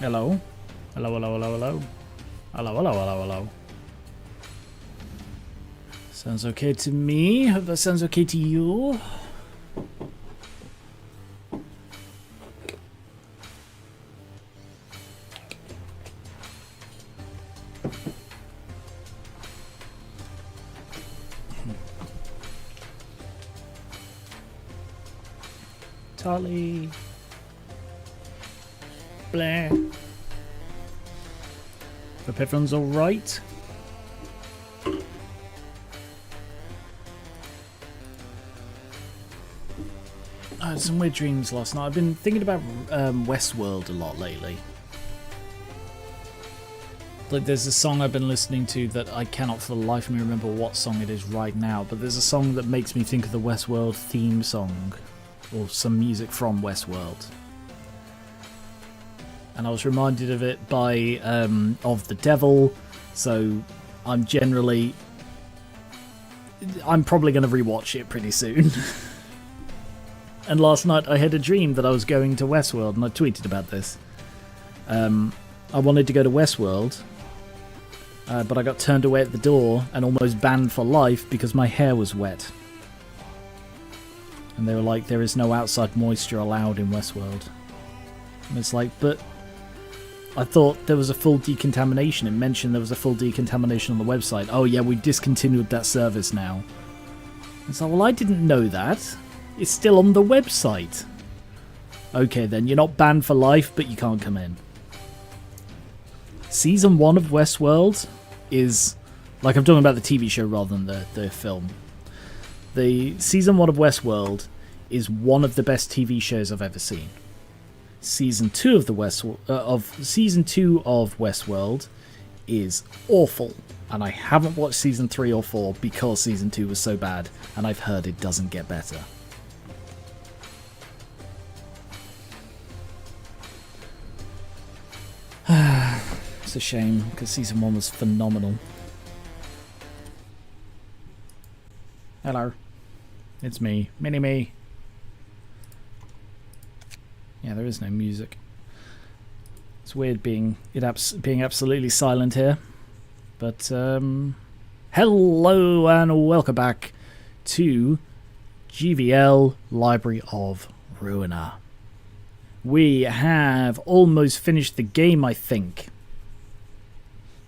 Hello? Hello, hello, hello, hello. Hello, hello, hello, hello. Sounds okay to me. Hope that sounds okay to you. Tolly. Blah. Hope everyone's alright. I had some weird dreams last night. I've been thinking about Westworld a lot lately. Like, there's a song I've been listening to that I cannot for the life of me remember what song it is right now, but there's a song that makes me think of the Westworld theme song, or some music from Westworld. And I was reminded of it by Of the Devil, so I'm probably going to rewatch it pretty soon. And last night I had a dream that I was going to Westworld, and I tweeted about this. I wanted to go to Westworld, but I got turned away at the door and almost banned for life because my hair was wet. And they were like, there is no outside moisture allowed in Westworld. And it's like, but I thought there was a full decontamination. It mentioned there was a full decontamination on the website. Oh yeah, we discontinued that service now. It's like, well, I didn't know that. It's still on the website. Okay then, you're not banned for life, but you can't come in. Season 1 of Westworld is... Like, I'm talking about the TV show rather than the film. The Season 1 of Westworld is one of the best TV shows I've ever seen. Season 2 of Season 2 of Westworld is awful. And I haven't watched Season 3 or 4 because Season 2 was so bad, and I've heard it doesn't get better. It's a shame, because Season 1 was phenomenal. Hello. It's me. Mini-me. Yeah, there is no music. It's weird being absolutely silent here. But, hello and welcome back to GVL Library of Ruina. We have almost finished the game, I think.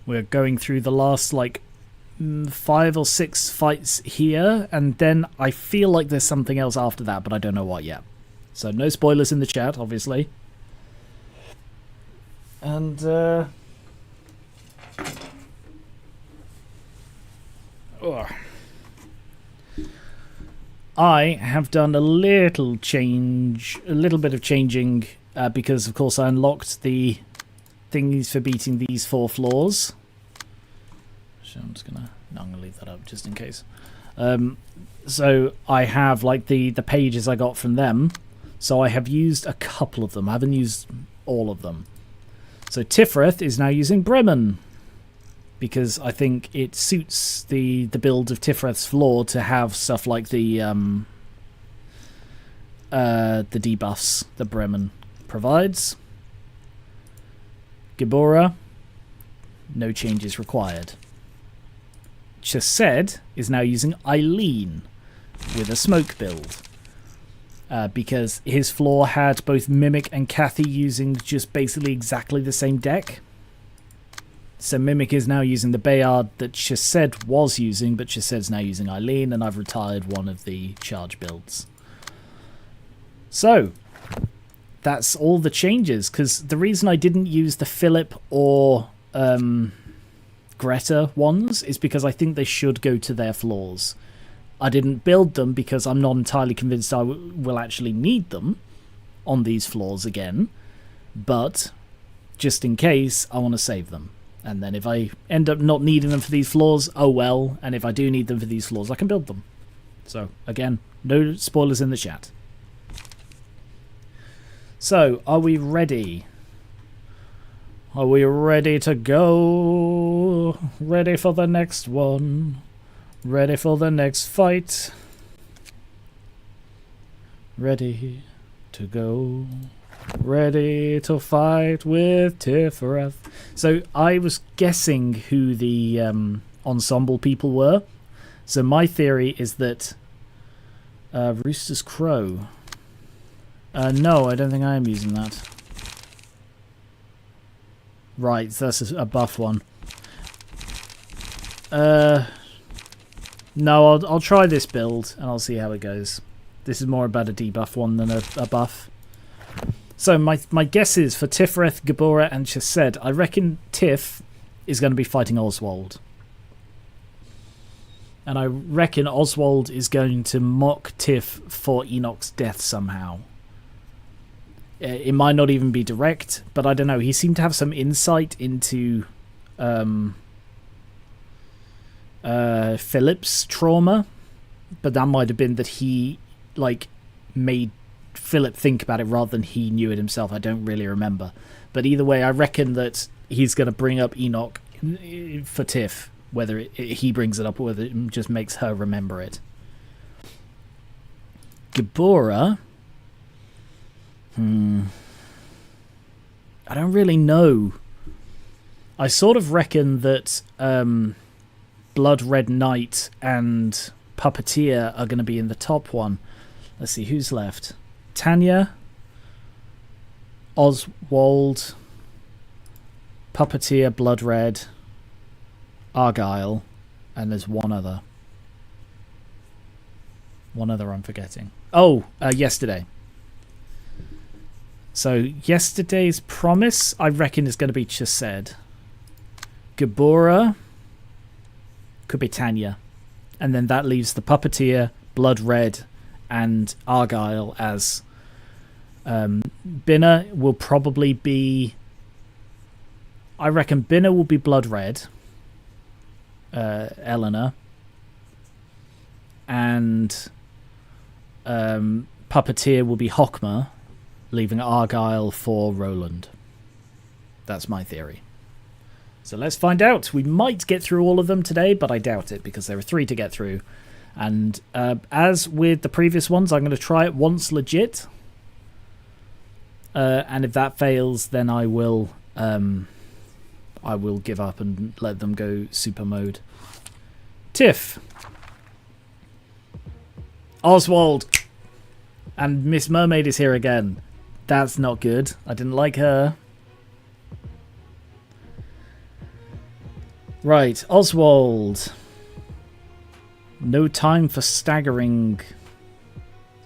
We're going through the last, 5 or 6 fights here, and then I feel like there's something else after that, but I don't know what yet. So no spoilers in the chat, obviously. And, I have done a little bit of changing, because of course I unlocked the thingies for beating these 4 floors. So I'm gonna leave that up just in case. So I have the pages I got from them. So I have used a couple of them. I haven't used all of them. So Tifrith is now using Bremen, because I think it suits the build of Tifrith's floor to have stuff like the debuffs that Bremen provides. Gibora, no changes required. Chesed is now using Eileen with a smoke build, because his floor had both Mimic and Kathy using just basically exactly the same deck. So Mimic is now using the Bayard that Chesed was using, but Chesed's now using Eileen, and I've retired one of the charge builds. So that's all the changes, because the reason I didn't use the Philip or Greta ones is because I think they should go to their floors. I didn't build them because I'm not entirely convinced I will actually need them on these floors again, but just in case, I want to save them. And then if I end up not needing them for these floors, oh well, and if I do need them for these floors, I can build them. So, again, no spoilers in the chat. So, are we ready? Are we ready to go? Ready for the next one? Ready for the next fight? Ready to go? Ready to fight with Tiferet. So I was guessing who the ensemble people were. So my theory is that Rooster's Crow. No, I don't think I am using that. Right, so that's a buff one. No, I'll try this build and I'll see how it goes. This is more about a debuff one than a buff. So my guesses for Tiferet, Gabora, and Chesed. I reckon Tiff is going to be fighting Oswald. And I reckon Oswald is going to mock Tiff for Enoch's death somehow. It might not even be direct, but I don't know. He seemed to have some insight into Philip's trauma, but that might have been that he made Philip think about it rather than he knew it himself. I don't really remember, but either way, I reckon that he's going to bring up Enoch for Tiff, whether he brings it up or whether it just makes her remember it. Gabora, I don't really know. I sort of reckon that Blood Red Knight and Puppeteer are going to be in the top one. Let's see, who's left? Tanya, Oswald, Puppeteer, Blood Red, Argyle, and there's one other. One other I'm forgetting. Oh, Yesterday. So Yesterday's Promise, I reckon, is going to be Chesed. Gabora could be Tanya. And then that leaves the Puppeteer, Blood Red, and Argyle as Binner will probably be... I reckon Binner will be Blood Red. Eleanor. And Puppeteer will be Hockmer, leaving Argyle for Roland. That's my theory. So let's find out. We might get through all of them today, but I doubt it because there are 3 to get through. And as with the previous ones, I'm going to try it once legit. And if that fails, then I will give up and let them go super mode. Tiff. Oswald. And Miss Mermaid is here again. That's not good. I didn't like her. Right, Oswald. No time for staggering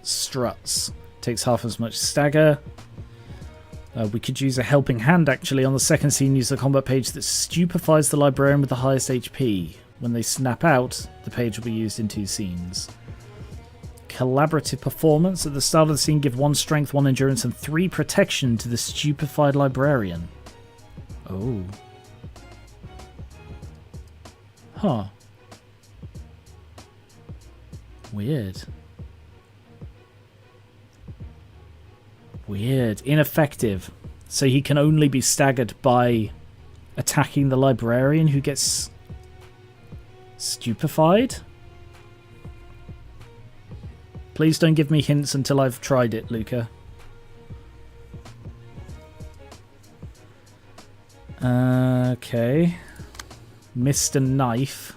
struts. Takes half as much stagger. We could use a helping hand, actually. On the second scene, use the combat page that stupefies the librarian with the highest HP. When they snap out, the page will be used in 2 scenes. Collaborative performance. At the start of the scene, give 1 strength, 1 endurance, and 3 protection to the stupefied librarian. Oh. Huh. Weird. Weird. Ineffective. So he can only be staggered by attacking the librarian who gets stupefied? Please don't give me hints until I've tried it, Luca. Okay. Mr. Knife.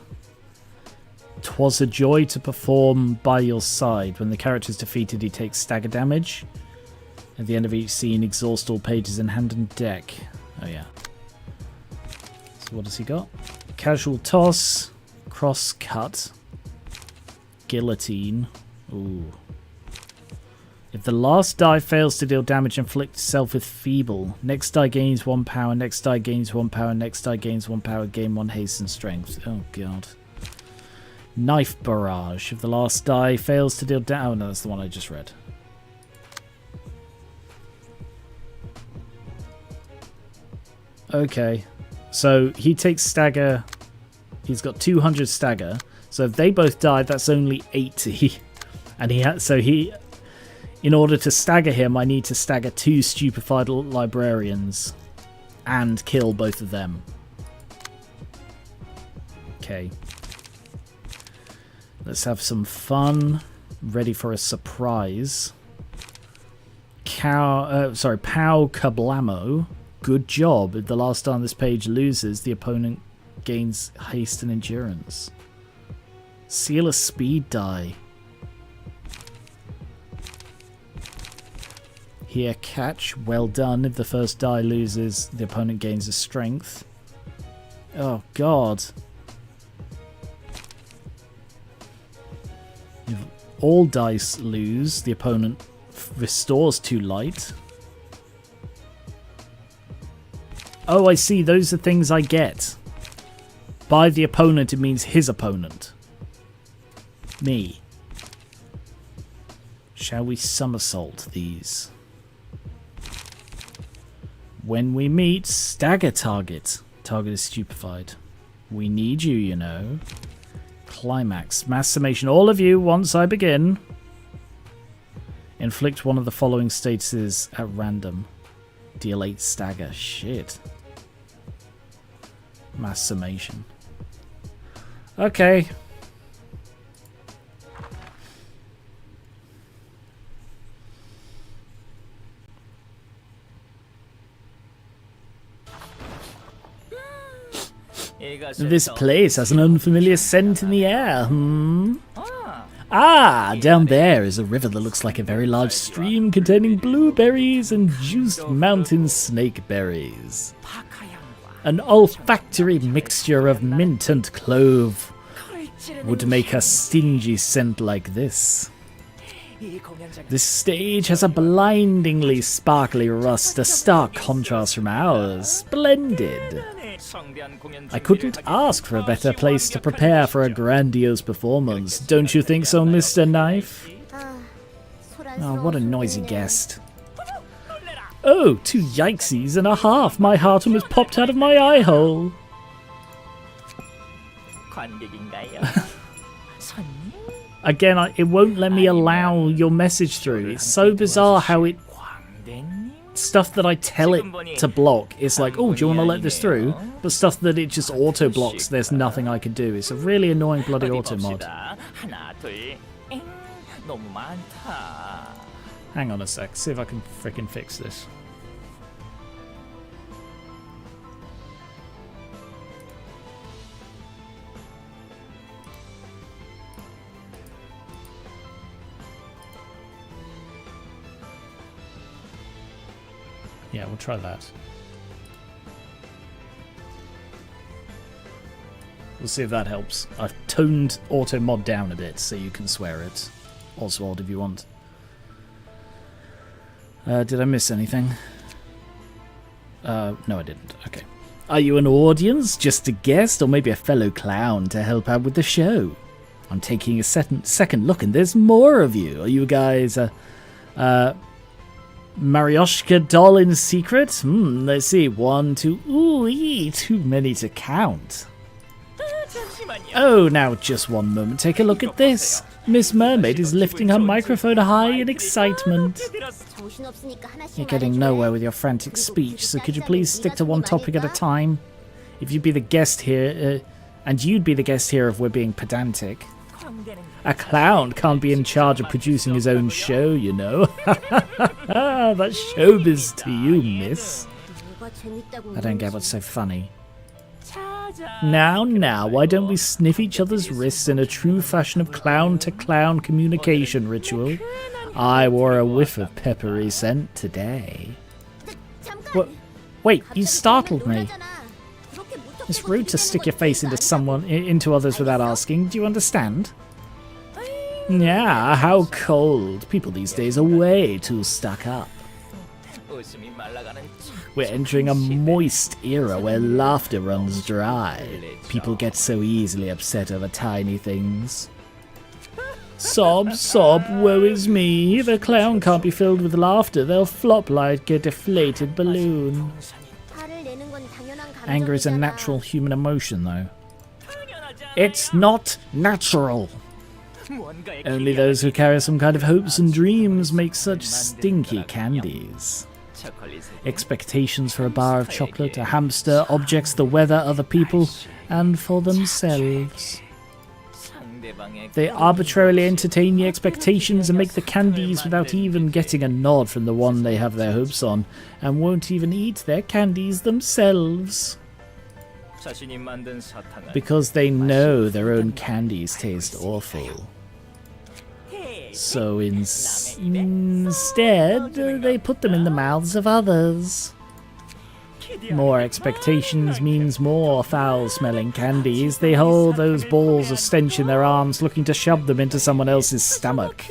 'Twas a joy to perform by your side. When the character is defeated, he takes stagger damage. At the end of each scene, exhaust all pages in hand and deck. Oh, yeah. So what has he got? Casual toss. Cross cut. Guillotine. Ooh. If the last die fails to deal damage, inflict itself with feeble. Next die gains 1 power, next die gains 1 power, next die gains 1 power, gain 1 haste and strength. Oh, God. Knife barrage. If the last die fails to deal damage... Oh, no, that's the one I just read. Okay. So he takes stagger. He's got 200 stagger. So if they both die, that's only 80. And he in order to stagger him, I need to stagger 2 stupefied librarians and kill both of them. Okay. Let's have some fun. Ready for a surprise. Pow Kablamo. Good job. If the last die on this page loses, the opponent gains haste and endurance. Seal a speed die. Here, catch. Well done. If the first die loses, the opponent gains a strength. Oh, God. If all dice lose, the opponent restores 2 light. Oh, I see. Those are things I get. By the opponent, it means his opponent. Me. Shall we somersault these? When we meet, stagger target. Target is stupefied. We need you, you know. Climax. Mass summation. All of you, once I begin. Inflict one of the following statuses at random. Deal 8 stagger. Shit. Mass summation. Okay. This place has an unfamiliar scent in the air, Ah, down there is a river that looks like a very large stream containing blueberries and juiced mountain snake berries. An olfactory mixture of mint and clove would make a stingy scent like this. This stage has a blindingly sparkly rust, a stark contrast from ours. Splendid. I couldn't ask for a better place to prepare for a grandiose performance. Don't you think so, Mr. Knife? Oh, what a noisy guest. Oh, 2 yikesies and a half. My heart almost popped out of my eye hole. Again, it won't let me allow your message through. It's so bizarre how it... Stuff that I tell it to block, it's like, oh, do you want to let this through? But stuff that it just auto-blocks, there's nothing I can do. It's a really annoying bloody auto-mod. Hang on a sec, see if I can frickin' fix this. Yeah, we'll try that. We'll see if that helps. I've toned auto mod down a bit so you can swear it. Oswald, if you want. Did I miss anything? No, I didn't. Okay. Are you an audience, just a guest, or maybe a fellow clown to help out with the show? I'm taking a second look and there's more of you. Are you guys Marioshka doll in secret? Let's see. 1, 2. Ooh, too many to count. Oh, now just one moment. Take a look at this. Miss Mermaid is lifting her microphone high in excitement. You're getting nowhere with your frantic speech, so could you please stick to one topic at a time? If you'd be the guest here, and you'd be the guest here if we're being pedantic. A clown can't be in charge of producing his own show, you know. That's showbiz to you, miss. I don't get what's so funny. Now, why don't we sniff each other's wrists in a true fashion of clown-to-clown communication ritual? I wore a whiff of peppery scent today. What? Wait, you startled me. It's rude to stick your face into others without asking. Do you understand? Yeah, how cold. People these days are way too stuck up. We're entering a moist era where laughter runs dry. People get so easily upset over tiny things. Sob, sob, woe is me. If a clown can't be filled with laughter, they'll flop like a deflated balloon. Anger is a natural human emotion, though. It's not natural. Only those who carry some kind of hopes and dreams make such stinky candies. Expectations for a bar of chocolate, a hamster, objects, the weather, other people, and for themselves. They arbitrarily entertain the expectations and make the candies without even getting a nod from the one they have their hopes on, and won't even eat their candies themselves. Because they know their own candies taste awful. So instead, they put them in the mouths of others. More expectations means more foul-smelling candies. They hold those balls of stench in their arms, looking to shove them into someone else's stomach.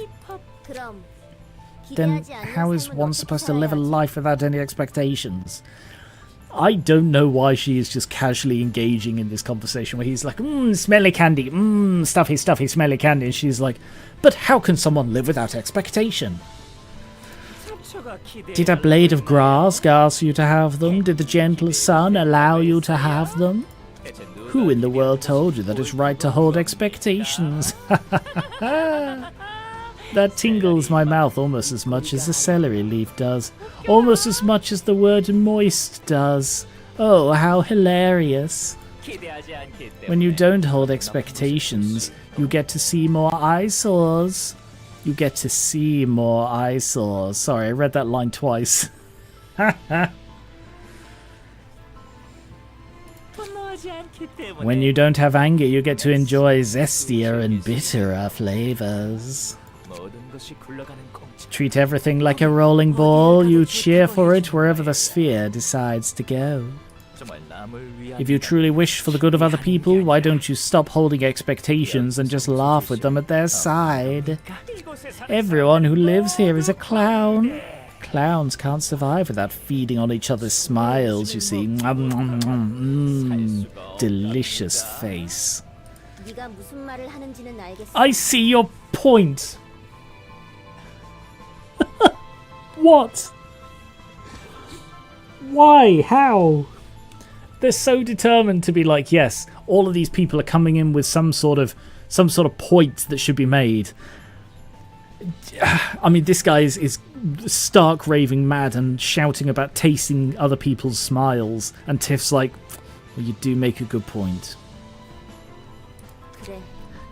Then how is one supposed to live a life without any expectations? I don't know why she is just casually engaging in this conversation where he's like, smelly candy, stuffy, stuffy, smelly candy. And she's like, but how can someone live without expectation? Did a blade of grass ask you to have them? Did the gentle sun allow you to have them? Who in the world told you that it's right to hold expectations? That tingles my mouth almost as much as the celery leaf does. Almost as much as the word moist does. Oh, how hilarious. When you don't hold expectations, you get to see more eyesores. You get to see more eyesores. Sorry, I read that line twice. When you don't have anger, you get to enjoy zestier and bitterer flavors. Treat everything like a rolling ball. You cheer for it wherever the sphere decides to go. If you truly wish for the good of other people, why don't you stop holding expectations and just laugh with them at their side? Everyone who lives here is a clown. Clowns can't survive without feeding on each other's smiles, you see. Delicious face. I see your point. What? Why? How? They're so determined to be like, yes, all of these people are coming in with some sort of point that should be made. I mean, this guy is stark raving mad and shouting about tasting other people's smiles, and Tiff's like, well, you do make a good point.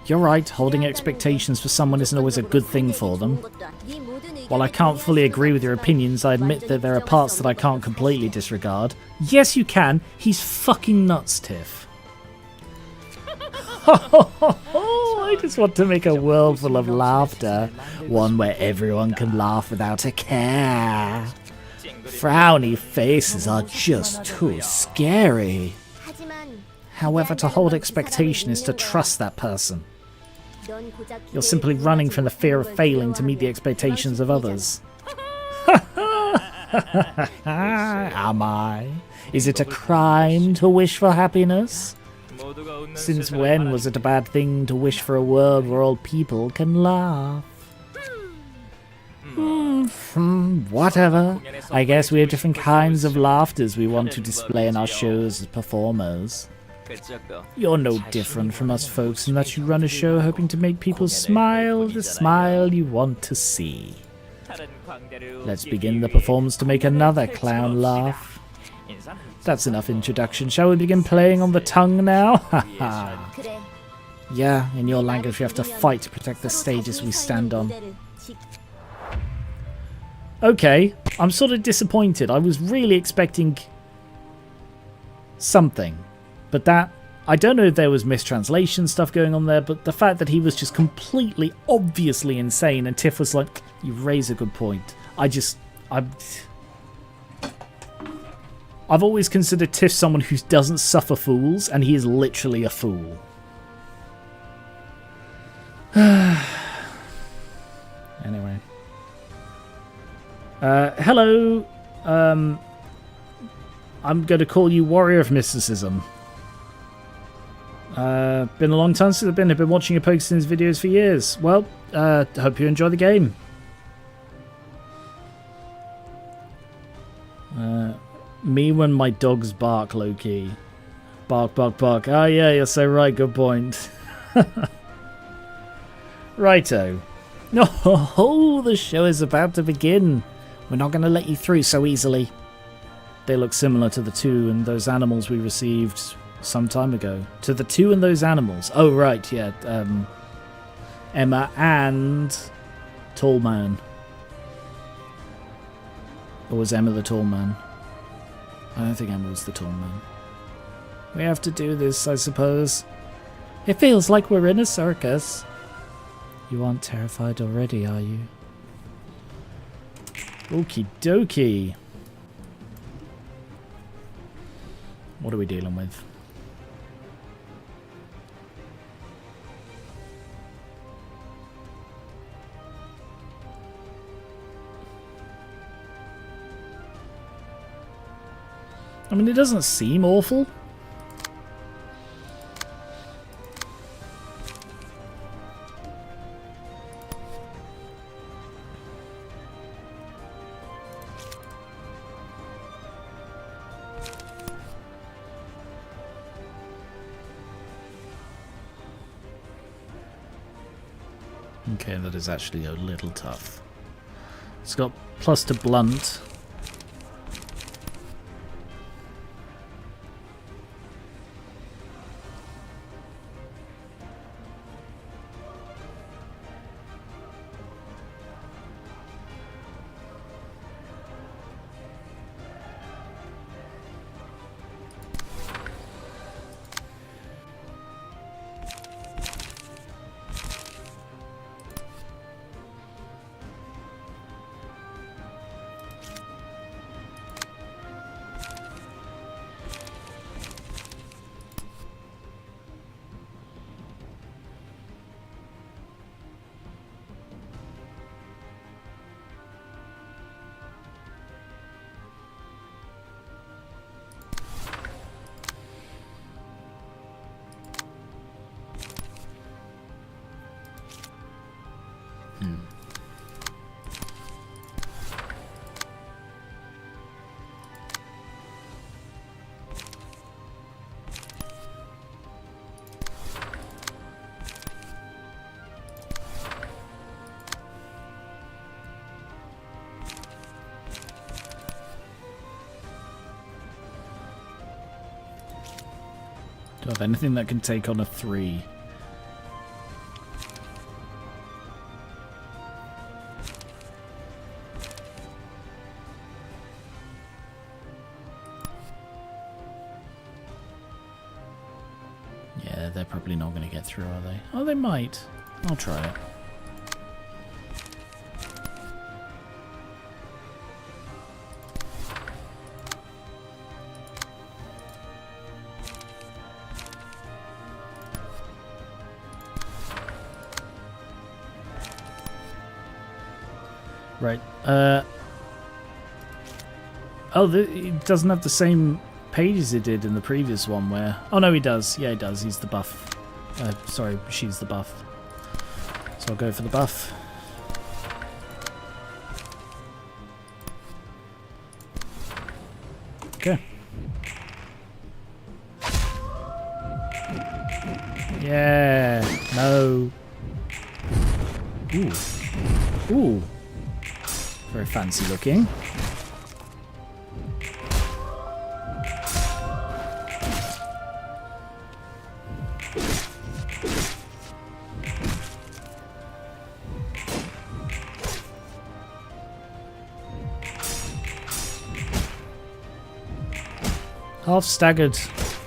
You're right, holding expectations for someone isn't always a good thing for them. While I can't fully agree with your opinions, I admit that there are parts that I can't completely disregard. Yes, you can. He's fucking nuts, Tiff. I just want to make a world full of laughter. One where everyone can laugh without a care. Frowny faces are just too scary. However, to hold expectation is to trust that person. You're simply running from the fear of failing to meet the expectations of others. Am I? Is it a crime to wish for happiness? Since when was it a bad thing to wish for a world where all people can laugh? Whatever. I guess we have different kinds of laughters we want to display in our shows as performers. You're no different from us folks in that you run a show hoping to make people smile the smile you want to see. Let's begin the performance to make another clown laugh. That's enough introduction. Shall we begin playing on the tongue now? Haha. Yeah, in your language we have to fight to protect the stages we stand on. Okay, I'm sort of disappointed. I was really expecting something. But that, I don't know if there was mistranslation stuff going on there, but the fact that he was just completely, obviously insane, and Tiff was like, you raise a good point. I've always considered Tiff someone who doesn't suffer fools, and he is literally a fool. Anyway. Hello. I'm going to call you Warrior of Mysticism. Been a long time since I've been watching your PokéSins videos for years. Well, hope you enjoy the game. Me when my dogs bark, low-key. Bark, bark, bark. Oh yeah, you're so right, good point. Righto. No, the show is about to begin. We're not going to let you through so easily. They look similar to the two and those animals we received some time ago. To the two and those animals. Oh, right, yeah. Emma and Tall Man. Or was Emma the Tall Man? I don't think Emma was the Tall Man. We have to do this, I suppose. It feels like we're in a circus. You aren't terrified already, are you? Okie dokie. What are we dealing with? I mean, it doesn't seem awful. Okay, that is actually a little tough. It's got plus to blunt. Do I have anything that can take on a 3? Yeah, they're probably not going to get through, are they? Oh, they might. I'll try it. Right. Oh, he doesn't have the same pages he did in the previous one where... Oh, no, he does. Yeah, he does. He's the buff. Sorry, she's the buff. So I'll go for the buff. Okay. Yeah. No. Ooh. Ooh. Very fancy looking. Half staggered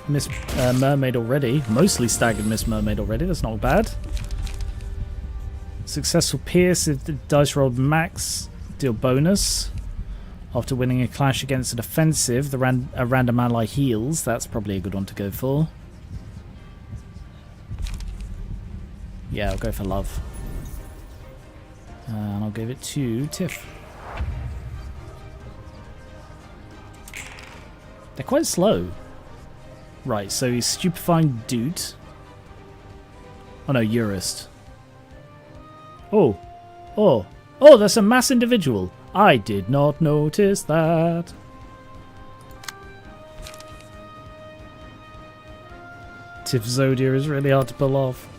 Miss Mermaid already. Mostly staggered Miss Mermaid already. That's not bad. Successful Pierce if the dice rolled max. Deal bonus. After winning a clash against an offensive, a random ally heals. That's probably a good one to go for. Yeah, I'll go for love. And I'll give it to Tiff. They're quite slow. Right, so he's stupefying Doot. Oh no, Eurist. Oh. Oh. Oh, that's a mass individual. I did not notice that. Tiff Zodia is really hard to pull off.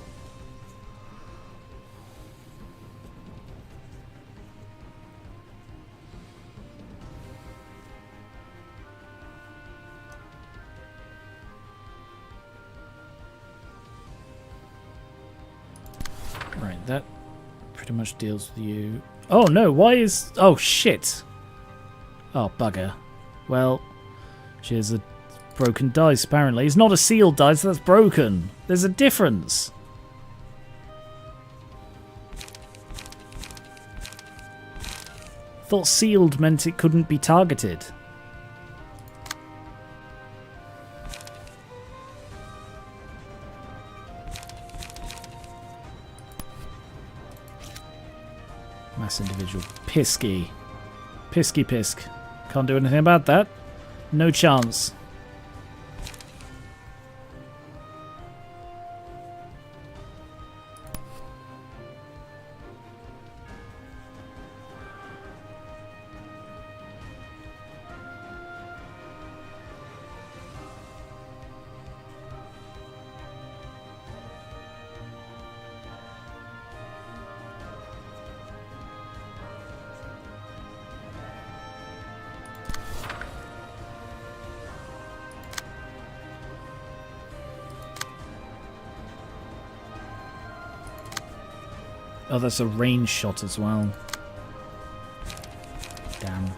that pretty much deals with you. Oh no, why is... Oh shit! Oh bugger. Well, she has a broken dice apparently. It's not a sealed dice, that's broken. There's a difference. Thought sealed meant it couldn't be targeted. Mass individual. Pisky. Pisky pisk. Can't do anything about that. No chance. Oh, that's a range shot as well. Damn.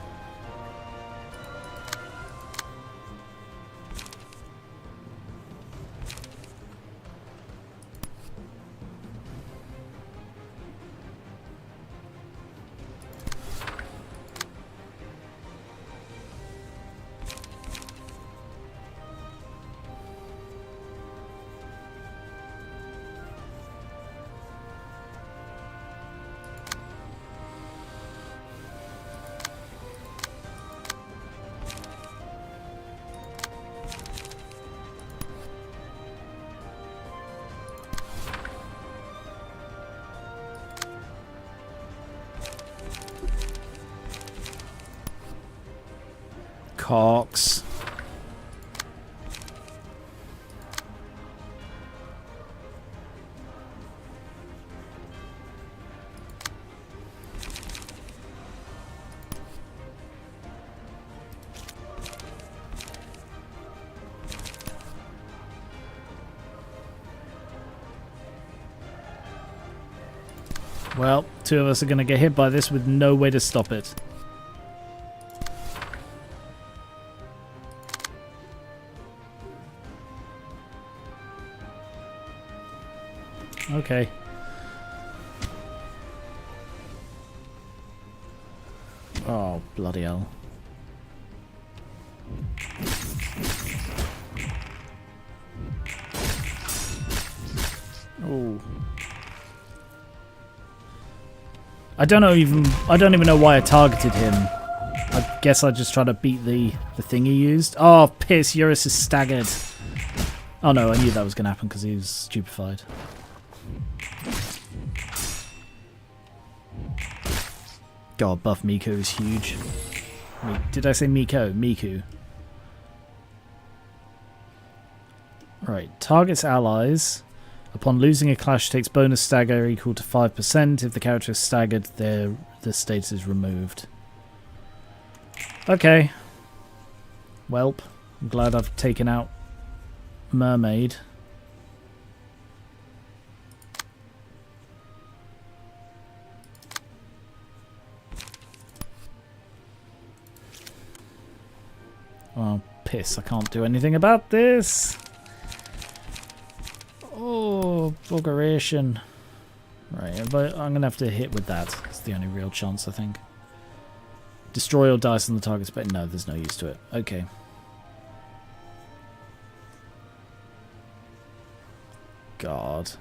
Cox. Well, two of us are going to get hit by this with no way to stop it. Okay. Oh, bloody hell. Oh. I don't even know why I targeted him. I guess I just tried to beat the thing he used. Oh, piss, Eurus is staggered. Oh no, I knew that was going to happen because he was stupefied. God, buff Miko is huge. Wait, did I say Miko? Miku. Right, targets allies. Upon losing a clash, takes bonus stagger equal to 5%. If the character is staggered, the status is removed. Okay. Welp. I'm glad I've taken out Mermaid. Oh, piss. I can't do anything about this. Oh, buggeration. Right, but I'm going to have to hit with that. It's the only real chance, I think. Destroy all dice on the target's but no, there's no use to it. Okay. God.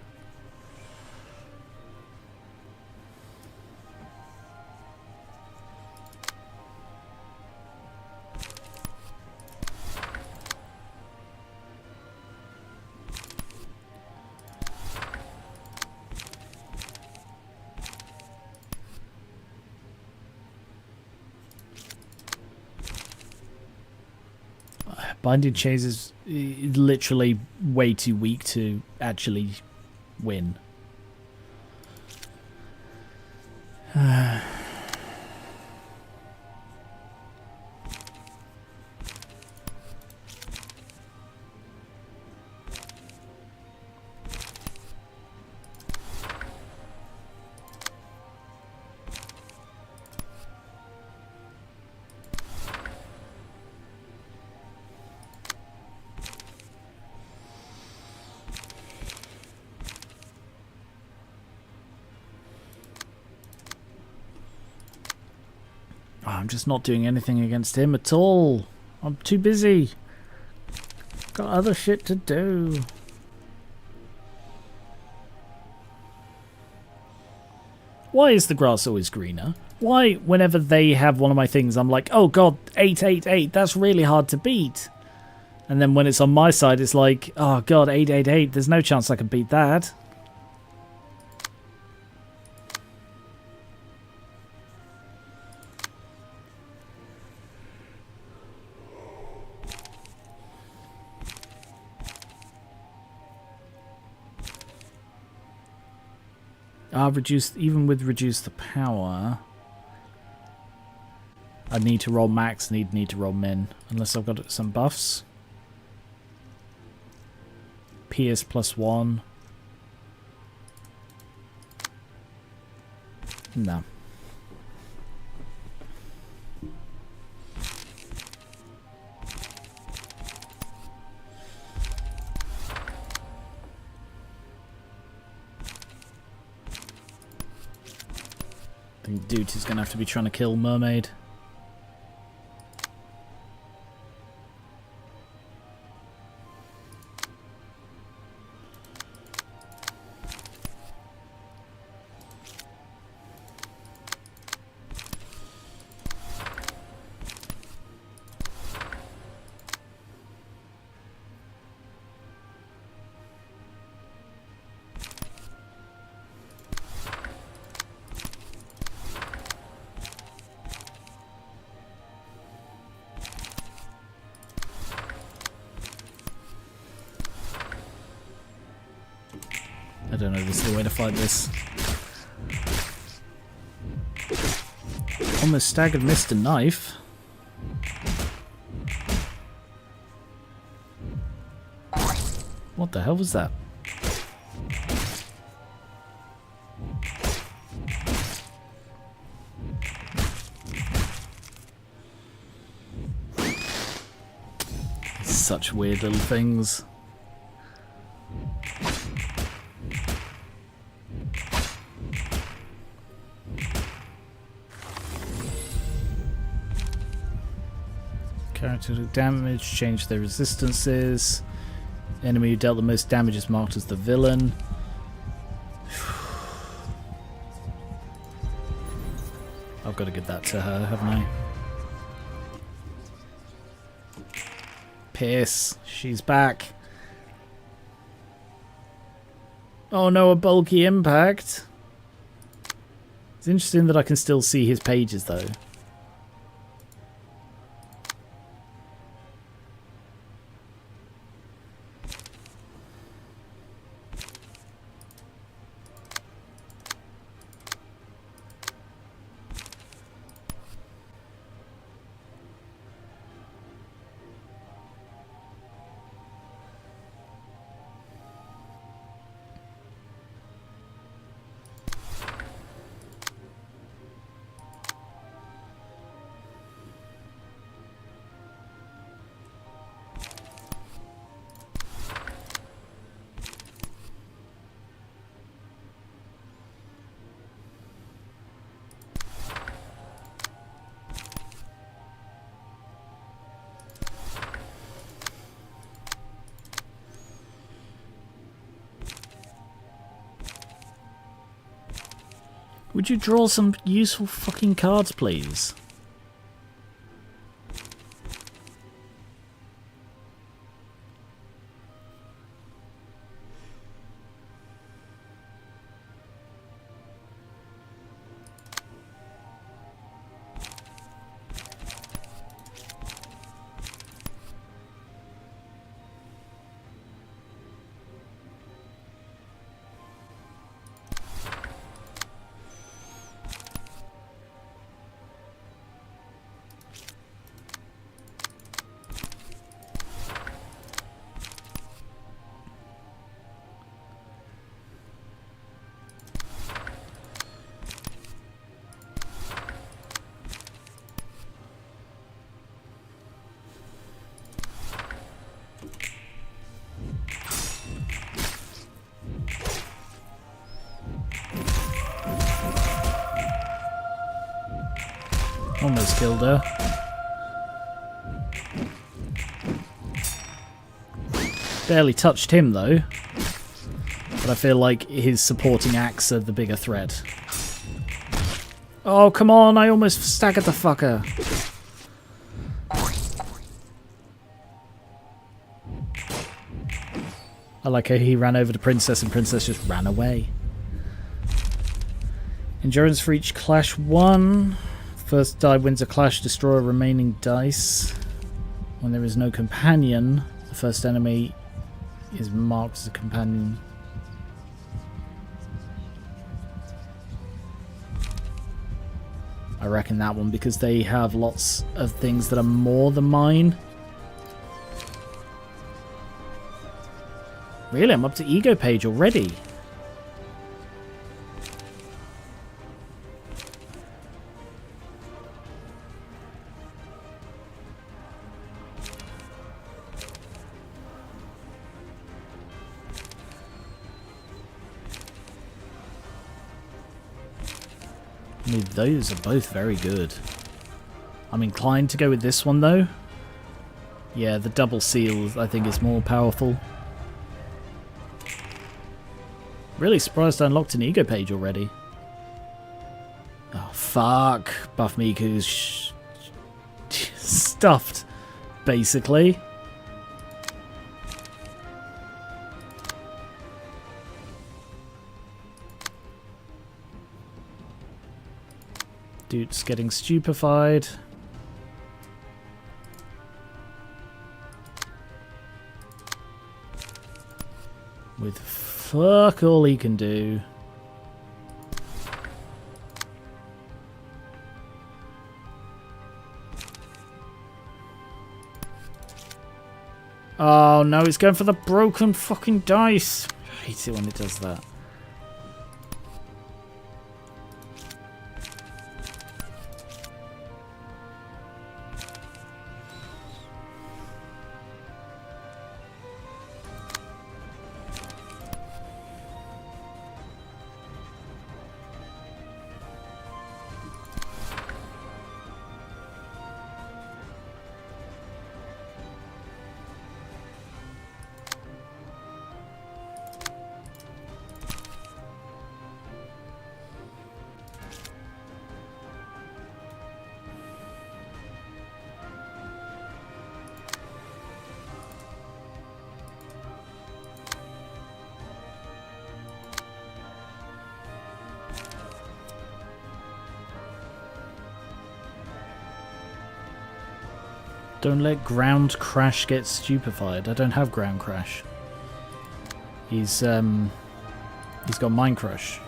Binding Chains is literally way too weak to actually win. Oh, I'm just not doing anything against him at all. I'm too busy. Got other shit to do. Why is the grass always greener? Why, whenever they have one of my things, I'm like, oh god, 888, that's really hard to beat. And then when it's on my side, it's like, oh god, 888, there's no chance I can beat that. Even with reduce the power, I need to roll max, need to roll min, unless I've got some buffs. Pierce +1. No. I think Dude is going to have to be trying to kill Mermaid. I don't know, this is the way to fight this. Almost staggered Mr. Knife. What the hell was that? Such weird little things. Character damage, change their resistances. Enemy who dealt the most damage is marked as the villain. I've got to give that to her, haven't I? Pierce, she's back. Oh no, a bulky impact. It's interesting that I can still see his pages though. Would you draw some useful fucking cards, please? Almost killed her. Barely touched him though. But I feel like his supporting acts are the bigger threat. Oh, come on, I almost staggered the fucker. I like how he ran over to Princess and Princess just ran away. Endurance for each clash 1. First die wins a clash, destroy remaining dice. When there is no companion, the first enemy is marked as a companion. I reckon that one, because they have lots of things that are more than mine. Really? I'm up to ego page already. I mean, those are both very good. I'm inclined to go with this one though. Yeah, the double seal I think is more powerful. Really surprised I unlocked an ego page already. Oh fuck. Buff Miku's stuffed, basically. Dude's getting stupefied. With fuck all he can do. Oh no, it's going for the broken fucking dice. I hate it when it does that. Don't let Ground Crash get stupefied. I don't have Ground Crash. He's got Mind Crush.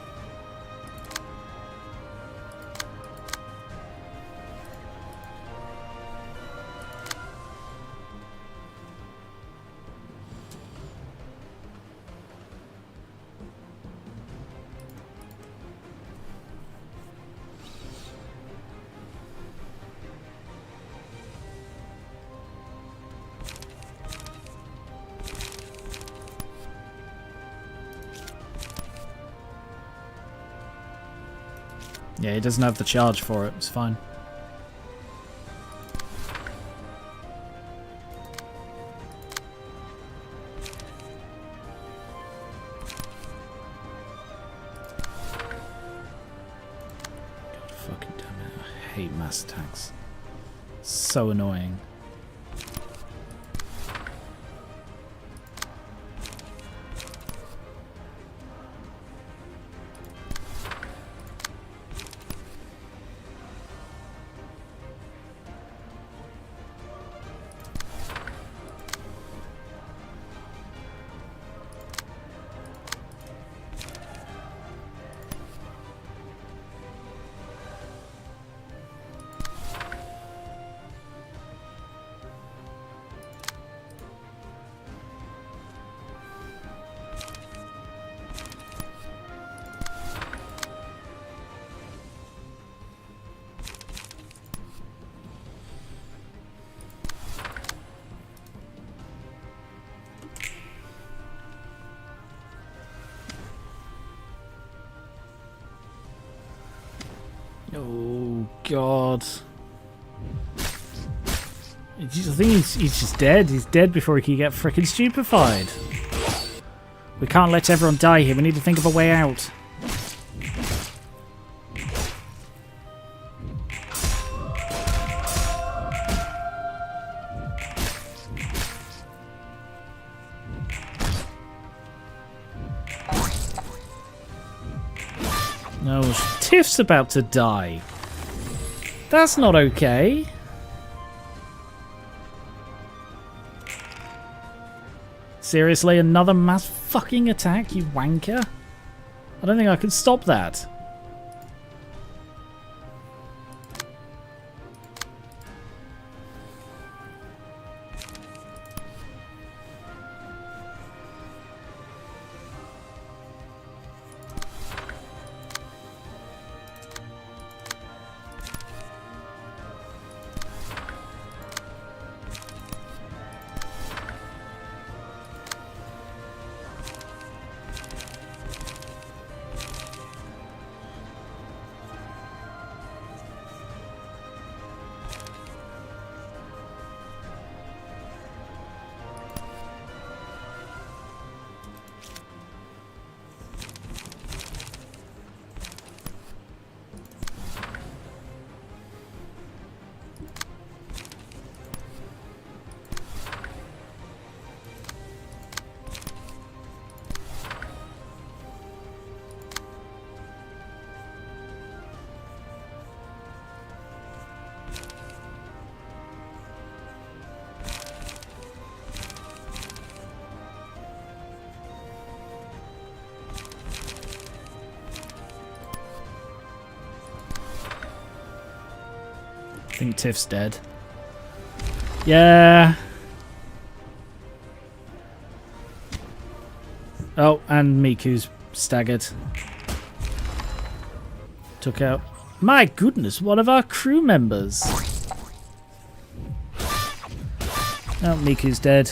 Yeah, he doesn't have the charge for it. It's fine. God fucking damn it. I hate mass attacks. So annoying. Oh, God. I think he's just dead. He's dead before he can get frickin' stupefied. We can't let everyone die here. We need to think of a way out. No, Tiff's about to die. That's not okay. Seriously, another mass fucking attack, you wanker? I don't think I can stop that. I think Tiff's dead. Yeah. Oh, and Miku's staggered. Took out... My goodness, one of our crew members. Oh, Miku's dead.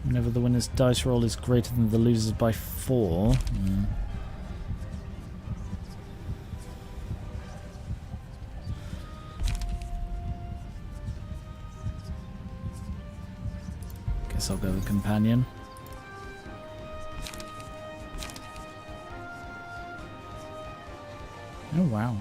Whenever the winner's dice roll is greater than the loser's by 4. Yeah. I'll go with companion. Oh wow.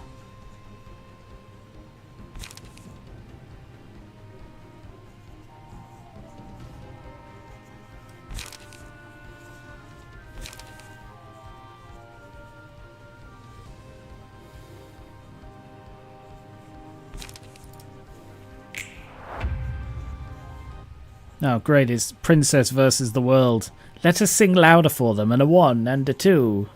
Oh, great. It's Princess versus the world. Let us sing louder for them. And a 1 and a 2.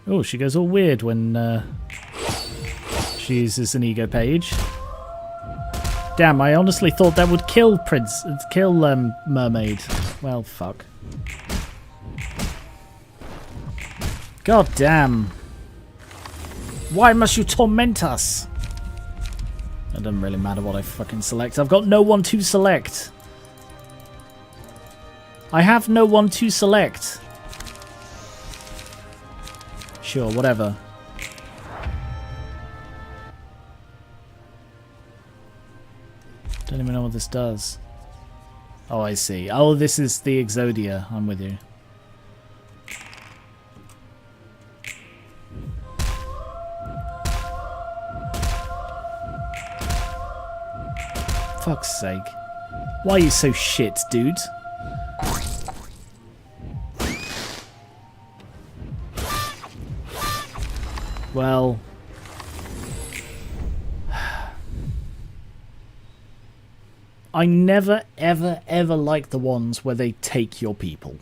Oh, she goes all weird when... she uses an ego page. Damn, I honestly thought that would kill Mermaid. Well, fuck. God damn. Why must you torment us? It doesn't really matter what I fucking select. I've got no one to select. I have no one to select. Sure, whatever. Don't even know what this does. Oh, I see. Oh, this is the Exodia. I'm with you. Fuck's sake. Why are you so shit, dude? Well... I never, ever, ever like the ones where they take your people.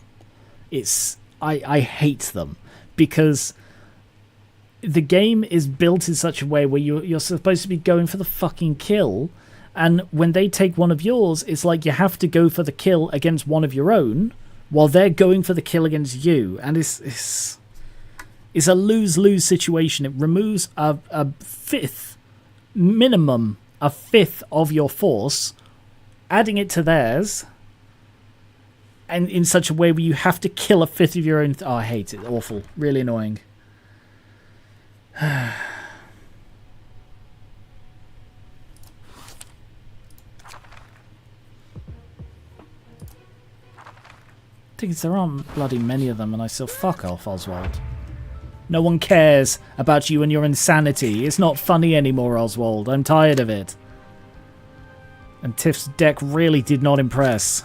I hate them. Because the game is built in such a way where you're supposed to be going for the fucking kill, and when they take one of yours, it's like you have to go for the kill against one of your own, while they're going for the kill against you, and it's a lose-lose situation. It removes a fifth, minimum a fifth of your force, adding it to theirs, and in such a way where you have to kill a fifth of your own. Oh, I hate it. Awful. Really annoying. There aren't bloody many of them, and I still fuck off, Oswald. No one cares about you and your insanity. It's not funny anymore, Oswald. I'm tired of it. And Tiff's deck really did not impress.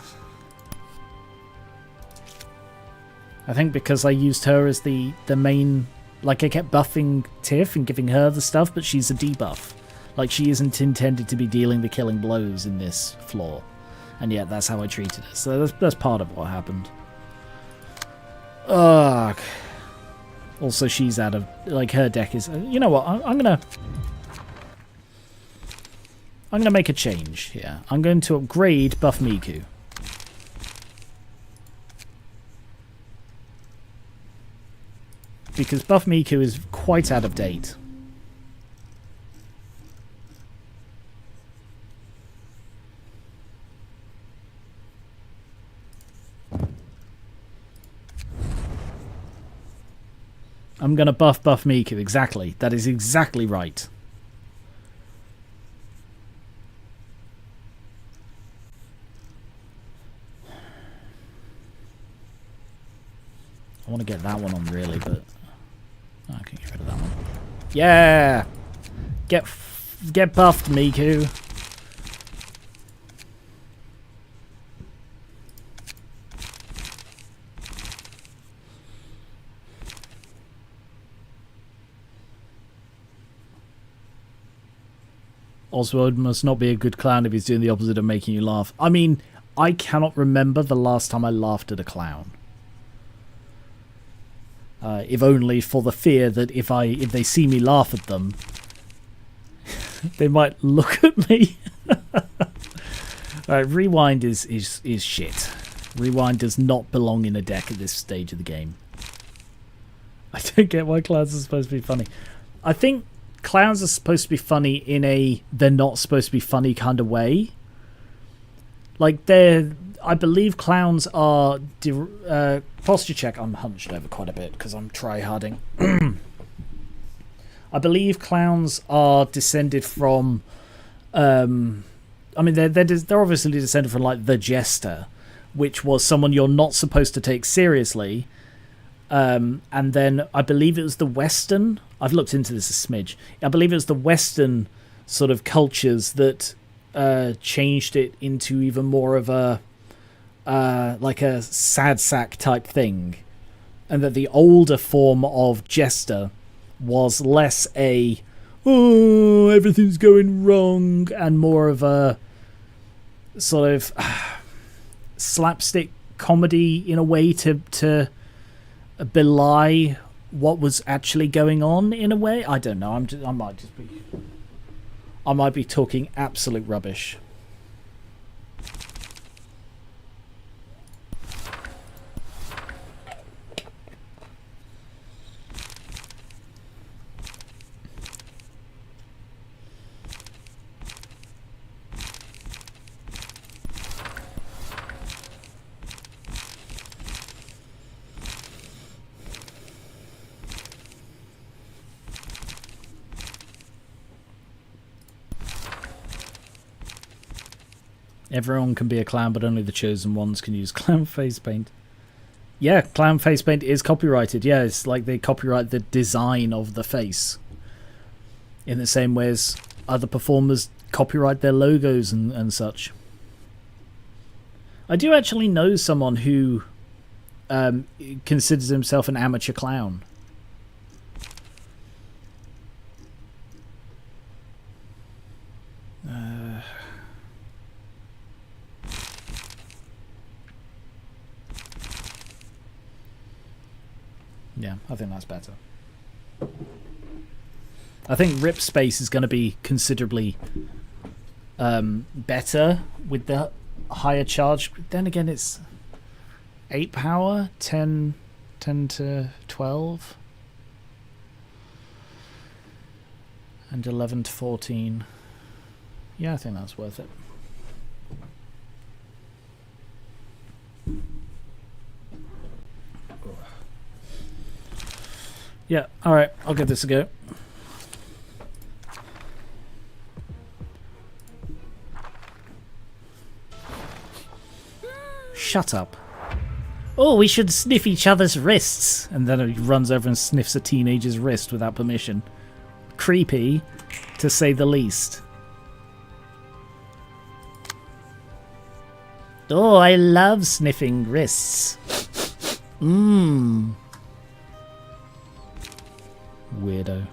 I think because I used her as the main... Like, I kept buffing Tiff and giving her the stuff, but she's a debuff. Like, she isn't intended to be dealing the killing blows in this floor. And yet, that's how I treated her. So that's part of what happened. Ugh. Also, she's out of... Like, her deck is... You know what? I'm gonna make a change here. I'm going to upgrade Buff Miku. Because Buff Miku is quite out of date. I'm going to buff Miku, exactly. That is exactly right. I want to get that one on, really, but... I can get rid of that one. Yeah! Get buffed, Miku. Oswald must not be a good clown if he's doing the opposite of making you laugh. I mean, I cannot remember the last time I laughed at a clown. If only for the fear that if they see me laugh at them, they might look at me. Alright, Rewind is shit. Rewind does not belong in a deck at this stage of the game. I don't get why clowns are supposed to be funny. I think clowns are supposed to be funny in a they're not supposed to be funny kind of way. Like, I believe clowns are... posture check. I'm hunched over quite a bit because I'm try-harding. I believe clowns are descended from... I mean, they're obviously descended from, like, the Jester, which was someone you're not supposed to take seriously. And then I believe it was the Western... I've looked into this a smidge. I believe it was the Western sort of cultures that changed it into even more of a... like a sad sack type thing, and that the older form of Jester was less a oh everything's going wrong and more of a sort of slapstick comedy in a way to belie what was actually going on in a way. I don't know. I might be talking absolute rubbish. Everyone can be a clown, but only the chosen ones can use clown face paint. Yeah, clown face paint is copyrighted. Yeah, it's like they copyright the design of the face. In the same way as other performers copyright their logos and such. I do actually know someone who considers himself an amateur clown. Yeah, I think that's better. I think Rip Space is going to be considerably better with the higher charge. Then again, it's 8 power, 10 to 12, and 11 to 14. Yeah, I think that's worth it. Yeah, alright, I'll give this a go. Shut up. Oh, we should sniff each other's wrists. And then he runs over and sniffs a teenager's wrist without permission. Creepy, to say the least. Oh, I love sniffing wrists. Mmm. Weirdo.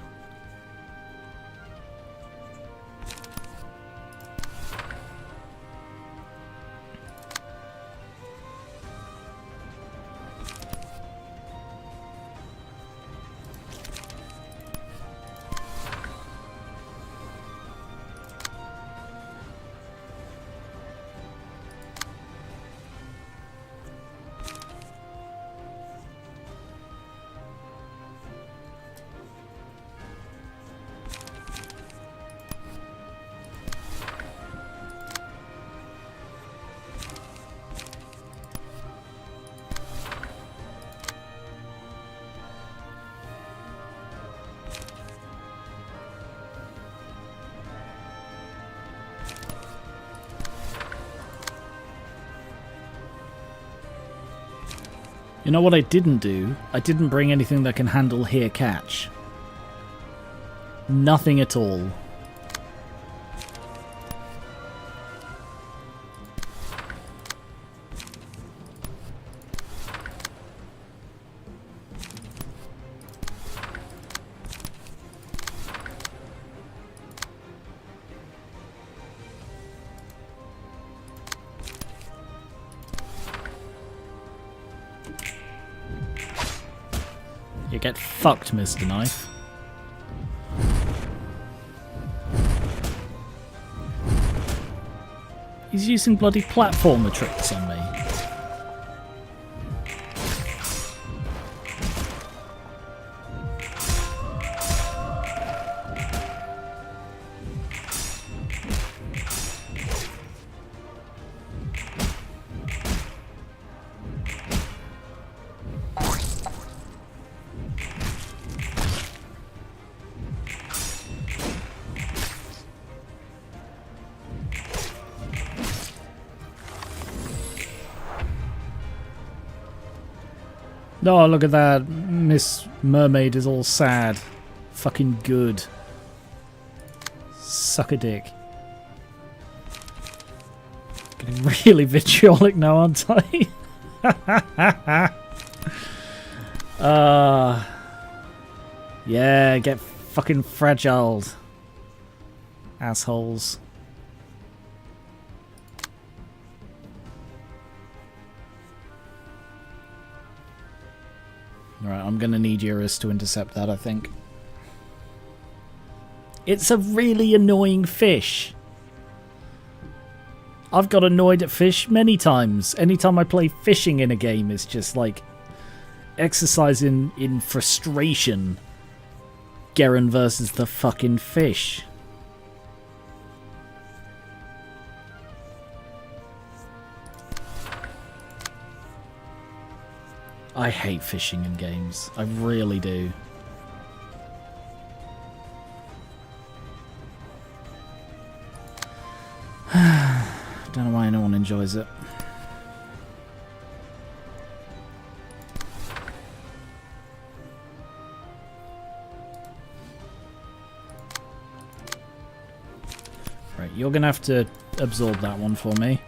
You know what I didn't do? I didn't bring anything that can handle here catch. Nothing at all. You get fucked, Mr. Knife. He's using bloody platformer tricks on me. Oh, look at that. Miss Mermaid is all sad. Fucking good. Suck a dick. Getting really vitriolic now, aren't I? Yeah, get fucking fragiled. Assholes. Right, I'm going to need Eurus to intercept that, I think. It's a really annoying fish. I've got annoyed at fish many times. Anytime I play fishing in a game, it's just like exercise in frustration. Garen versus the fucking fish. I hate fishing in games. I really do. Don't know why no one enjoys it. Right, you're gonna have to absorb that one for me.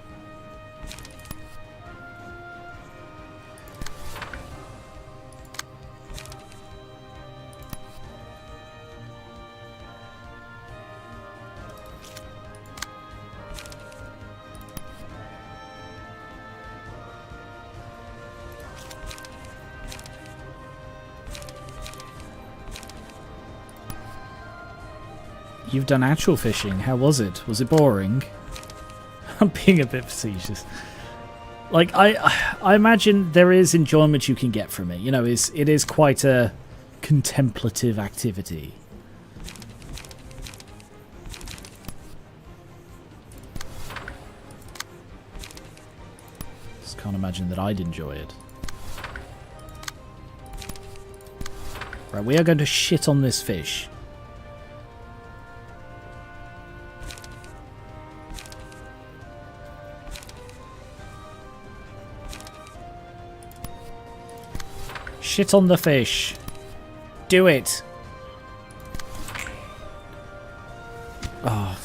You've done actual fishing. How was it? Was it boring? I'm being a bit facetious. Like, I imagine there is enjoyment you can get from it. You know, it is quite a contemplative activity. Just can't imagine that I'd enjoy it. Right, we are going to shit on this fish. Shit on the fish. Do it. Oh,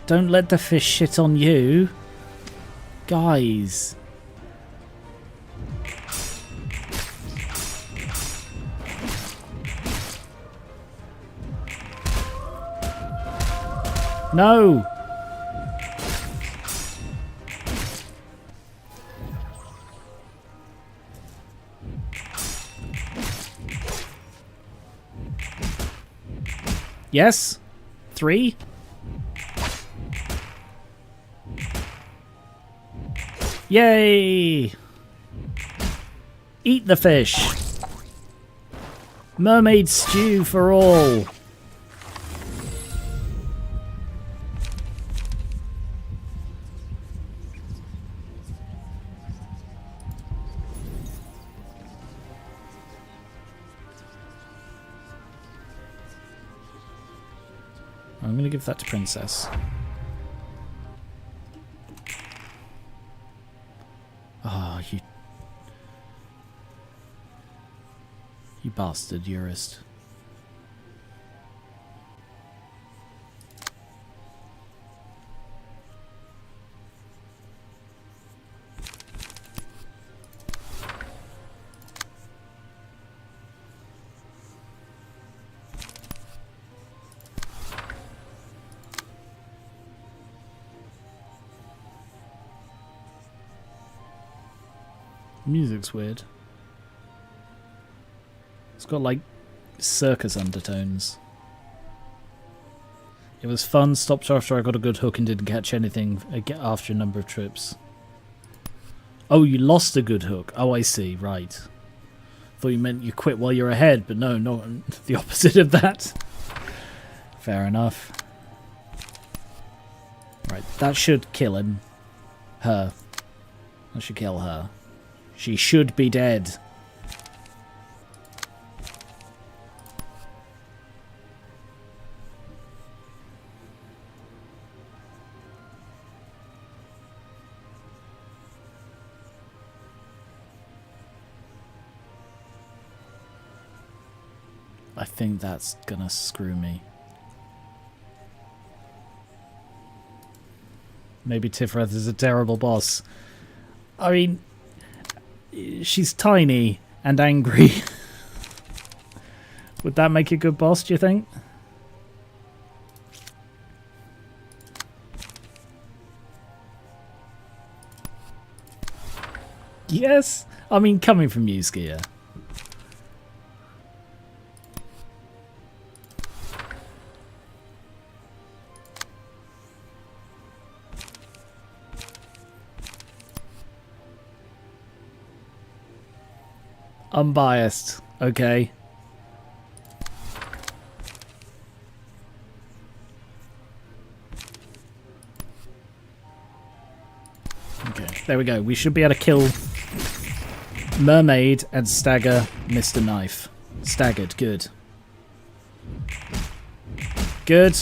don't let the fish shit on you. Guys. No. Yes? 3? Yay! Eat the fish! Mermaid stew for all! I'm going to give that to Princess. Ah, oh, you bastard, Eurist. Music's weird. It's got like circus undertones. It was fun, stopped after I got a good hook and didn't catch anything after a number of trips. Oh, you lost a good hook. Oh, I see, right. Thought you meant you quit while you're ahead, but no, the opposite of that. Fair enough. Right, that should kill him. Her. That should kill her. She should be dead. I think that's gonna screw me. Maybe Tifreth is a terrible boss. I mean, she's tiny and angry. Would that make a good boss, do you think? Yes? I mean, coming from you, Skier. Unbiased. Okay. Okay, there we go. We should be able to kill Mermaid and stagger Mr. Knife. Staggered. Good. Good.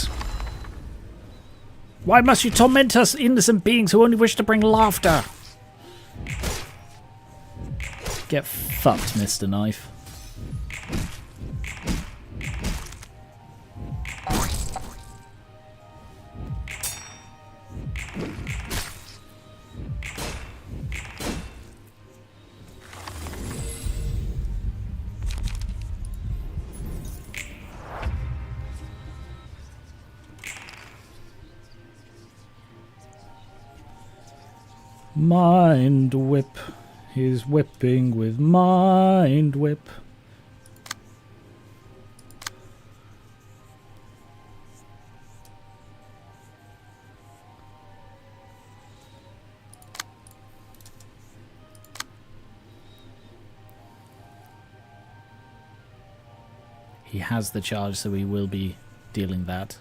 Why must you torment us, innocent beings who only wish to bring laughter? Get fucked, Mr. Knife. Mind whip. He's whipping with mind whip. He has the charge, so he will be dealing that.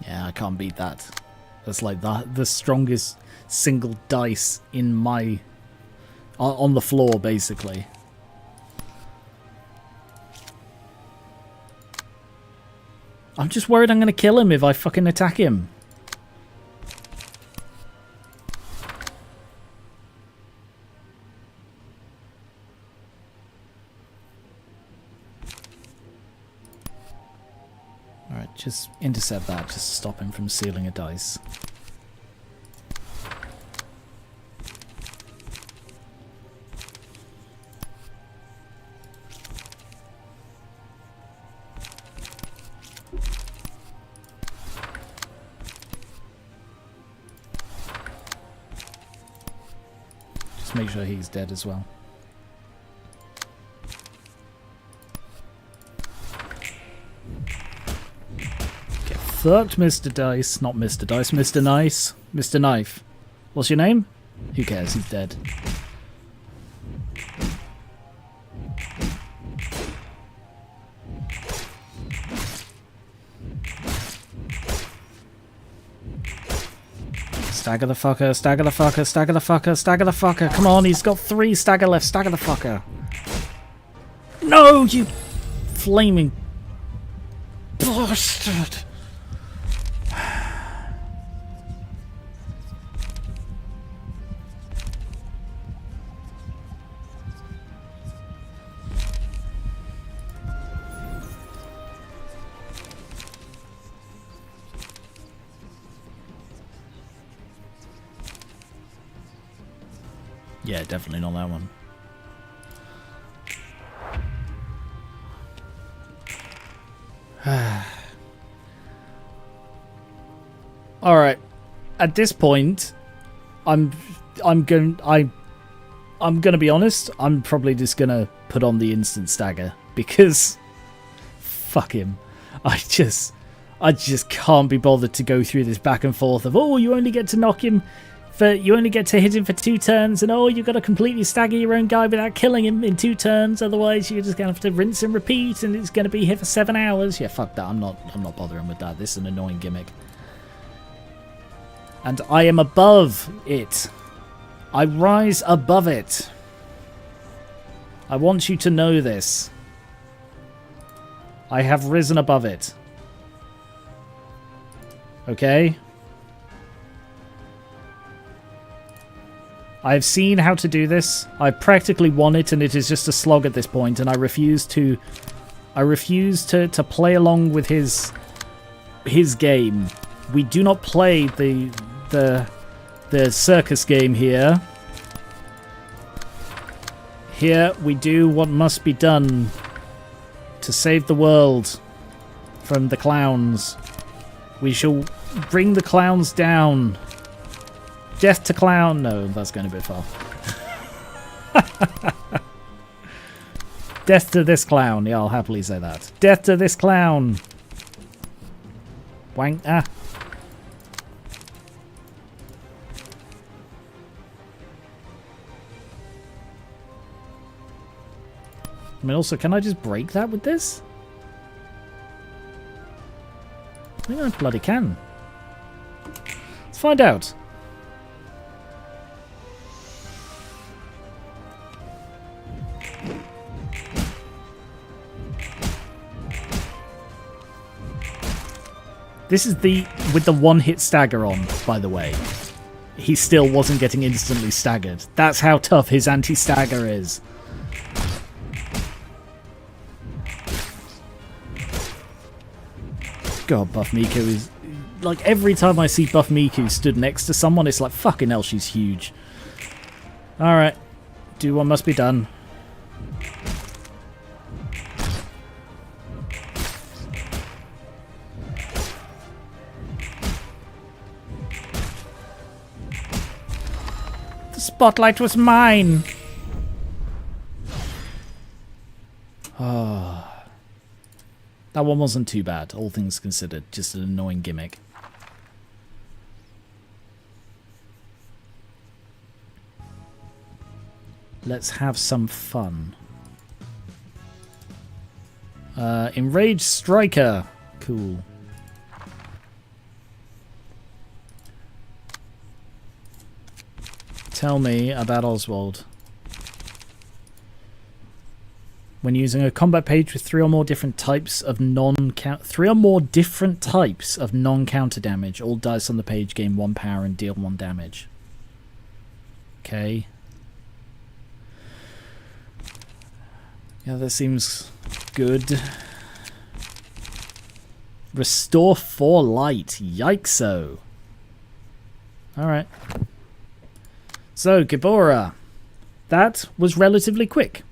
Yeah, I can't beat that. That's like the strongest single dice in my... on the floor, basically. I'm just worried I'm going to kill him if I fucking attack him. Alright, just intercept that, just to stop him from sealing a dice. Just make sure he's dead as well. Fucked, Mr. Dice. Not Mr. Dice, Mr. Nice. Mr. Knife. What's your name? Who cares? He's dead. Stagger the fucker, stagger the fucker, stagger the fucker, stagger the fucker. Come on, he's got 3 stagger left. Stagger the fucker. No, you flaming bastard. Yeah, definitely not that one. All right. At this point, I'm gonna be honest. I'm probably just gonna put on the instant stagger because fuck him. I just can't be bothered to go through this back and forth of you only get to knock him. You only get to hit him for 2 turns, and you've got to completely stagger your own guy without killing him in 2 turns. Otherwise, you're just gonna have to rinse and repeat, and it's gonna be here for 7 hours. Yeah, fuck that. I'm not bothering with that. This is an annoying gimmick, and I am above it. I rise above it. I want you to know this. I have risen above it. Okay. I've seen how to do this. I practically won it, and it is just a slog at this point, and I refuse to play along with his game. We do not play the circus game here. Here we do what must be done to save the world from the clowns. We shall bring the clowns down. Death to clown. No, that's going a bit far. Death to this clown. Yeah, I'll happily say that. Death to this clown. Wank. Ah. I mean, also, can I just break that with this? I think I bloody can. Let's find out. This is with the 1-hit stagger on, by the way. He still wasn't getting instantly staggered. That's how tough his anti-stagger is. God, Buff Miko is like, every time I see Buff Miku stood next to someone, it's like, fucking hell, she's huge. Alright. Do what must be done. The spotlight was mine! Oh. That one wasn't too bad, all things considered. Just an annoying gimmick. Let's have some fun. Enraged Striker. Cool. Tell me about Oswald. When using a combat page with three or more different types of non-counter damage, all dice on the page gain 1 power and deal 1 damage. Okay. Yeah, that seems good. Restore 4 light. Yikes-o. Alright. So, Gibora. That was relatively quick.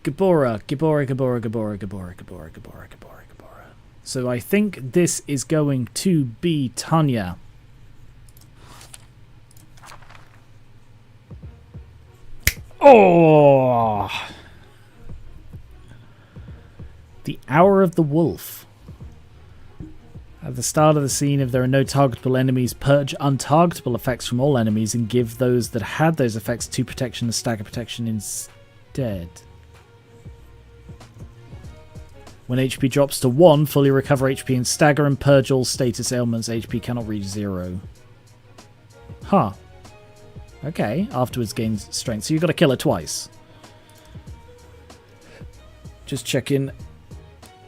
Gibora. So I think this is going to be Tanya. Oh! The Hour of the Wolf. At the start of the scene, if there are no targetable enemies, purge untargetable effects from all enemies and give those that had those effects 2 protection and stagger protection instead. When HP drops to 1, fully recover HP and stagger and purge all status ailments. HP cannot reach 0. Huh. Okay, afterwards gains strength. So you've got to kill her twice. Just checking.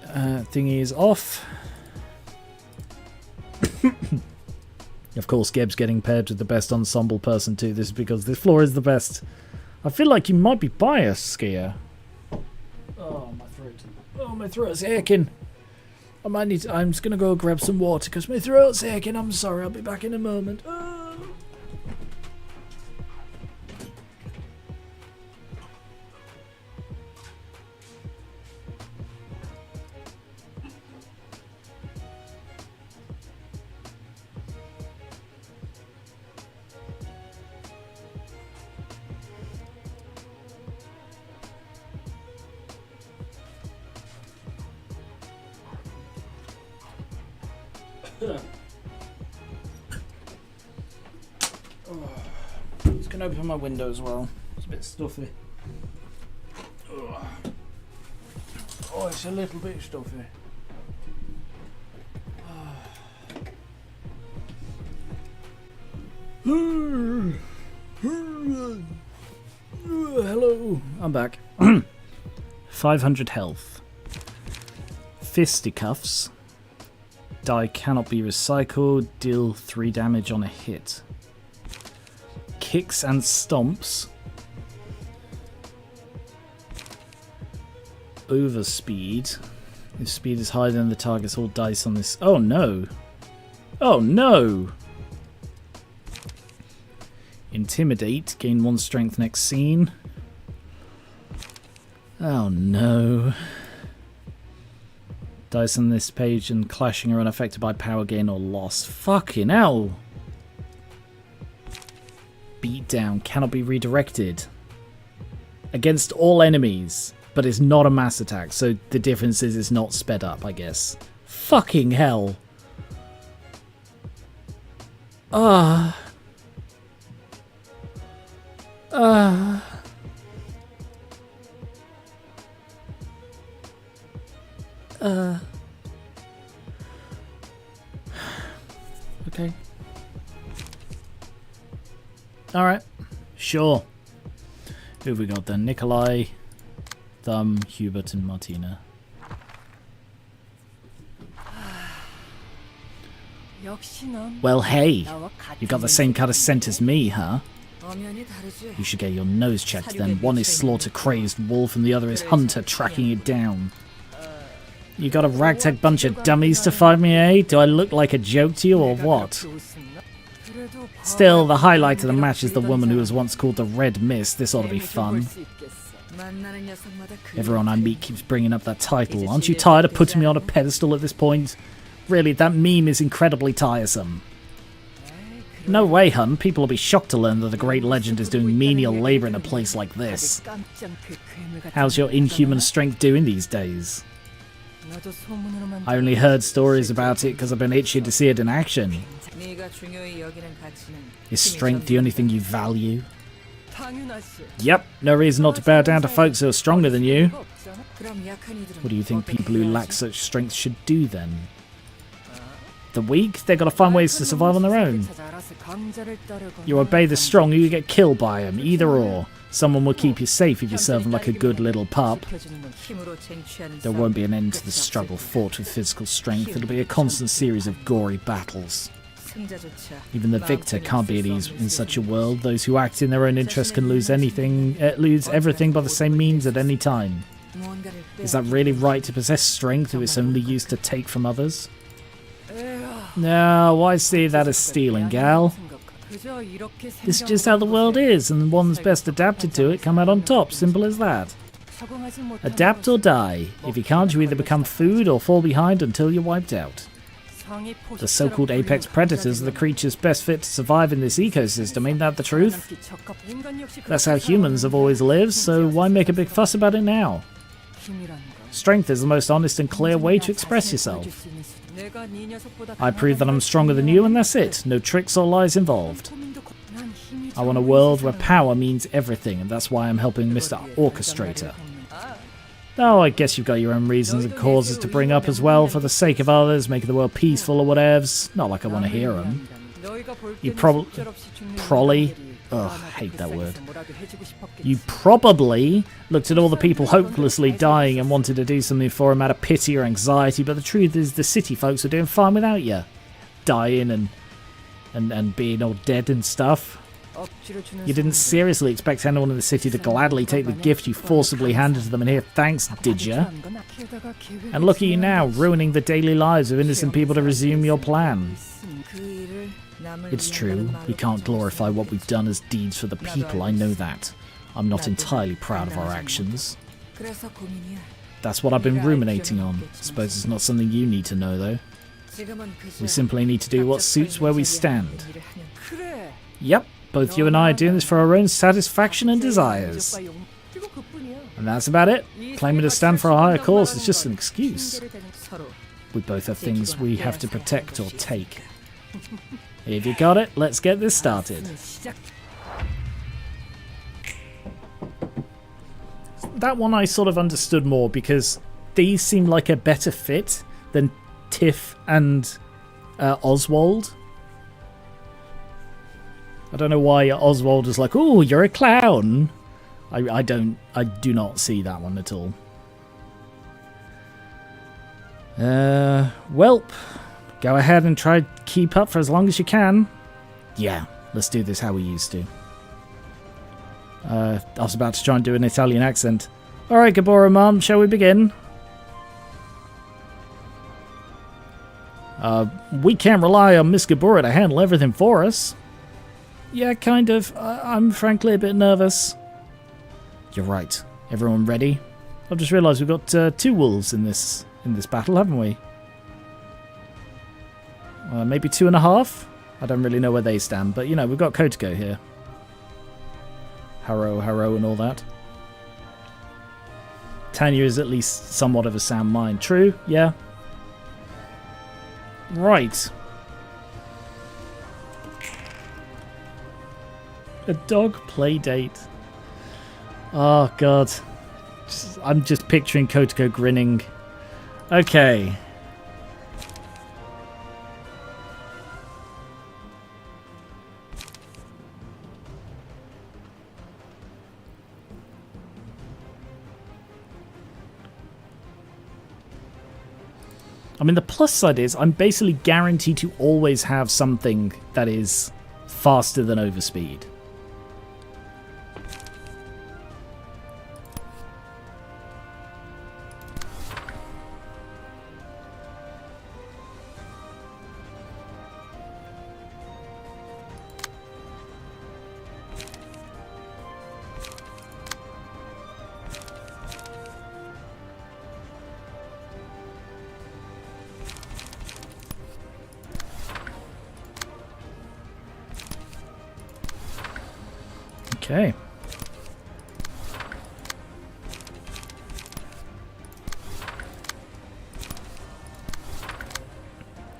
Thingy is off. Of course, Geb's getting paired with the best ensemble person too. This is because this floor is the best. I feel like you might be biased, Skier. Oh, my throat. Oh, my throat's aching. I'm just going to go grab some water because my throat's aching. I'm sorry, I'll be back in a moment. Oh. Just gonna open my window as well. It's a bit stuffy. Oh, it's a little bit stuffy. Hello, I'm back. 500 health. Fisticuffs. Die cannot be recycled. Deal 3 damage on a hit. Kicks and stomps. Overspeed. If speed is higher than the target's all dice on this. Oh no! Oh no! Intimidate. Gain 1 strength next scene. Oh no. Dice on this page and clashing are unaffected by power gain or loss. Fucking hell! Beatdown cannot be redirected. Against all enemies, but it's not a mass attack, so the difference is it's not sped up, I guess. Fucking hell! Okay. Alright. Sure. Who have we got then? Nikolai, Thumb, Hubert, and Martina. Well, hey. You got the same kind of scent as me, huh? You should get your nose checked then. One is slaughter-crazed wolf and the other is hunter tracking it down. You got a ragtag bunch of dummies to fight me, eh? Do I look like a joke to you or what? Still, the highlight of the match is the woman who was once called the Red Mist. This ought to be fun. Everyone I meet keeps bringing up that title. Aren't you tired of putting me on a pedestal at this point? Really, that meme is incredibly tiresome. No way, hun. People will be shocked to learn that the great legend is doing menial labour in a place like this. How's your inhuman strength doing these days? I only heard stories about it because I've been itching to see it in action. Is strength the only thing you value? Yep, no reason not to bow down to folks who are stronger than you. What do you think people who lack such strength should do then? The weak? They've got to find ways to survive on their own. You obey the strong or you get killed by them, either or. Someone will keep you safe if you serve them like a good little pup. There won't be an end to the struggle fought with physical strength. It'll be a constant series of gory battles. Even the victor can't be at ease in such a world. Those who act in their own interest can lose everything by the same means at any time. Is that really right to possess strength if it's only used to take from others? No, why see that as stealing, gal? This is just how the world is, and the ones best adapted to it come out on top. Simple as that. Adapt or die. If you can't, you either become food or fall behind until you're wiped out. The so-called apex predators are the creatures best fit to survive in this ecosystem, ain't that the truth? That's how humans have always lived, so why make a big fuss about it now? Strength is the most honest and clear way to express yourself. I prove that I'm stronger than you and that's it. No tricks or lies involved. I want a world where power means everything, and that's why I'm helping Mr. Orchestrator. Oh, I guess you've got your own reasons and causes to bring up as well for the sake of others, making the world peaceful or whatevs. Not like I want to hear them. You probably... Ugh, I hate that word. You probably looked at all the people hopelessly dying and wanted to do something for them out of pity or anxiety, but the truth is the city folks are doing fine without you. Dying and being all dead and stuff. You didn't seriously expect anyone in the city to gladly take the gift you forcibly handed to them and hear thanks, did you? And look at you now, ruining the daily lives of innocent people to resume your plan. It's true, we can't glorify what we've done as deeds for the people, I know that. I'm not entirely proud of our actions. That's what I've been ruminating on. Suppose it's not something you need to know, though. We simply need to do what suits where we stand. Yep, both you and I are doing this for our own satisfaction and desires. And that's about it. Claiming to stand for a higher cause is just an excuse. We both have things we have to protect or take. If you got it, let's get this started. That one I sort of understood more because these seem like a better fit than Tiff and Oswald. I don't know why Oswald is like, "Oh, you're a clown." I do not see that one at all. Welp. Go ahead and try to keep up for as long as you can. Yeah, let's do this how we used to. I was about to try and do an Italian accent. Alright, Gabora Mom, shall we begin? We can't rely on Miss Gabora to handle everything for us. Yeah, kind of. I'm frankly a bit nervous. You're right. Everyone ready? I've just realised we've got 2 wolves in this battle, haven't we? Maybe 2.5? I don't really know where they stand, but you know, we've got Kotoko here. Harrow and all that. Tanya is at least somewhat of a sound mind. True, yeah. Right. A dog play date. Oh god. I'm just picturing Kotoko grinning. Okay. I mean, the plus side is I'm basically guaranteed to always have something that is faster than overspeed. Okay.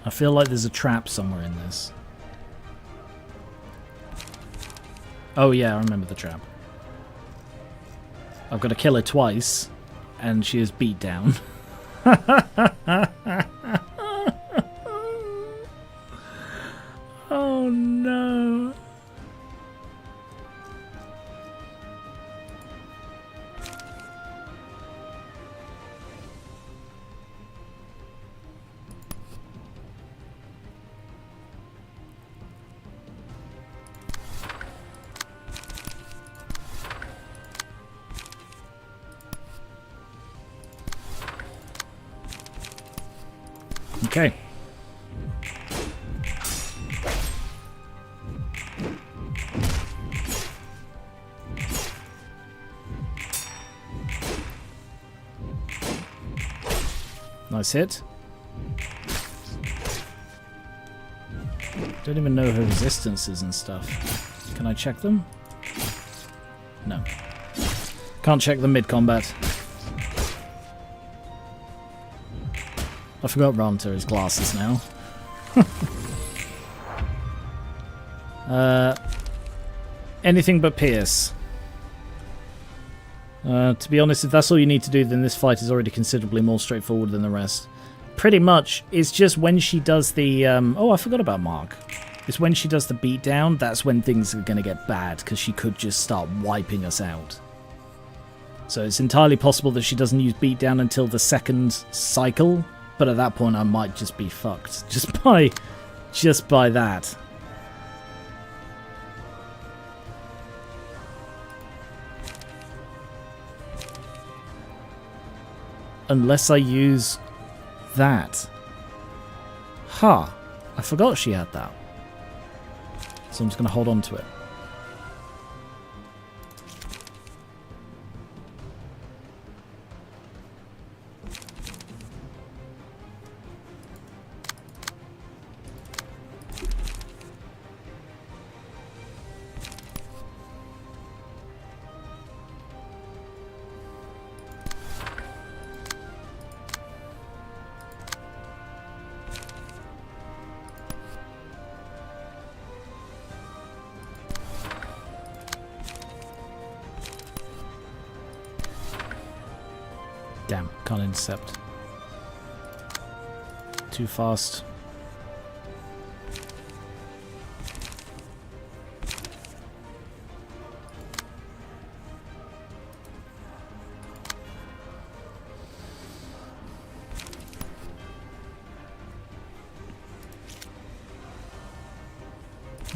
I feel like there's a trap somewhere in this. Oh yeah, I remember the trap. I've got to kill her twice, and she is beat down. Oh no. Okay. Nice hit. Don't even know her resistances and stuff. Can I check them? No. Can't check them mid-combat. I forgot Ronto his glasses now. Anything but Pierce. To be honest, if that's all you need to do, then this fight is already considerably more straightforward than the rest. Pretty much, it's just when she does the... oh, I forgot about Mark. It's when she does the beatdown, that's when things are going to get bad, because she could just start wiping us out. So it's entirely possible that she doesn't use beatdown until the second cycle, but at that point I might just be fucked. Just by that. Unless I use that. Huh. I forgot she had that. So I'm just going to hold on to it. Damn, can't intercept. Too fast.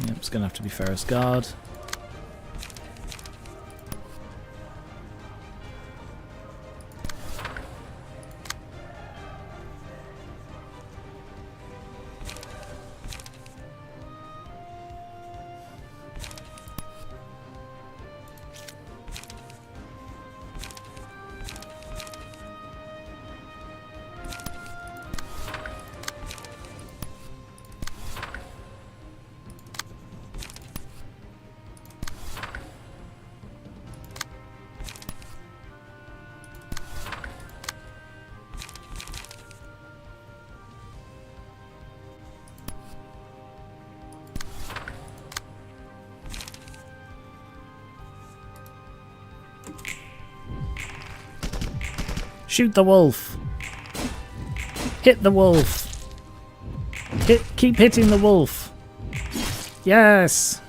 Yep, it's gonna have to be Ferris Guard. Shoot the wolf. Hit the wolf. Keep hitting the wolf. Yes.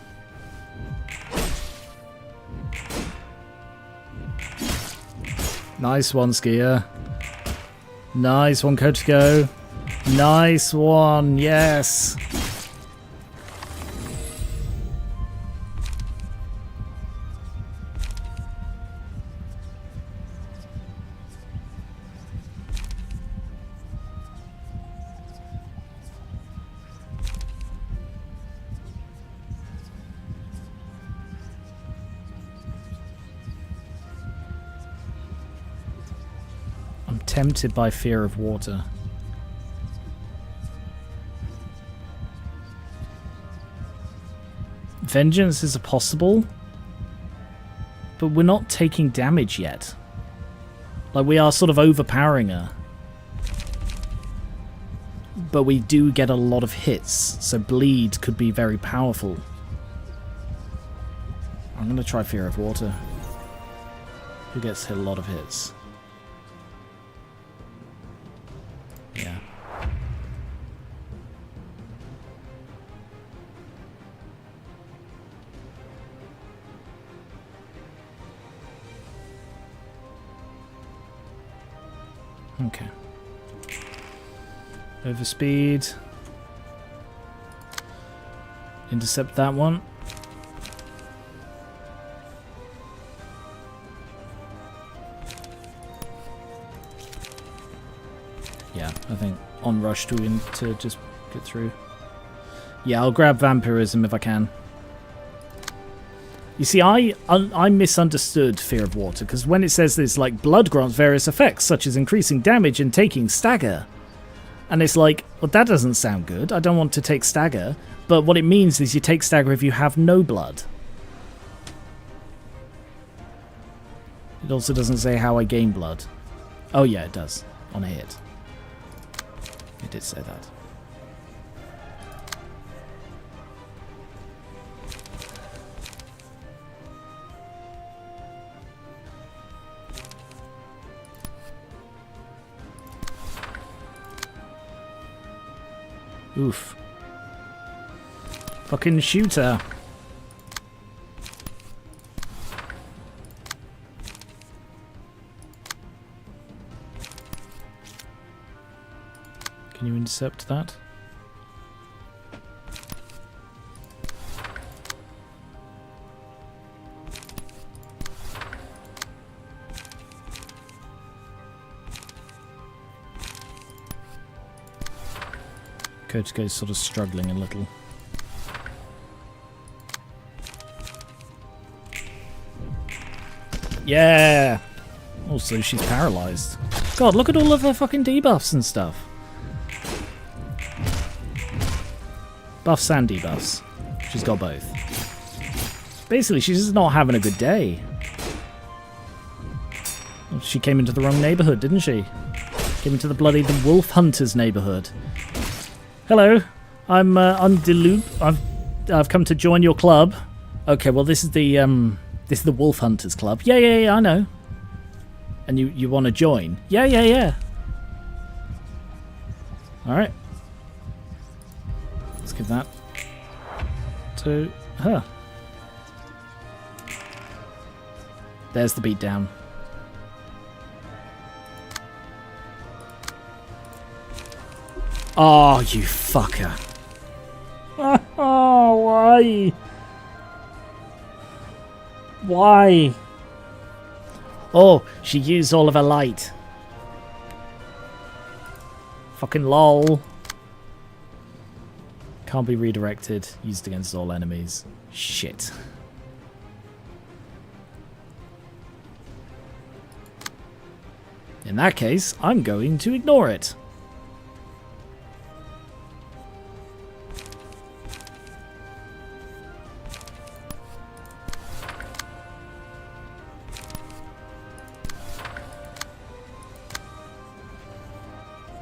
Nice one, Skier. Nice one, Coach Go. Nice one. Yes. Tempted by fear of water. Vengeance is a possible. But we're not taking damage yet. Like, we are sort of overpowering her. But we do get a lot of hits, so bleed could be very powerful. I'm going to try Fear of Water. Who gets hit a lot of hits? Yeah. Okay. Overspeed. Intercept that one. Yeah, I think on rush to just get through. Yeah, I'll grab Vampirism if I can. You see, I misunderstood Fear of Water, because when it says this, like, blood grants various effects, such as increasing damage and taking stagger. And it's like, well, that doesn't sound good. I don't want to take stagger. But what it means is you take stagger if you have no blood. It also doesn't say how I gain blood. Oh yeah, it does. On a hit. It did say that. Oof. Fucking shooter. Can you intercept that? Kotuko's sort of struggling a little. Yeah! Also, she's paralyzed. God, look at all of her fucking debuffs and stuff. Buffs and debuffs. She's got both. Basically, she's just not having a good day. Well, she came into the wrong neighborhood, didn't she? Came into the Wolf Hunters neighborhood. Hello, I'm Undeloop. I've come to join your club. Okay, well this is the Wolf Hunters Club. Yeah, I know. And you want to join? Yeah. All right. Let's give that to her. There's the beatdown. Oh, you fucker. Oh, why? Why? Oh, she used all of her light. Fucking lol. Can't be redirected. Used against all enemies. Shit. In that case, I'm going to ignore it.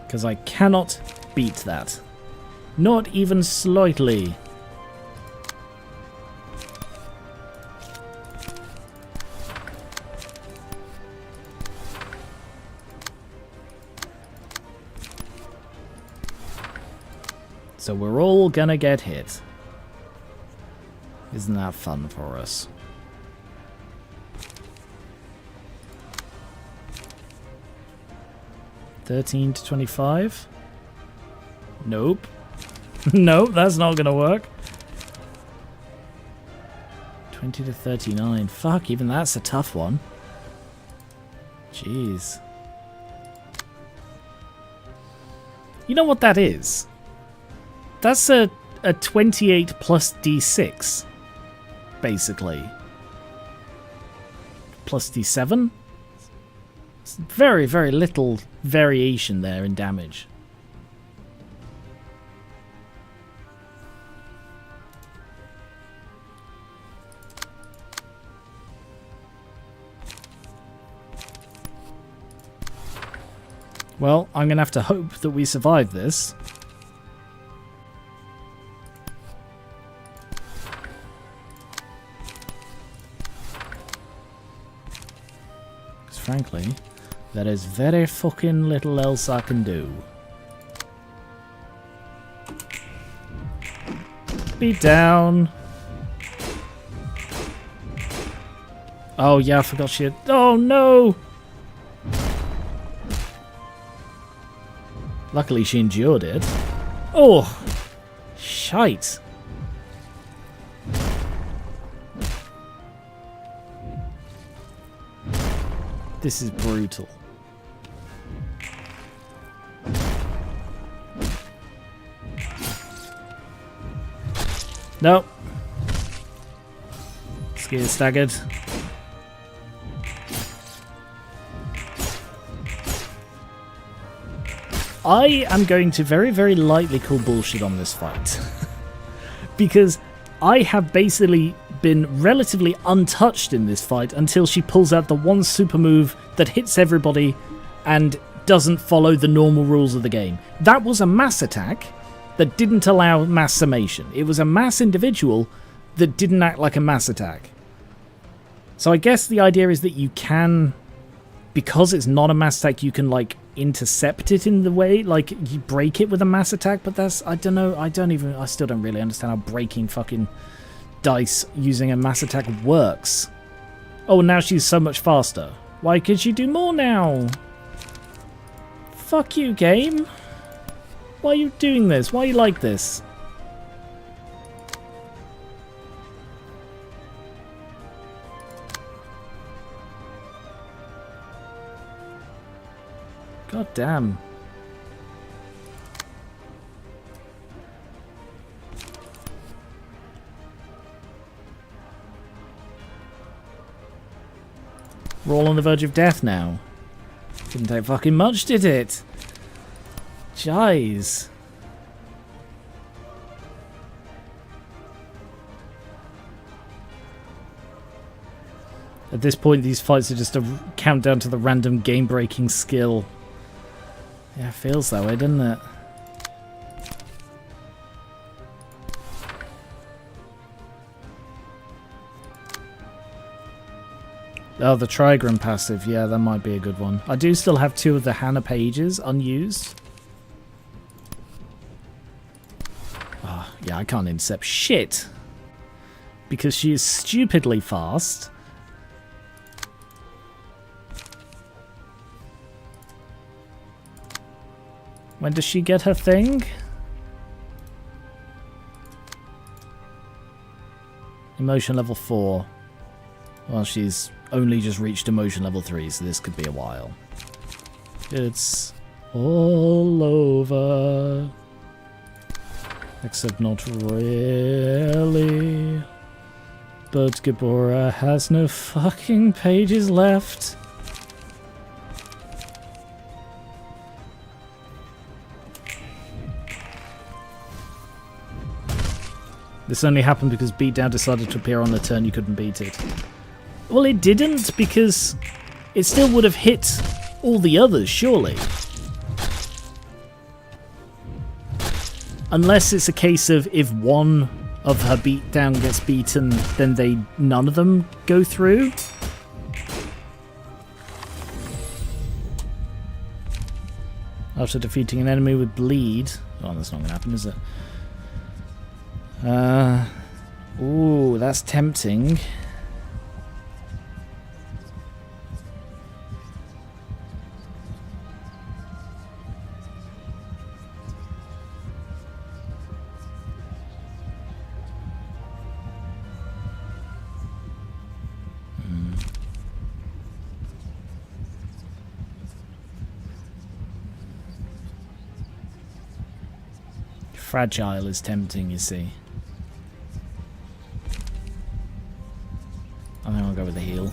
Because I cannot beat that. Not even slightly. So we're all gonna get hit. Isn't that fun for us? $13 to $25. Nope. Nope, that's not gonna work. $20 to $39. Fuck, even that's a tough one. Jeez. You know what that is? That's a 28 plus D6, basically. Plus D7? It's very, very little variation there in damage. Well, I'm going to have to hope that we survive this. Because frankly, there is very fucking little else I can do. Be down. Oh yeah, I forgot she had... Oh no! Luckily she endured it. Oh! Shite. This is brutal. Nope. Skier staggered. I am going to very, very lightly call bullshit on this fight. Because I have basically been relatively untouched in this fight until she pulls out the one super move that hits everybody and doesn't follow the normal rules of the game. That was a mass attack that didn't allow mass summation. It was a mass individual that didn't act like a mass attack. So I guess the idea is that you can, because it's not a mass attack, you can like intercept it in the way, like you break it with a mass attack, but that's, I don't know, I still don't really understand how breaking fucking dice using a mass attack works. Oh, now she's so much faster. Why could she do more now? Fuck you, game. Why are you doing this? Why are you like this? God damn. We're all on the verge of death now. Didn't take fucking much, did it? Jeez. At this point, these fights are just a countdown to the random game-breaking skill. Yeah, it feels that way, doesn't it? Oh, the Trigram passive. Yeah, that might be a good one. I do still have 2 of the Hannah pages unused. Oh, yeah, I can't intercept shit. Because she is stupidly fast. When does she get her thing? Emotion level 4. Well, she's only just reached emotion level 3, so this could be a while. It's all over. Except not really. But Gabora has no fucking pages left. This only happened because Beatdown decided to appear on the turn you couldn't beat it. Well, it didn't, because it still would have hit all the others, surely. Unless it's a case of if one of her Beatdown gets beaten, then none of them go through. After defeating an enemy with bleed. Oh, that's not going to happen, is it? Ooh, that's tempting. Fragile is tempting, you see. I think I'll go with the heal.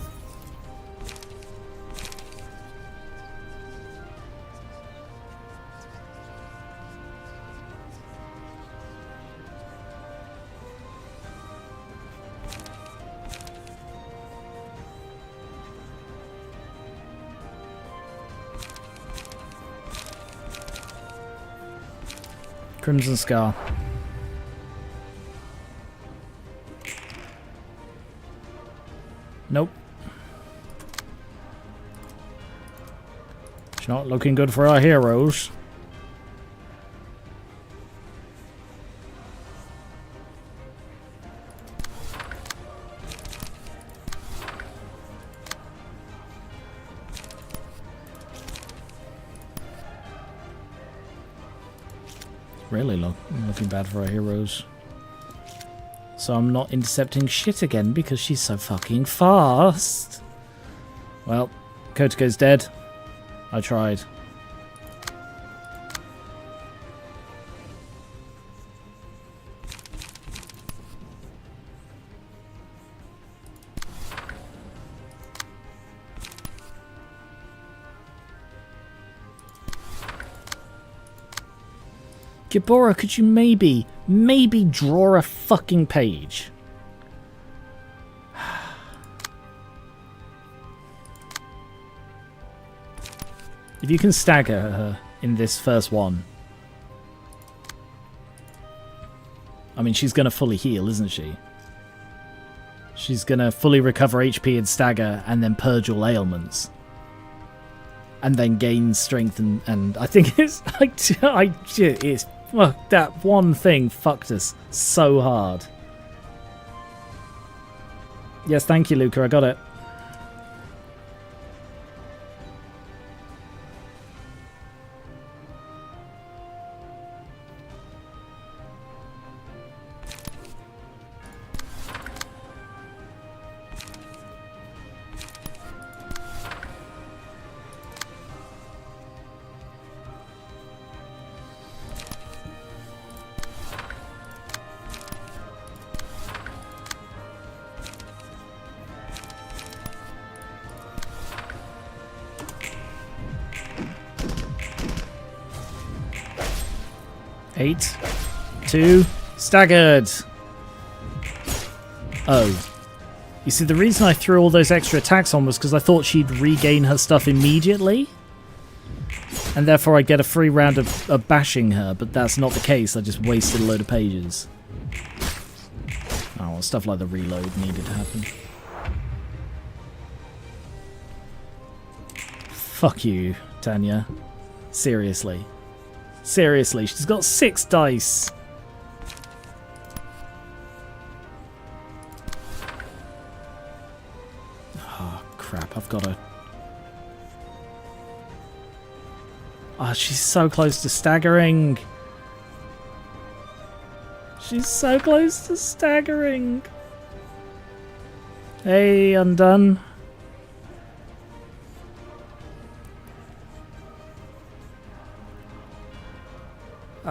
Crimson Scar. Nope. It's not looking good for our heroes. Really looking bad for our heroes. So I'm not intercepting shit again because she's so fucking fast. Well, Kotako's dead. I tried. Gibora, could you maybe draw a fucking page? If you can stagger her in this first one. I mean, she's going to fully heal, isn't she? She's going to fully recover HP and stagger and then purge all ailments. And then gain strength and I think it's it's fuck, that one thing fucked us so hard. Yes, thank you, Luca. I got it. Eight, 2, staggered. Oh. You see, the reason I threw all those extra attacks on was because I thought she'd regain her stuff immediately. And therefore I get a free round of bashing her, but that's not the case. I just wasted a load of pages. Oh, well, stuff like the reload needed to happen. Fuck you, Tanya. Seriously. Seriously, she's got 6 dice. Oh, crap, I've got to... Oh, she's so close to staggering. She's so close to staggering. Hey, Undone.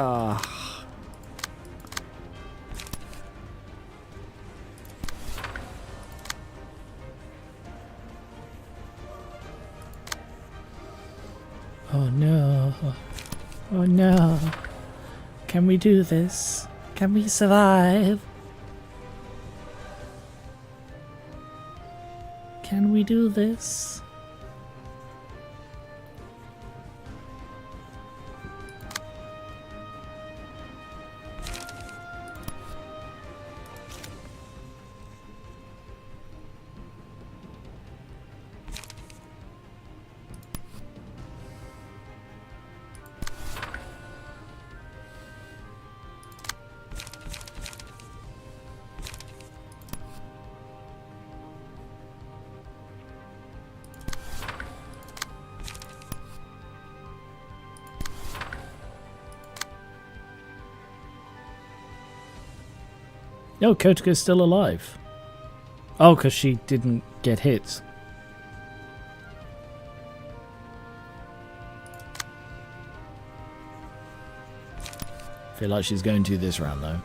Ah. Oh no. Oh no. Can we do this? Can we survive? Can we do this? No, Kotako's still alive. Oh, because she didn't get hit. Feel like she's going to this round, though.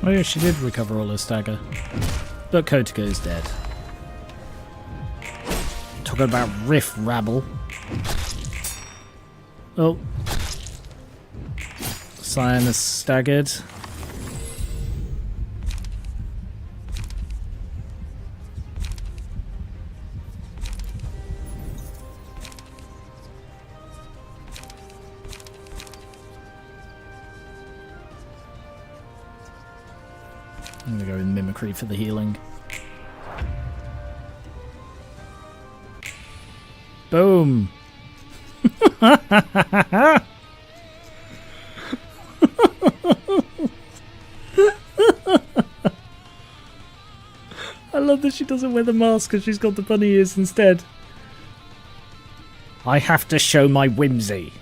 Oh yeah, she did recover all her stagger. But Kotako's dead. Talking about riff rabble. Oh. Cyan is staggered. I'm going to go with Mimicry for the healing. Boom! I love that she doesn't wear the mask because she's got the bunny ears instead. I have to show my whimsy.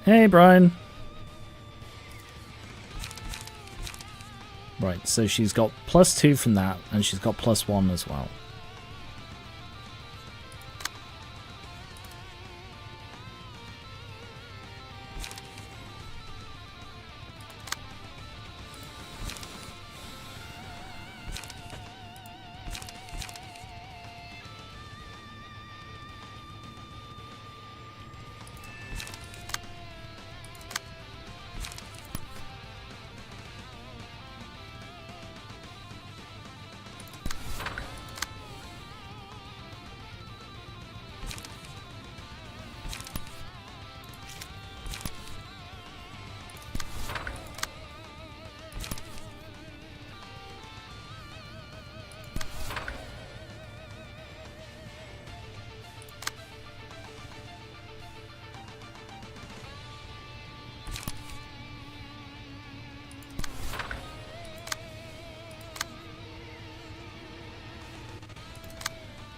Hey, Brian. Right, so she's got +2 from that, and she's got +1 as well.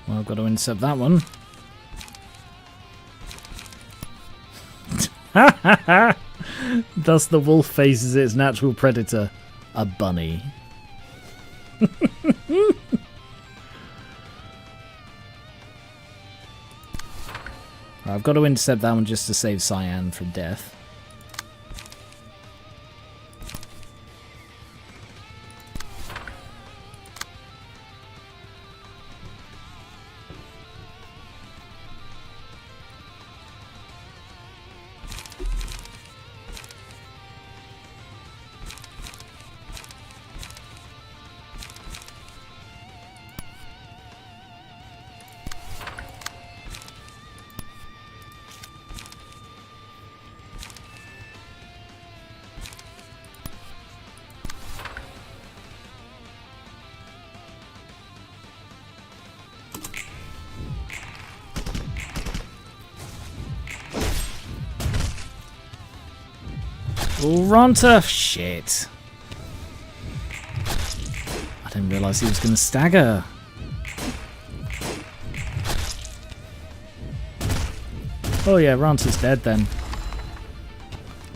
Well, I've got to intercept that one. Thus the wolf faces its natural predator, a bunny. I've got to intercept that one just to save Cyan from death. Ronta! Shit. I didn't realise he was going to stagger. Oh yeah, Ronta's dead then.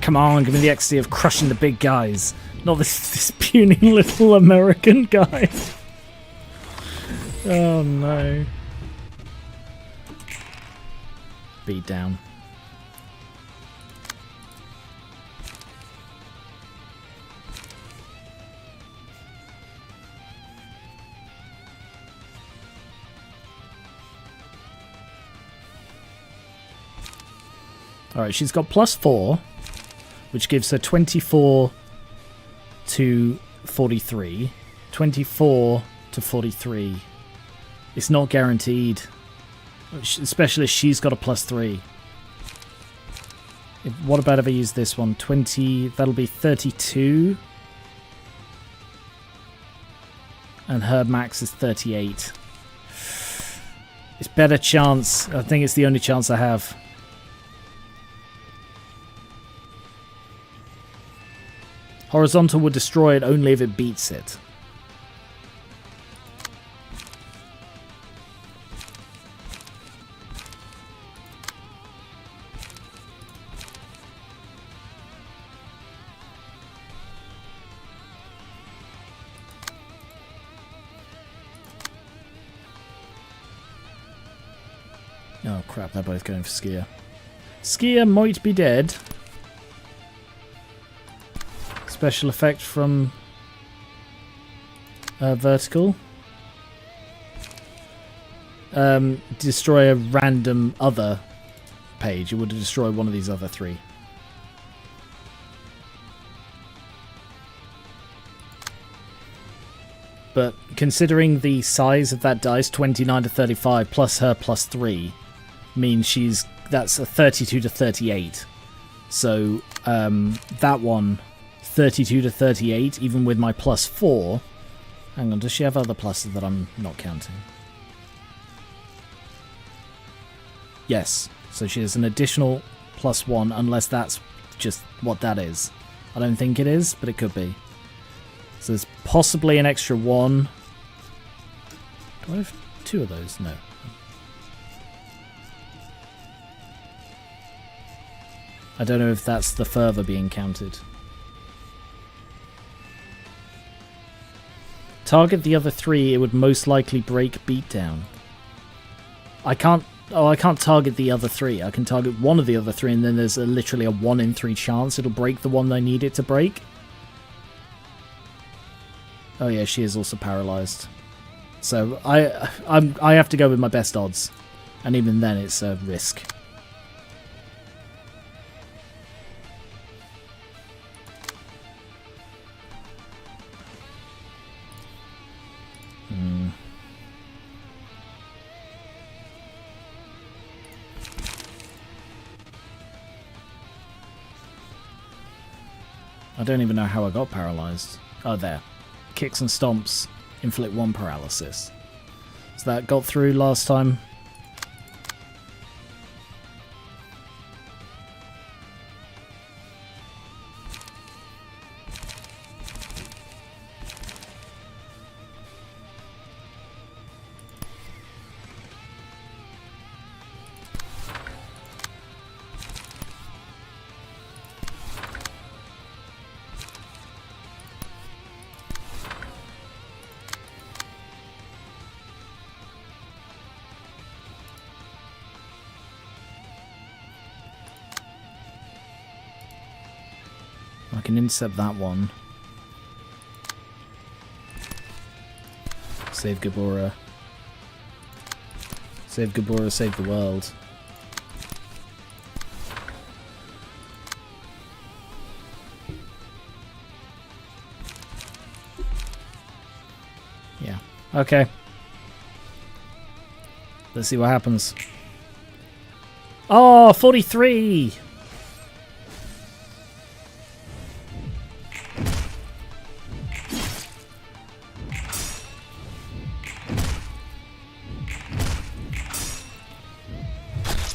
Come on, give me the ecstasy of crushing the big guys. Not this puny little American guy. Oh no. Beat down. Alright, she's got +4, which gives her 24 to 43. 24 to 43. It's not guaranteed. Especially if she's got a +3. What about if I use this one? 20, that'll be 32. And her max is 38. It's better chance. I think it's the only chance I have. Horizontal would destroy it only if it beats it. Oh crap, they're both going for Skier. Skier might be dead. Special effect from Vertical. Destroy a random other page. It would destroy one of these other three. But considering the size of that dice, 29 to 35 plus her plus 3, means that's a 32 to 38. So that one, 32 to 38, even with my plus 4. Hang on, does she have other pluses that I'm not counting? Yes, so she has an additional plus 1, unless that's just what that is. I don't think it is, but it could be. So there's possibly an extra 1. Do I have 2 of those? No. I don't know if that's the further being counted. Target the other 3, it would most likely break beatdown. I can't target the other 3. I can target one of the other 3, and then there's literally a 1 in 3 chance it'll break the one I need it to break. Oh yeah, she is also paralyzed. So I have to go with my best odds, and even then it's a risk. I don't even know how I got paralyzed. Oh, there. Kicks and stomps inflict 1 paralysis. So that got through last time. I can intercept that one. Save Gabora. Save Gabora, save the world. Yeah. Okay. Let's see what happens. Oh, 43!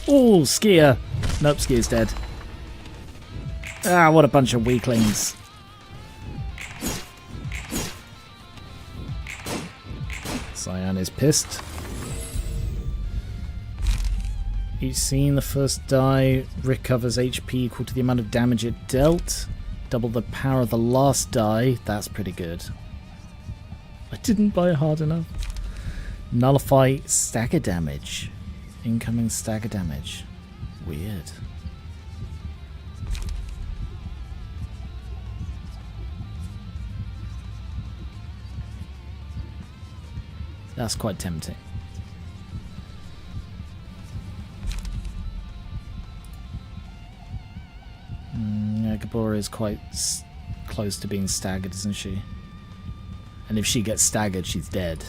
Oh, Skier. Nope, Skier's dead. Ah, what a bunch of weaklings. Cyan is pissed. Each scene, the first die recovers HP equal to the amount of damage it dealt. Double the power of the last die. That's pretty good. I didn't buy it hard enough. Nullify stagger damage. Incoming stagger damage. Weird. That's quite tempting. Yeah, Gabora is quite close to being staggered, isn't she? And if she gets staggered, she's dead.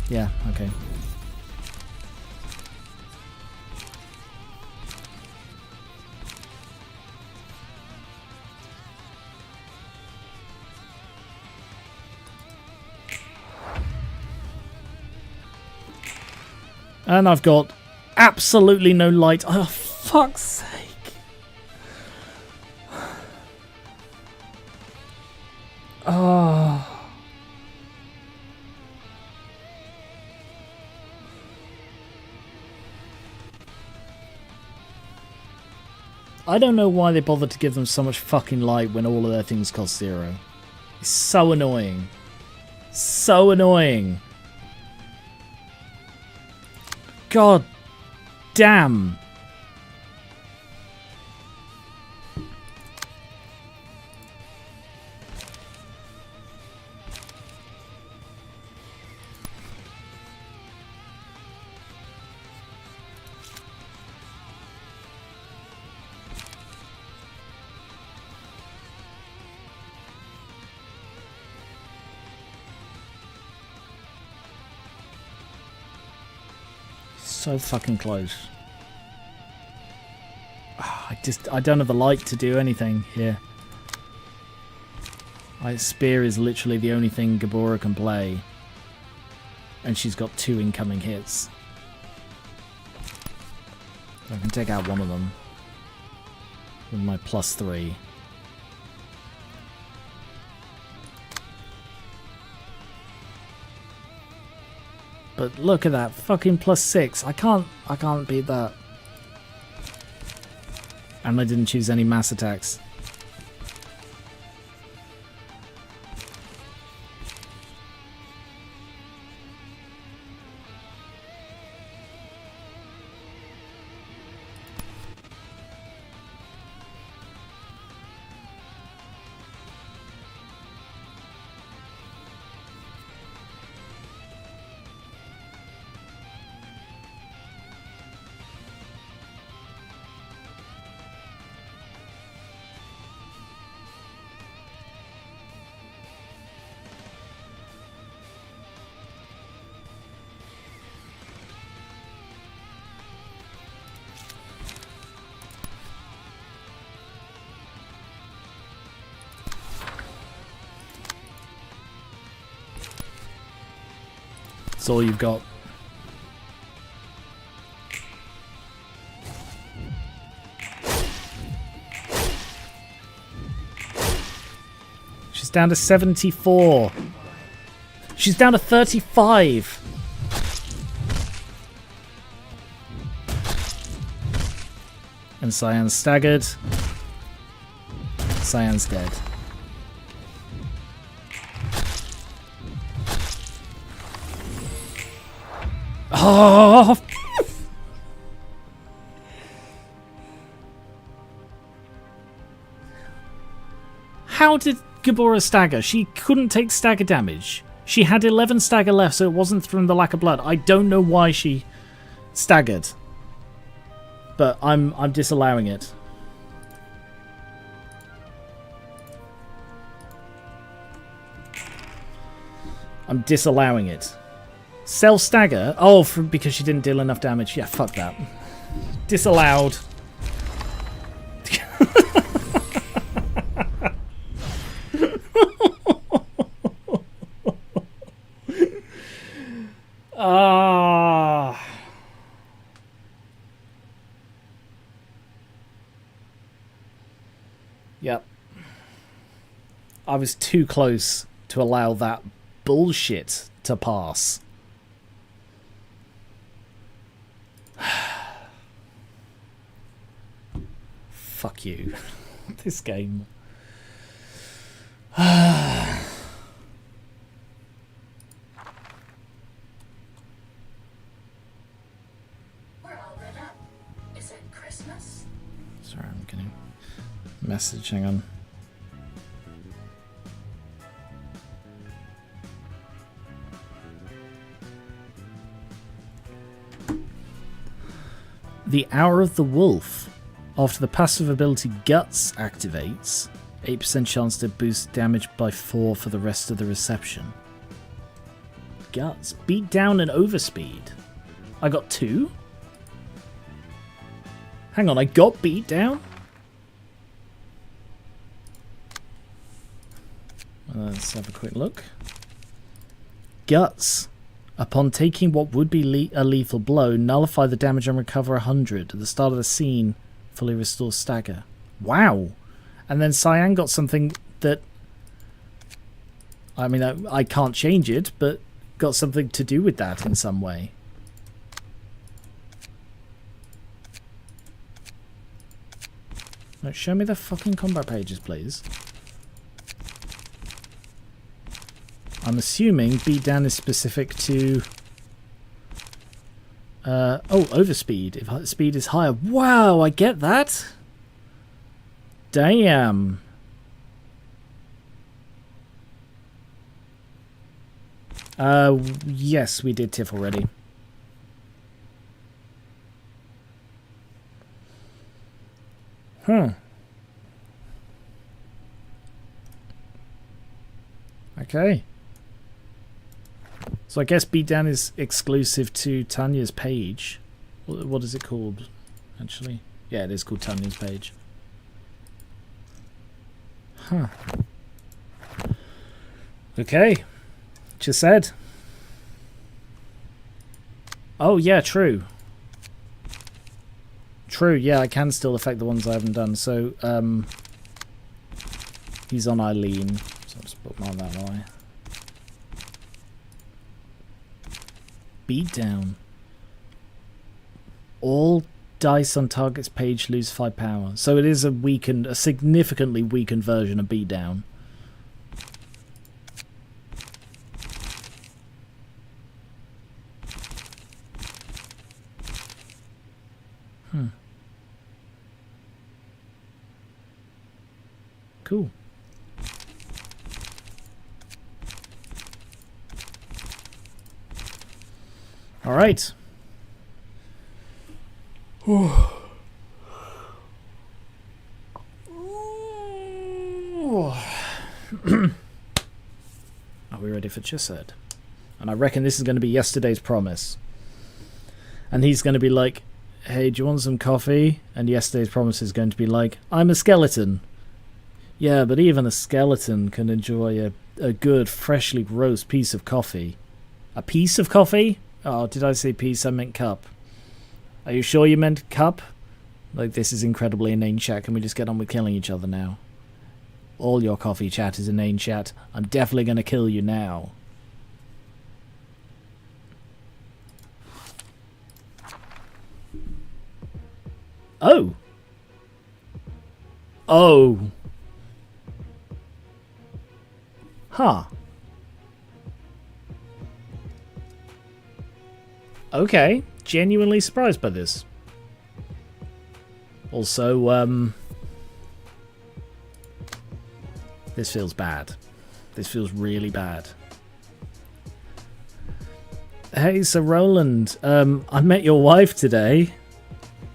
Yeah, okay. And I've got absolutely no light. Oh, fuck's sake. Oh. I don't know why they bothered to give them so much fucking light when all of their things cost 0. It's so annoying. So annoying. God damn. So fucking close. I don't have the light to do anything here. Spear is literally the only thing Gabora can play. And she's got 2 incoming hits. I can take out one of them with my +3. But look at that, fucking +6. I can't beat that. And I didn't choose any mass attacks. That's all you've got. She's down to 74. She's down to 35. And Cyan's staggered. Cyan's dead. Oh! How did Gabora stagger? She couldn't take stagger damage. She had 11 stagger left, so it wasn't from the lack of blood. I don't know why she staggered. But I'm disallowing it. I'm disallowing it. Self-stagger? Oh, because she didn't deal enough damage. Yeah, fuck that. Disallowed. Ah. Yep. I was too close to allow that bullshit to pass. Fuck you. This game. Is it Christmas? Sorry, I'm getting a message. Hang on. The Hour of the Wolf. After the passive ability Guts activates, 8% chance to boost damage by 4 for the rest of the reception. Guts. Beat down and overspeed. I got 2? Hang on, I got beat down? Let's have a quick look. Guts. Upon taking what would be a lethal blow, nullify the damage and recover 100. At the start of the scene, fully restores stagger. Wow! And then Cyan got something that... I mean, I can't change it, but got something to do with that in some way. Right, show me the fucking combat pages, please. I'm assuming beatdown is specific to... overspeed. If speed is higher. Wow, I get that. Damn. Yes, we did TIFF already. Okay. So I guess beatdown is exclusive to Tanya's page. What is it called, actually? Yeah, it is called Tanya's page. Huh. Okay. Just said. Oh, yeah, true. True, yeah, I can still affect the ones I haven't done. So, he's on Eileen. So I'll just bookmark that way. Beatdown. All dice on target's page lose 5 power. So it is a significantly weakened version of beatdown. Cool. All right. Are we ready for Chesed? And I reckon this is going to be yesterday's promise. And he's going to be like, hey, do you want some coffee? And yesterday's promise is going to be like, I'm a skeleton. Yeah, but even a skeleton can enjoy a good, freshly roast piece of coffee. A piece of coffee? Oh, did I say piece? I meant cup. Are you sure you meant cup? Like, this is incredibly inane chat. Can we just get on with killing each other now? All your coffee chat is inane chat. I'm definitely going to kill you now. Oh! Oh! Huh. Okay. Genuinely surprised by this. Also, this feels bad. This feels really bad. Hey, Sir Roland. I met your wife today.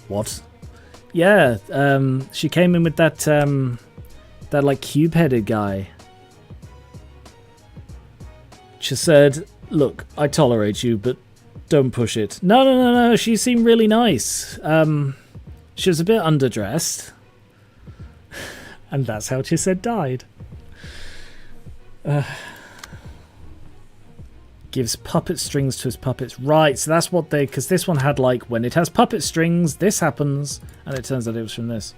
What? Yeah, she came in with that, that, like, cube-headed guy. She said, look, I tolerate you, but don't push it. No, she seemed really nice. She was a bit underdressed. And that's how Chesed died. Gives puppet strings to his puppets. Right, so that's what they... Because this one had, like, when it has puppet strings, this happens. And it turns out it was from this.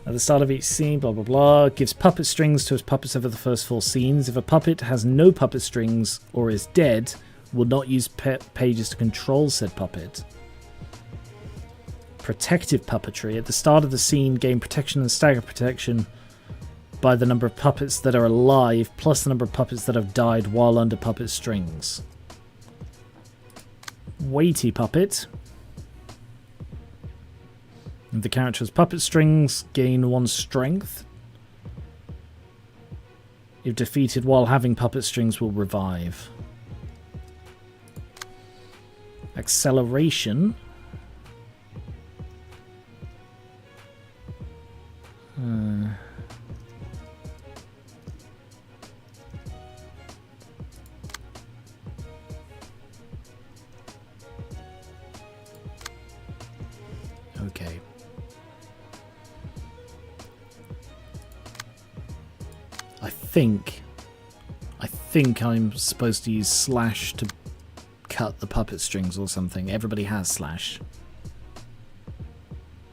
At the start of each scene, blah, blah, blah. Gives puppet strings to his puppets over the first 4 scenes. If a puppet has no puppet strings or is dead, will not use pages to control said puppet. Protective puppetry. At the start of the scene, gain protection and stagger protection by the number of puppets that are alive, plus the number of puppets that have died while under puppet strings. Weighty puppet. If the character has puppet strings, gain 1 strength. If defeated while having puppet strings, will revive. Acceleration. Okay. I think I'm supposed to use slash to cut the puppet strings or something. Everybody has slash.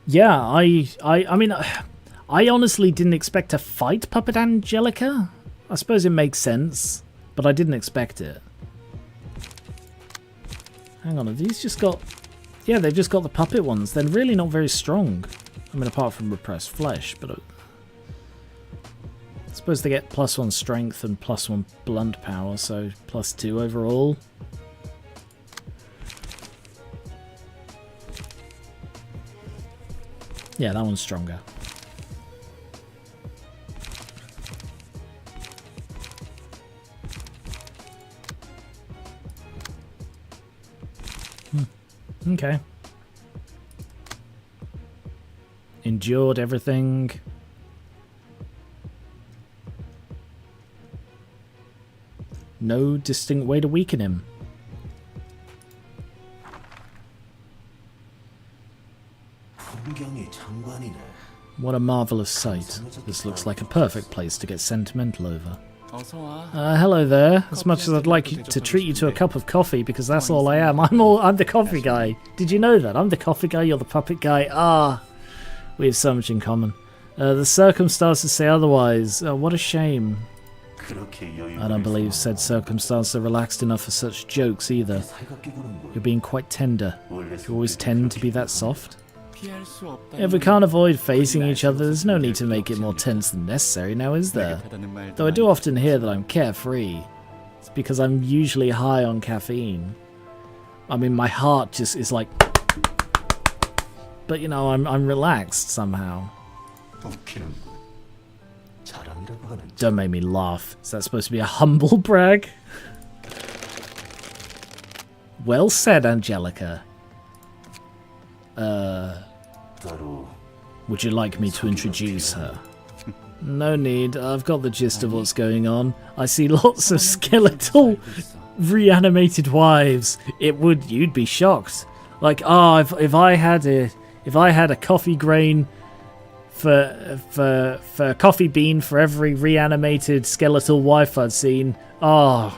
Yeah, I mean, I honestly didn't expect to fight Puppet Angelica. I suppose it makes sense, but I didn't expect it. Hang on, have these just got... Yeah, they've just got the puppet ones. They're really not very strong. I mean, apart from repressed flesh, but... I suppose they get +1 strength and +1 blunt power, so +2 overall. Yeah, that one's stronger. Okay. Endured everything. No distinct way to weaken him. What a marvellous sight. This looks like a perfect place to get sentimental over. Hello there. As much as I'd like to treat you to a cup of coffee, because that's all I am. I'm the coffee guy. Did you know that? I'm the coffee guy, you're the puppet guy. Ah, we have so much in common. The circumstances say otherwise. What a shame. I don't believe said circumstances are relaxed enough for such jokes either. You're being quite tender. You always tend to be that soft. If we can't avoid facing each other, there's no need to make it more tense than necessary now, is there? Though I do often hear that I'm carefree. It's because I'm usually high on caffeine. I mean, my heart just is like... But, you know, I'm relaxed somehow. Don't make me laugh. Is that supposed to be a humble brag? Well said, Angelica. Would you like me to introduce her? No need, I've got the gist of what's going on. I see lots of skeletal reanimated wives. You'd be shocked. Like, if I had a coffee grain for coffee bean for every reanimated skeletal wife I'd seen. Oh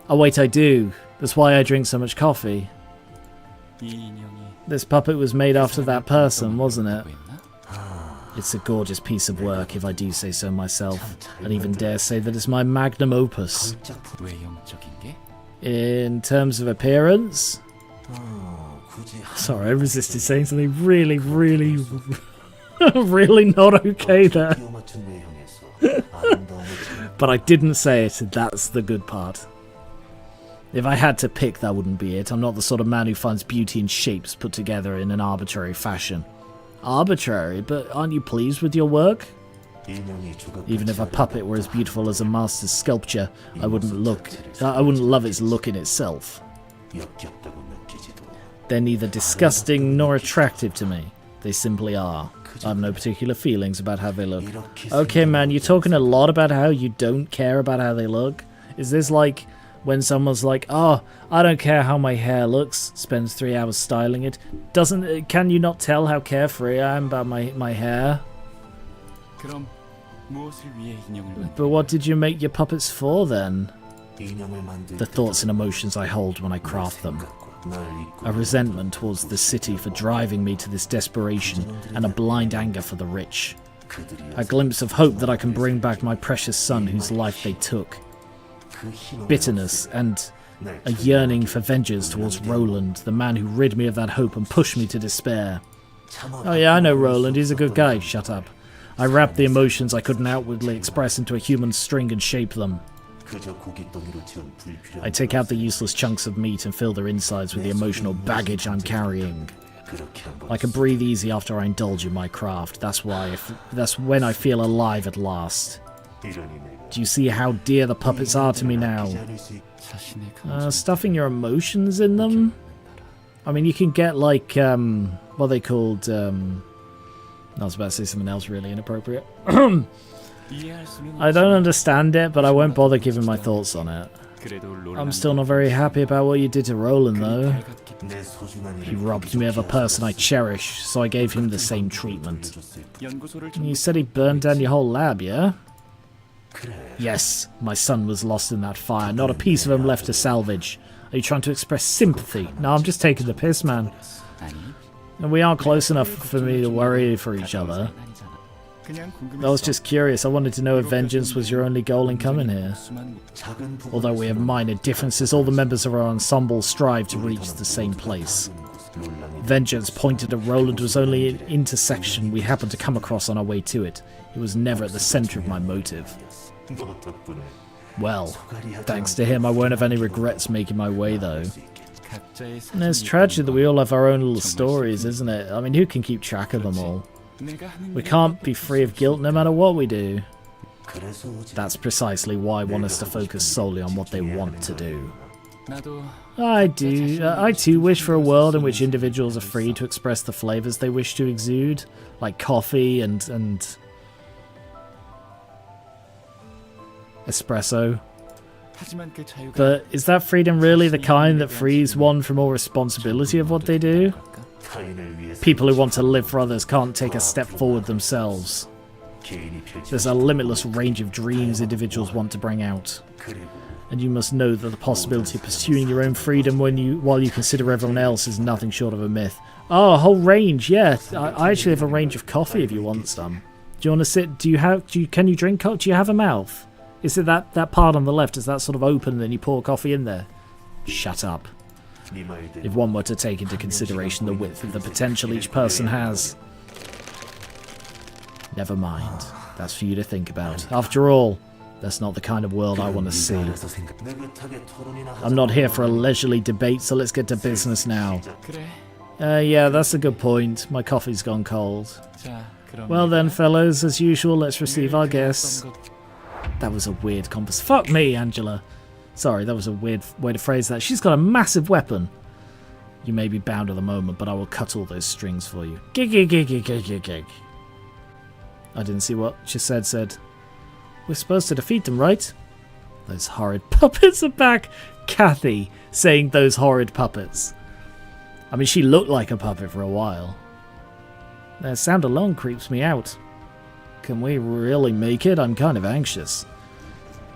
wait, I do. That's why I drink so much coffee. This puppet was made after that person, wasn't it? It's a gorgeous piece of work, if I do say so myself. I'd even dare say that it's my magnum opus. In terms of appearance... Sorry, I resisted saying something really, really, really not okay there. But I didn't say it, that's the good part. If I had to pick, that wouldn't be it. I'm not the sort of man who finds beauty in shapes put together in an arbitrary fashion. Arbitrary? But aren't you pleased with your work? Even if a puppet were as beautiful as a master's sculpture, I wouldn't love its look in itself. They're neither disgusting nor attractive to me. They simply are. I have no particular feelings about how they look. Okay, man, you're talking a lot about how you don't care about how they look. Is this like when someone's like, oh, I don't care how my hair looks, spends 3 hours styling it? Can you not tell how carefree I am about my hair? But what did you make your puppets for then? The thoughts and emotions I hold when I craft them. A resentment towards the city for driving me to this desperation, and a blind anger for the rich. A glimpse of hope that I can bring back my precious son whose life they took. Bitterness and a yearning for vengeance towards Roland, the man who rid me of that hope and pushed me to despair. Oh yeah, I know Roland, he's a good guy, shut up. I wrap the emotions I couldn't outwardly express into a human string and shape them. I take out the useless chunks of meat and fill their insides with the emotional baggage I'm carrying. I can breathe easy after I indulge in my craft. That's when I feel alive at last. Do you see how dear the puppets are to me now? Stuffing your emotions in them? I mean, you can get like, what are they called? I was about to say something else really inappropriate. I don't understand it, but I won't bother giving my thoughts on it. I'm still not very happy about what you did to Roland, though. He robbed me of a person I cherish, so I gave him the same treatment. You said he burned down your whole lab, yeah? Yes, my son was lost in that fire, not a piece of him left to salvage. Are you trying to express sympathy? No, I'm just taking the piss, man. And we aren't close enough for me to worry for each other. I was just curious, I wanted to know if vengeance was your only goal in coming here. Although we have minor differences, all the members of our ensemble strive to reach the same place. Vengeance pointed at Roland was only an intersection we happened to come across on our way to it. It was never at the center of my motive. Well, thanks to him, I won't have any regrets making my way, though. And it's tragic that we all have our own little stories, isn't it? I mean, who can keep track of them all? We can't be free of guilt no matter what we do. That's precisely why I want us to focus solely on what they want to do. I too wish for a world in which individuals are free to express the flavors they wish to exude, like coffee and espresso. But is that freedom really the kind that frees one from all responsibility of what they do? People who want to live for others can't take a step forward themselves. There's a limitless range of dreams individuals want to bring out. And you must know that the possibility of pursuing your own freedom while you consider everyone else is nothing short of a myth. Oh, a whole range, yeah. I actually have a range of coffee if you want some. Do you want to sit? Can you drink coffee? Do you have a mouth? Is it that part on the left? Is that sort of open and then you pour coffee in there? Shut up. If one were to take into consideration the width of the potential each person has. Never mind. That's for you to think about. After all, that's not the kind of world I want to see. I'm not here for a leisurely debate, so let's get to business now. Yeah, that's a good point. My coffee's gone cold. Well then, fellows, as usual, let's receive our guests. That was a weird conversation. Fuck me, Angela. Sorry, that was a weird way to phrase that. She's got a massive weapon. You may be bound at the moment, but I will cut all those strings for you. Gig, gig, gig, gig, gig, gig, gig. I didn't see what she said. We're supposed to defeat them, right? Those horrid puppets are back. Kathy saying those horrid puppets. I mean, she looked like a puppet for a while. Their sound alone creeps me out. Can we really make it? I'm kind of anxious.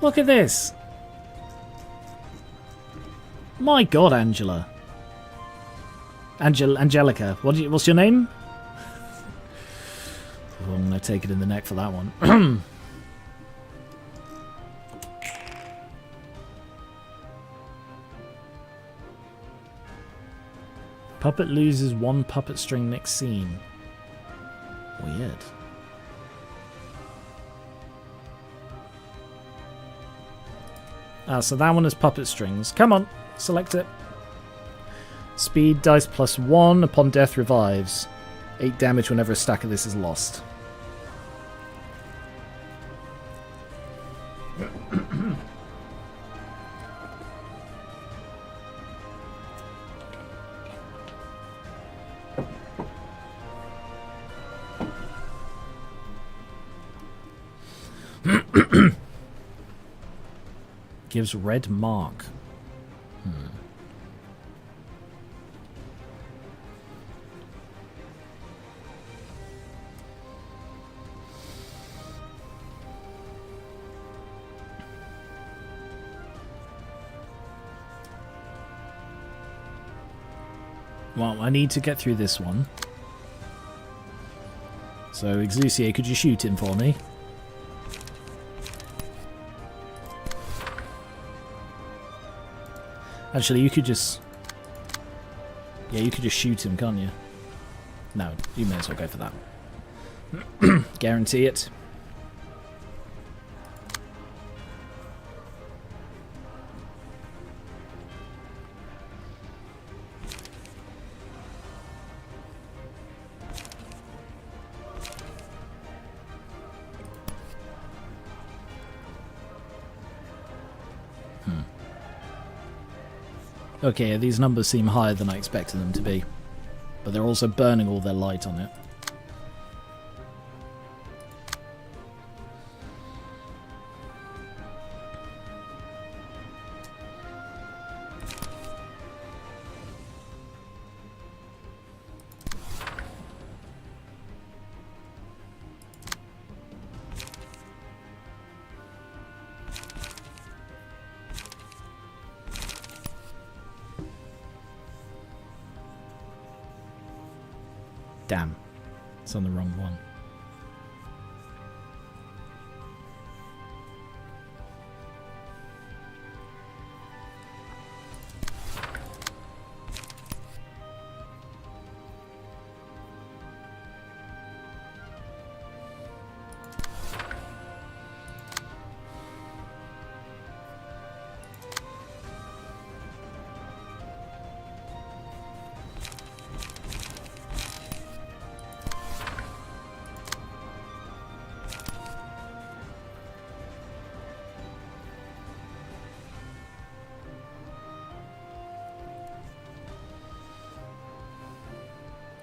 Look at this. My God, Angela. Angelica. What's your name? Oh, I'm going to take it in the neck for that one. Puppet loses one puppet string next scene. Weird. So that one is puppet strings. Come on, select it. Speed dice +1 upon death revives. 8 damage whenever a stack of this is lost. Gives red mark. Well, I need to get through this one. So, Exusier, could you shoot him for me? Actually, you could just... Yeah, you could just shoot him, can't you? No, you may as well go for that. Guarantee it. Okay, these numbers seem higher than I expected them to be. But they're also burning all their light on it. Damn, it's on the wrong one.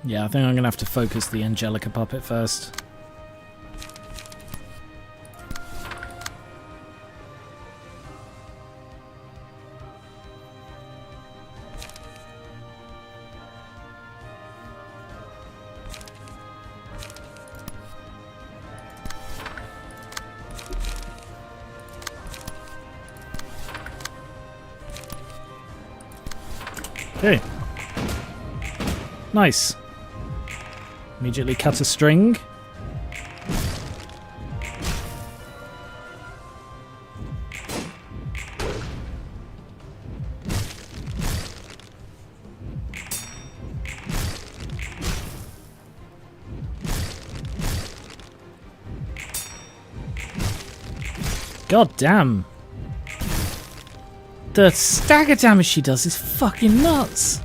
Yeah, I think I'm going to have to focus the Angelica puppet first. Okay. Nice. Immediately cut a string. God damn. The stagger damage she does is fucking nuts.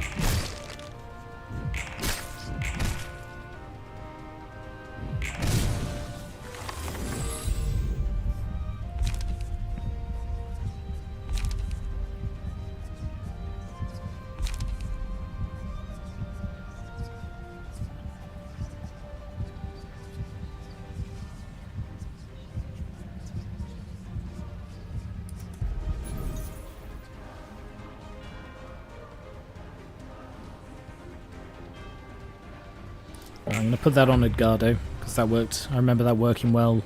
I'm going to put that on Edgardo, because that worked. I remember that working well.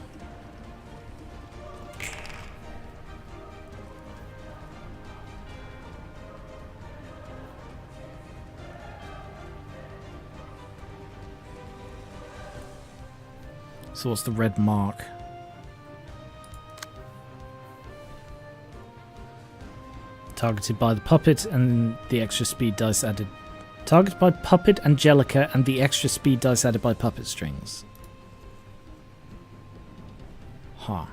So what's the red mark? Targeted by the puppet and the extra speed dice added. Targeted by puppet Angelica and the extra speed dice added by puppet strings. Huh.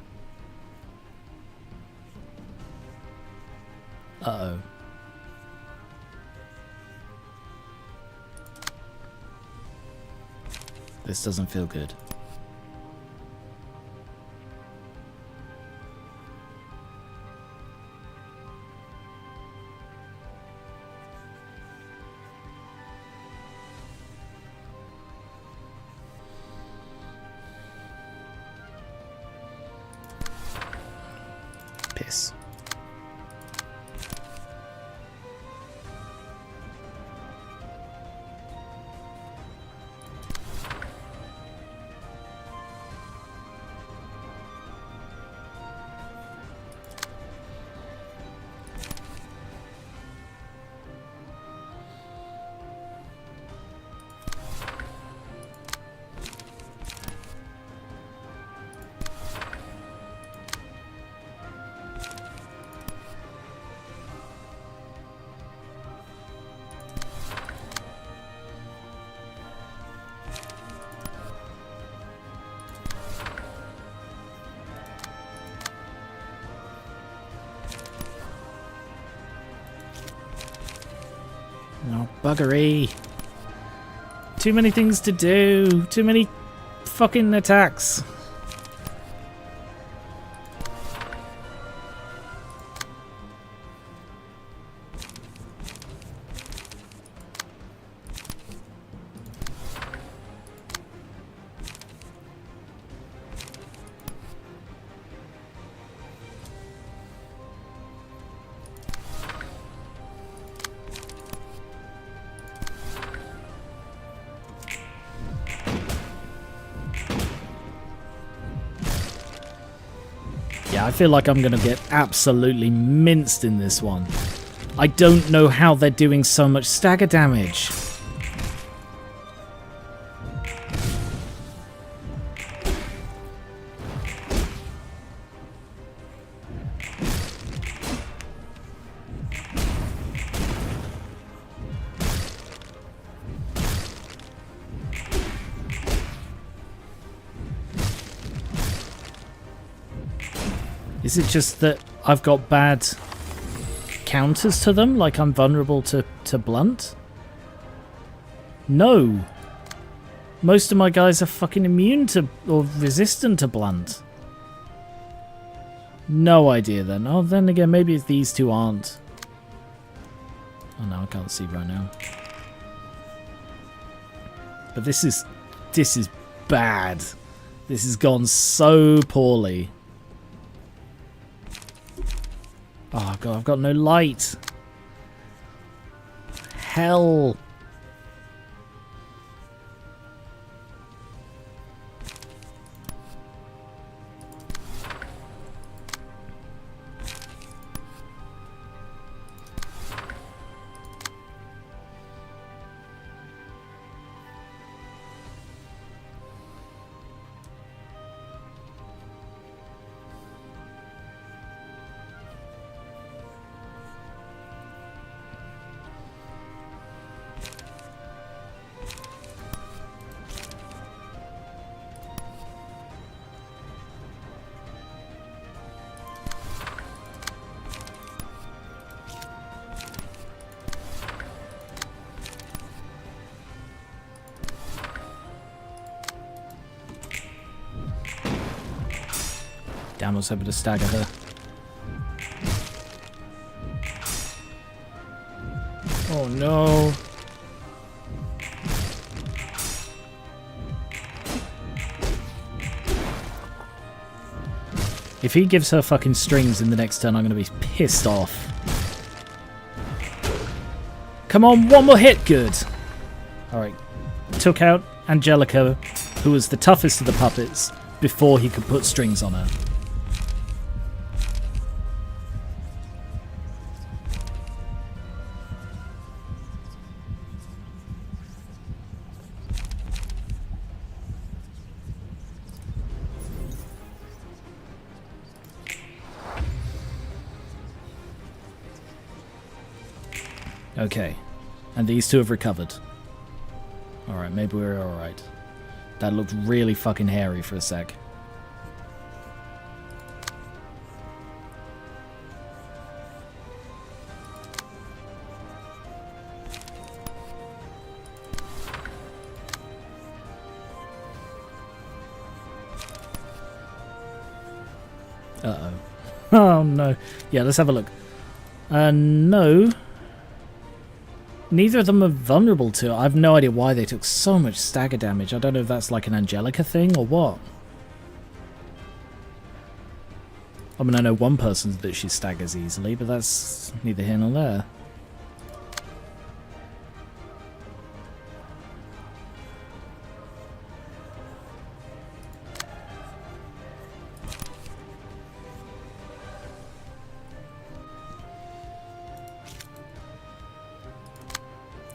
Uh-oh. This doesn't feel good. Piss. Oh, buggery. Too many things to do. Too many fucking attacks. Yeah, I feel like I'm going to get absolutely minced in this one. I don't know how they're doing so much stagger damage. Is it just that I've got bad counters to them? Like I'm vulnerable to blunt? No. Most of my guys are fucking immune to or resistant to blunt. No idea then. Oh, then again, maybe these two aren't. Oh no, I can't see right now. But this is bad. This has gone so poorly. Oh god, I've got no light. Hell. Damn, I was hoping to stagger her. Oh no. If he gives her fucking strings in the next turn, I'm going to be pissed off. Come on, one more hit. Good. Alright. Took out Angelica, who was the toughest of the puppets, before he could put strings on her. Okay, and these two have recovered. Alright, maybe we're alright. That looked really fucking hairy for a sec. Uh-oh. Oh no. Yeah, let's have a look. No. Neither of them are vulnerable to it. I have no idea why they took so much stagger damage. I don't know if that's like an Angelica thing or what. I mean, I know one person that she staggers easily, but that's neither here nor there.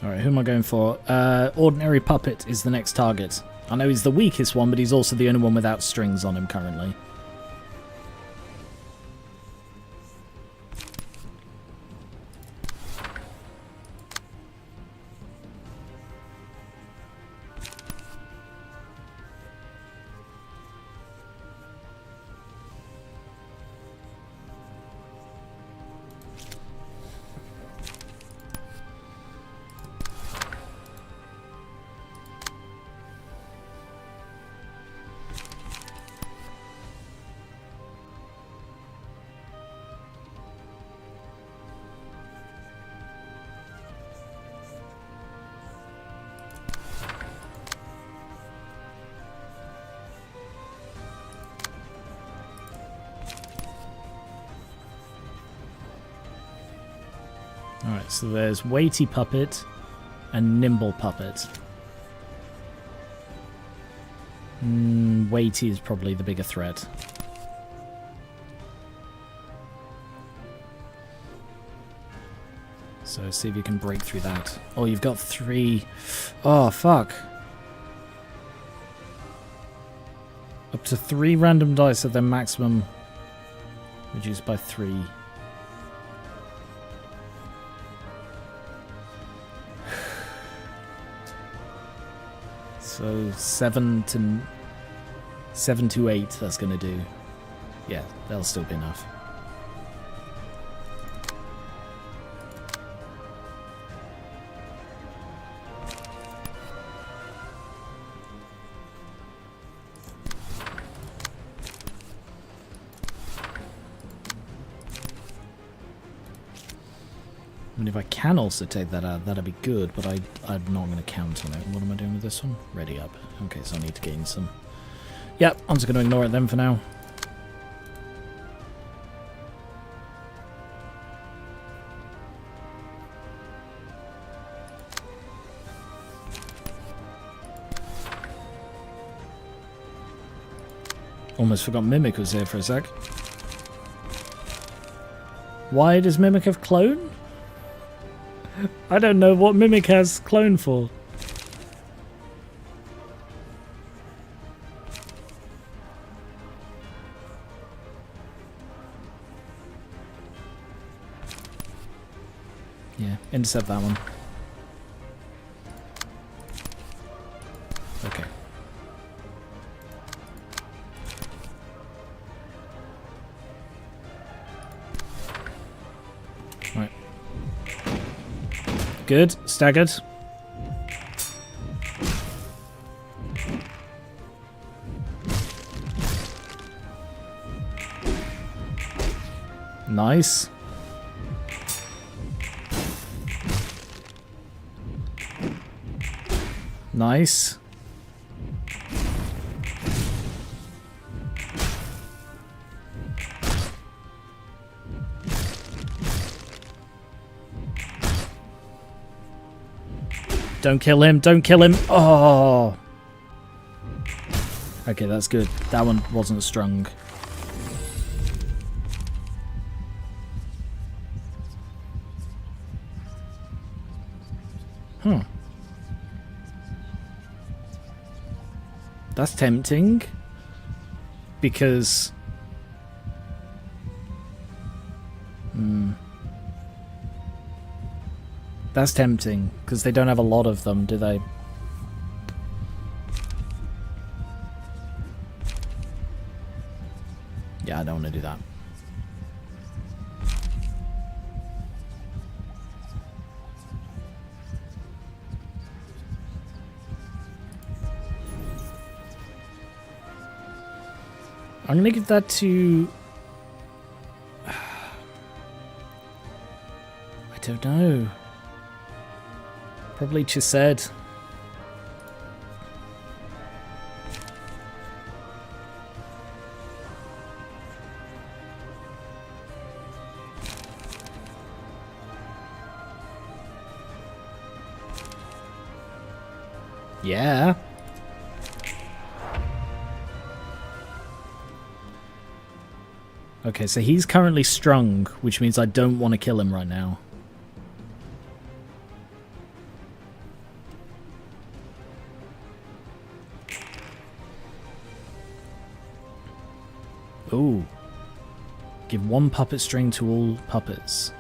Alright, who am I going for? Ordinary Puppet is the next target. I know he's the weakest one, but he's also the only one without strings on him currently. Alright, so there's Weighty Puppet and Nimble Puppet. Weighty is probably the bigger threat. So see if you can break through that. Oh, you've got 3. Oh, fuck. Up to 3 random dice at their maximum reduced by 3. So 7 to 8, that's going to do. Yeah, that'll still be enough. mean, if I can also take that out, that'd be good, but I'm not going to count on it. What am I doing with this one? Ready up. Okay, so I need to gain some. Yep, I'm just going to ignore it then for now. Almost forgot Mimic was here for a sec. Why does Mimic have clone? I don't know what Mimic has clone for. Yeah, intercept that one. Okay. Right. Good. Staggered. Nice. Nice. Don't kill him. Don't kill him. Oh. Okay, that's good. That one wasn't strung. Huh. That's tempting. Because... That's tempting, because they don't have a lot of them, do they? Yeah, I don't want to do that. I'm going to give that to... I don't know. Probably Chesed. Yeah. Okay, so he's currently strung, which means I don't want to kill him right now. Ooh. Give one puppet string to all puppets.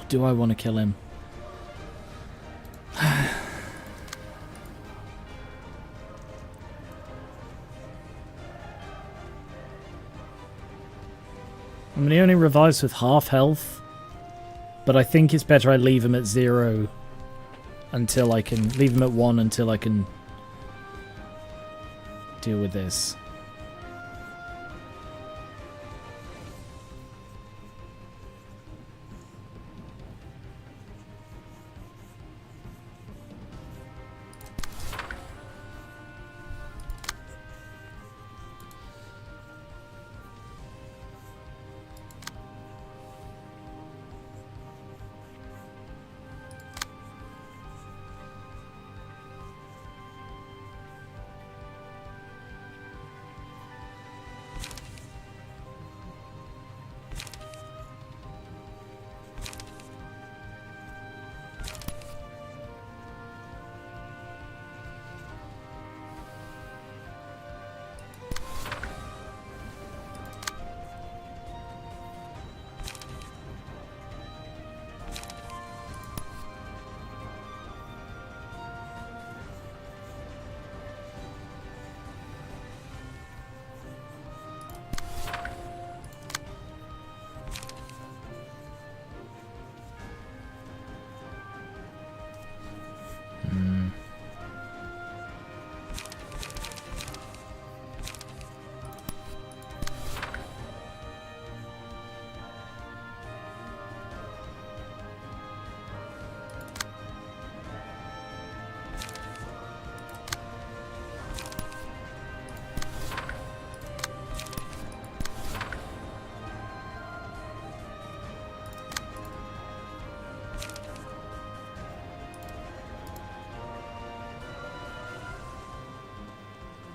Do I want to kill him? I mean, he only revives with half health, but I think it's better I leave him at 0 until I can... Leave him at 1 until I can deal with this.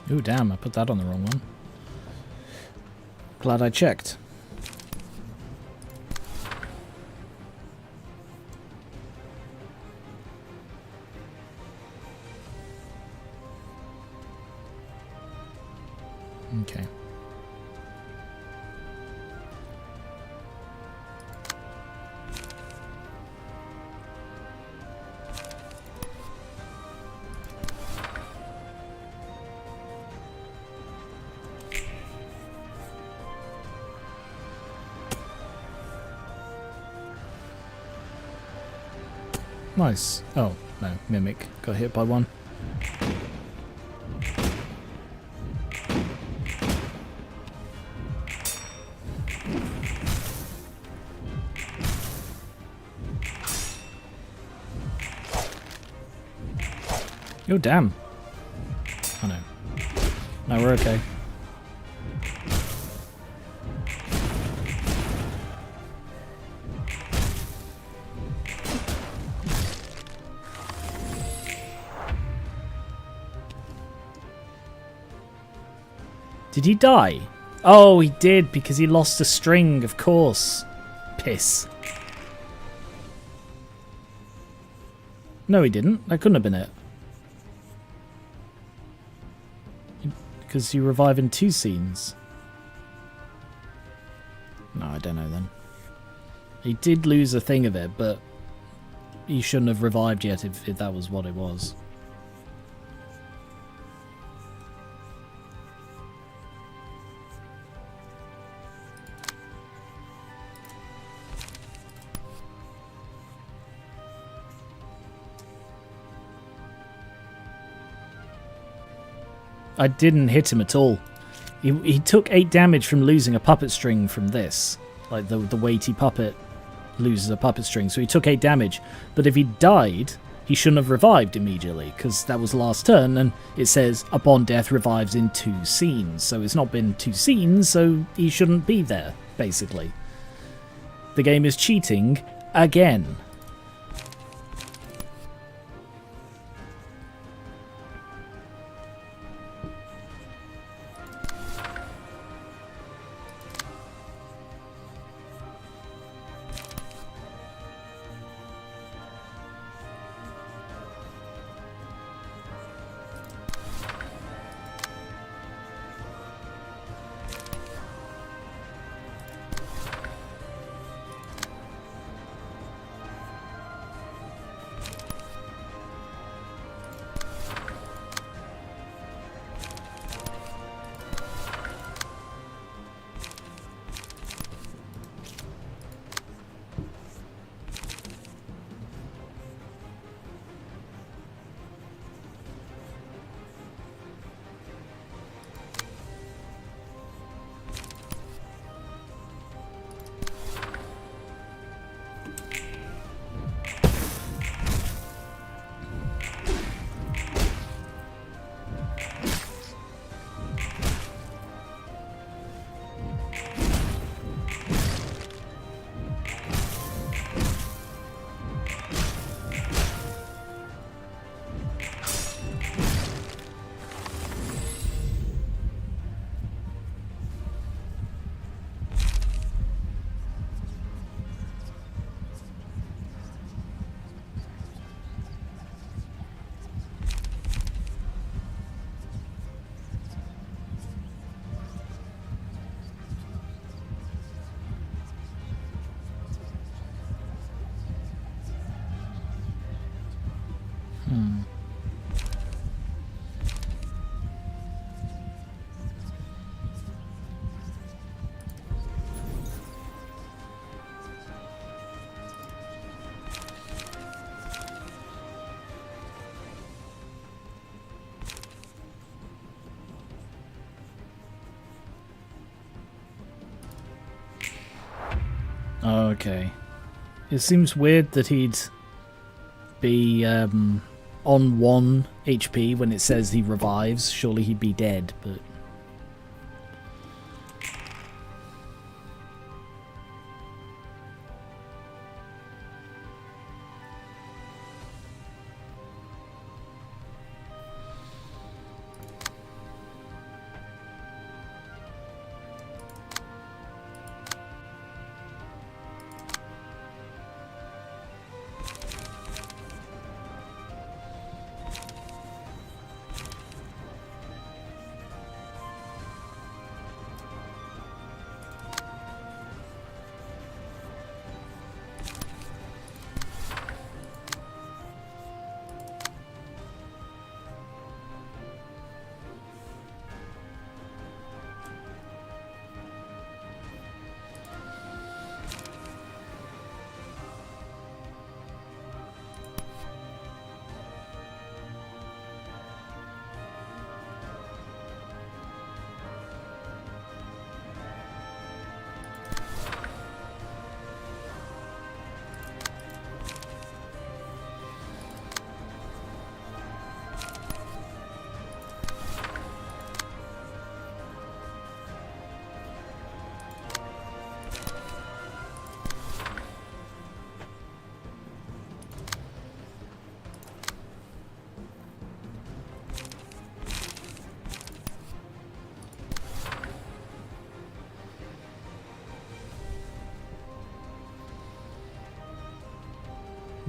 Ooh, damn, I put that on the wrong one. Glad I checked. Okay. Nice. Oh, no, Mimic got hit by one. Oh, damn. Oh, no. No, we're okay. Did he die? Oh, he did, because he lost a string, of course. Piss. No, he didn't. That couldn't have been it. Because you revive in 2 scenes. No, I don't know then. He did lose a thing of it, but he shouldn't have revived yet if that was what it was. I didn't hit him at all. He took 8 damage from losing a puppet string from this. Like the weighty puppet loses a puppet string, so he took 8 damage. But if he died, he shouldn't have revived immediately, because that was last turn, and it says, upon death revives in 2 scenes. So it's not been 2 scenes, so he shouldn't be there, basically. The game is cheating again. Okay. It seems weird that he'd be on 1 HP when it says he revives. Surely he'd be dead, but...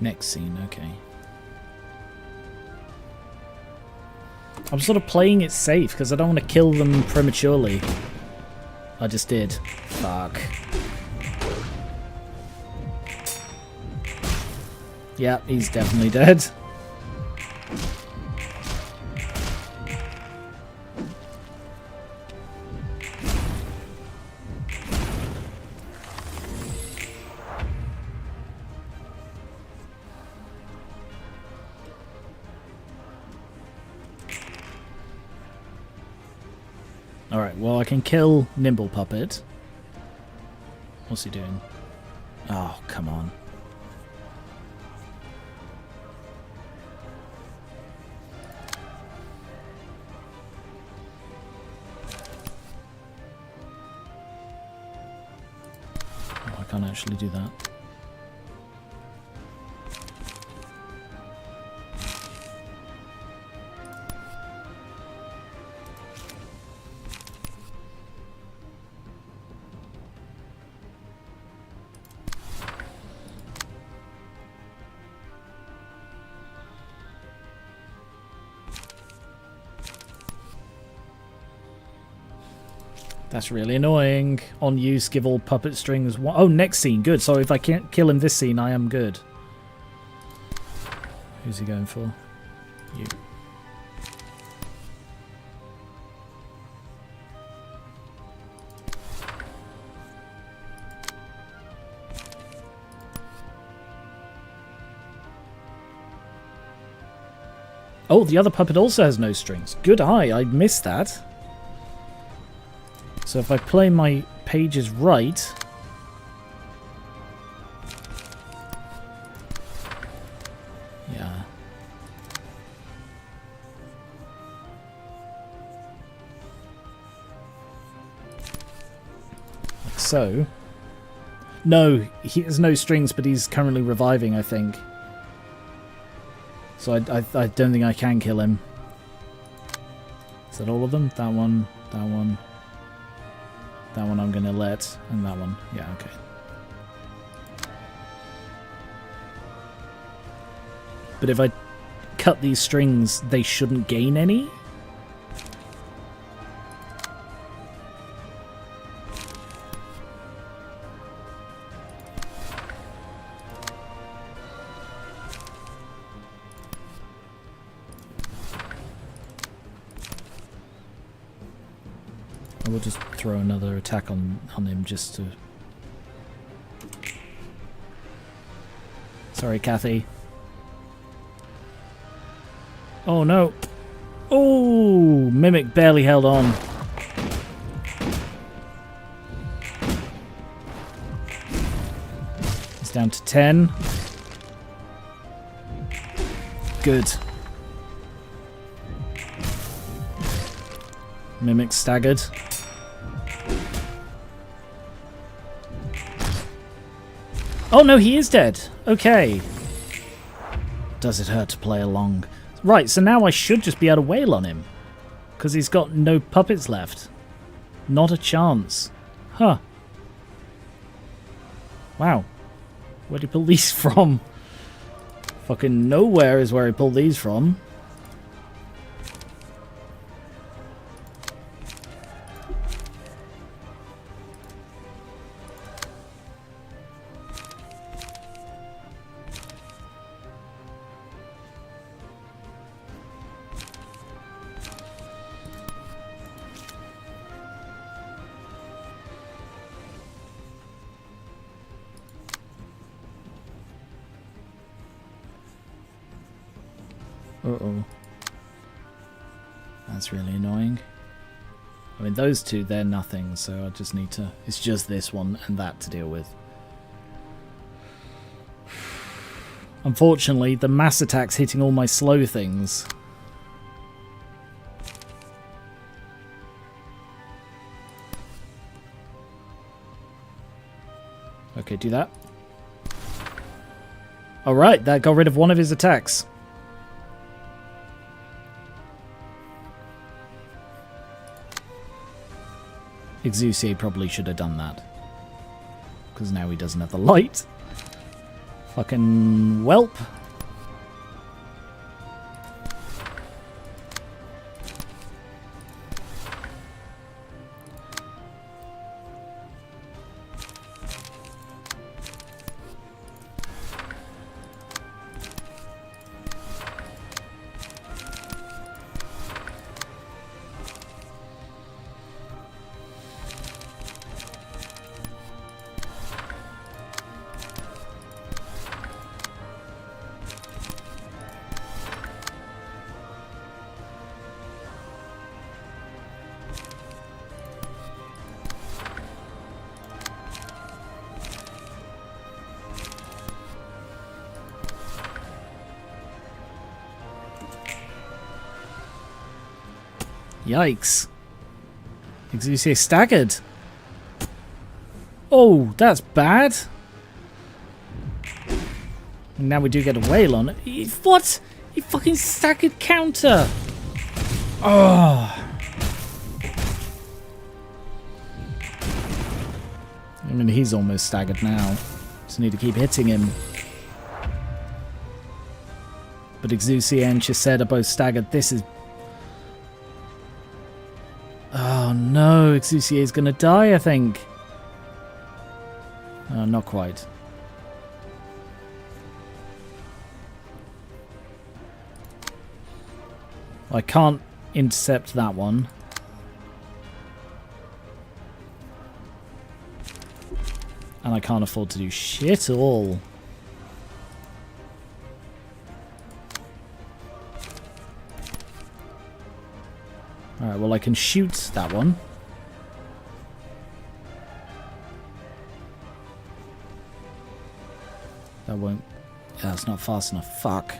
Next scene, okay. I'm sort of playing it safe because I don't want to kill them prematurely. I just did. Fuck. Yeah, he's definitely dead. Alright, well I can kill Nimble Puppet. What's he doing? Oh, come on. Oh, I can't actually do that. That's really annoying. On use, give all puppet strings one. Oh, next scene. Good. So if I can't kill him this scene, I am good. Who's he going for? You. Oh, the other puppet also has no strings. Good eye. I missed that. So if I play my pages right... Yeah. Like so. No, he has no strings, but he's currently reviving, I think. So I don't think I can kill him. Is that all of them? That one, that one... That one I'm going to let, and that one. Yeah, okay. But if I cut these strings, they shouldn't gain any? I will just throw another attack on him just to... Sorry, Kathy. Oh, no. Oh, Mimic barely held on. It's down to 10. Good. Mimic staggered. Oh no, he is dead. Okay. Does it hurt to play along? Right, so now I should just be able to wail on him. Because he's got no puppets left. Not a chance. Huh. Wow. Where'd he pull these from? Fucking nowhere is where he pulled these from. Uh-oh. That's really annoying. I mean, those two, they're nothing, so I just need to... It's just this one and that to deal with. Unfortunately, the mass attack's hitting all my slow things. Okay, do that. Alright, that got rid of one of his attacks. Exusier probably should have done that. Because now he doesn't have the light. Fucking whelp. Yikes. Exusier staggered. Oh, that's bad. And now we do get a whale on it. What? He fucking staggered counter. Oh. I mean, he's almost staggered now. Just need to keep hitting him. But Exusier and Chised are both staggered. This is... Oh no, Exusier is going to die, I think. Oh, not quite. I can't intercept that one. And I can't afford to do shit all. Alright, well I can shoot that one. That won't... Yeah, it's not fast enough. Fuck.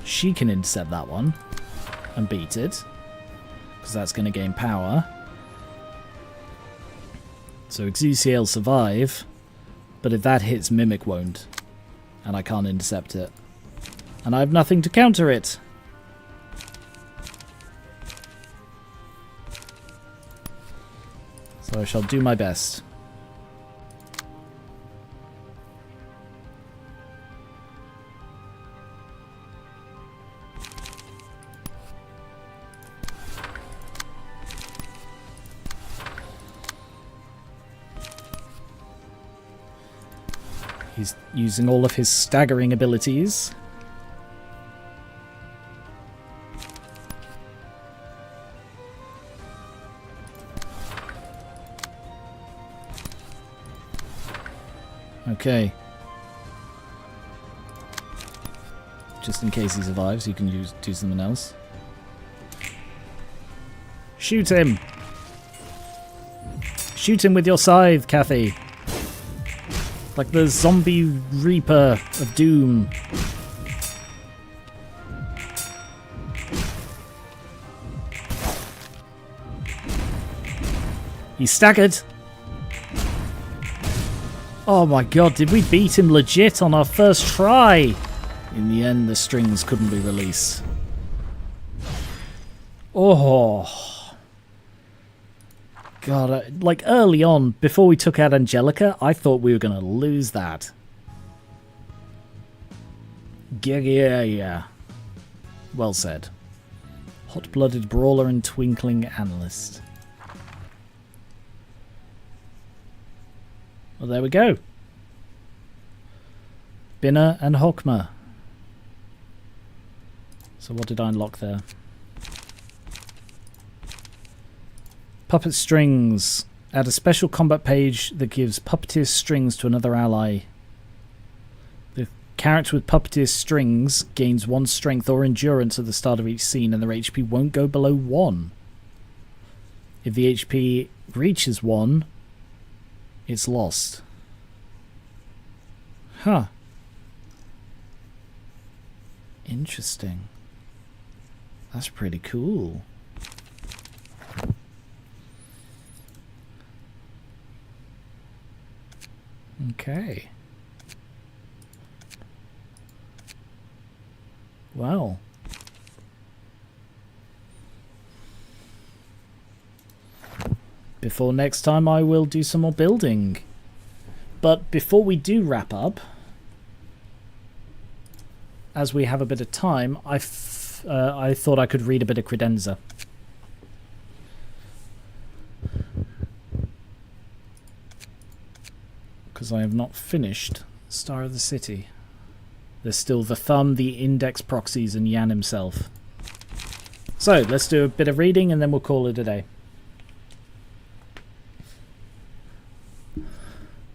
She can intercept that one and beat it, because that's going to gain power. So Exusier will survive, but if that hits, Mimic won't, and I can't intercept it. And I have nothing to counter it. So I shall do my best. He's using all of his staggering abilities. Okay. Just in case he survives, you can do something else. Shoot him! Shoot him with your scythe, Kathy! Like the zombie reaper of doom. He's staggered. Oh my god, did we beat him legit on our first try? In the end, the strings couldn't be released. Oh. God, like early on, before we took out Angelica, I thought we were going to lose that. Yeah. Well said. Hot-blooded brawler and twinkling analyst. Well, there we go. Binner and Hokma. So what did I unlock there? Puppet strings. Add a special combat page that gives puppeteer strings to another ally. The character with puppeteer strings gains 1 strength or endurance at the start of each scene, and their HP won't go below 1. If the HP reaches 1, it's lost. Huh. Interesting. That's pretty cool. Okay. Well. Before next time, I will do some more building. But before we do wrap up, as we have a bit of time, I thought I could read a bit of credenza. Because I have not finished Star of the City. There's still the Thumb, the Index proxies, and Yan himself. So, let's do a bit of reading and then we'll call it a day.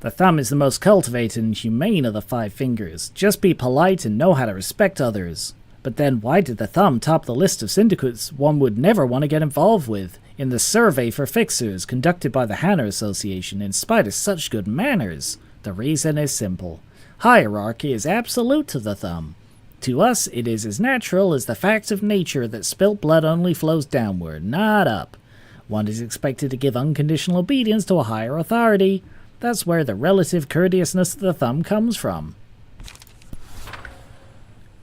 The Thumb is the most cultivated and humane of the 5 fingers. Just be polite and know how to respect others. But then why did the Thumb top the list of syndicates one would never want to get involved with in the survey for fixers conducted by the Hanna Association in spite of such good manners? The reason is simple. Hierarchy is absolute to the Thumb. To us, it is as natural as the facts of nature that spilt blood only flows downward, not up. One is expected to give unconditional obedience to a higher authority. That's where the relative courteousness of the Thumb comes from.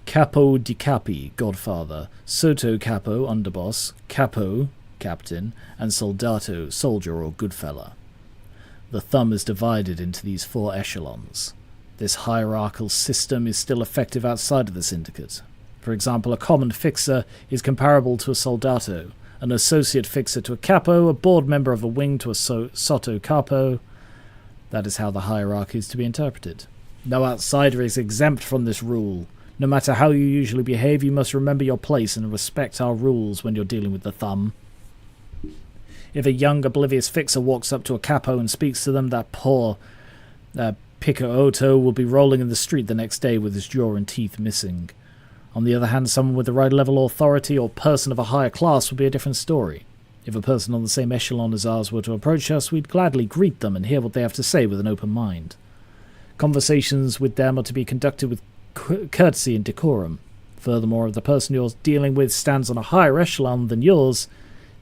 Capo di Capi, Godfather, Sotto Capo, Underboss, Capo, Captain, and Soldato, Soldier or Goodfella. The Thumb is divided into these 4 echelons. This hierarchical system is still effective outside of the syndicate. For example, a common fixer is comparable to a Soldato, an associate fixer to a Capo, a board member of a wing to a Sotto Capo. That is how the hierarchy is to be interpreted. No outsider is exempt from this rule. No matter how you usually behave, you must remember your place and respect our rules when you're dealing with the Thumb. If a young, oblivious fixer walks up to a Capo and speaks to them, that poor Piccootto will be rolling in the street the next day with his jaw and teeth missing. On the other hand, someone with the right level of authority or person of a higher class would be a different story. If a person on the same echelon as ours were to approach us, we'd gladly greet them and hear what they have to say with an open mind. Conversations with them are to be conducted with courtesy and decorum. Furthermore, if the person you're dealing with stands on a higher echelon than yours,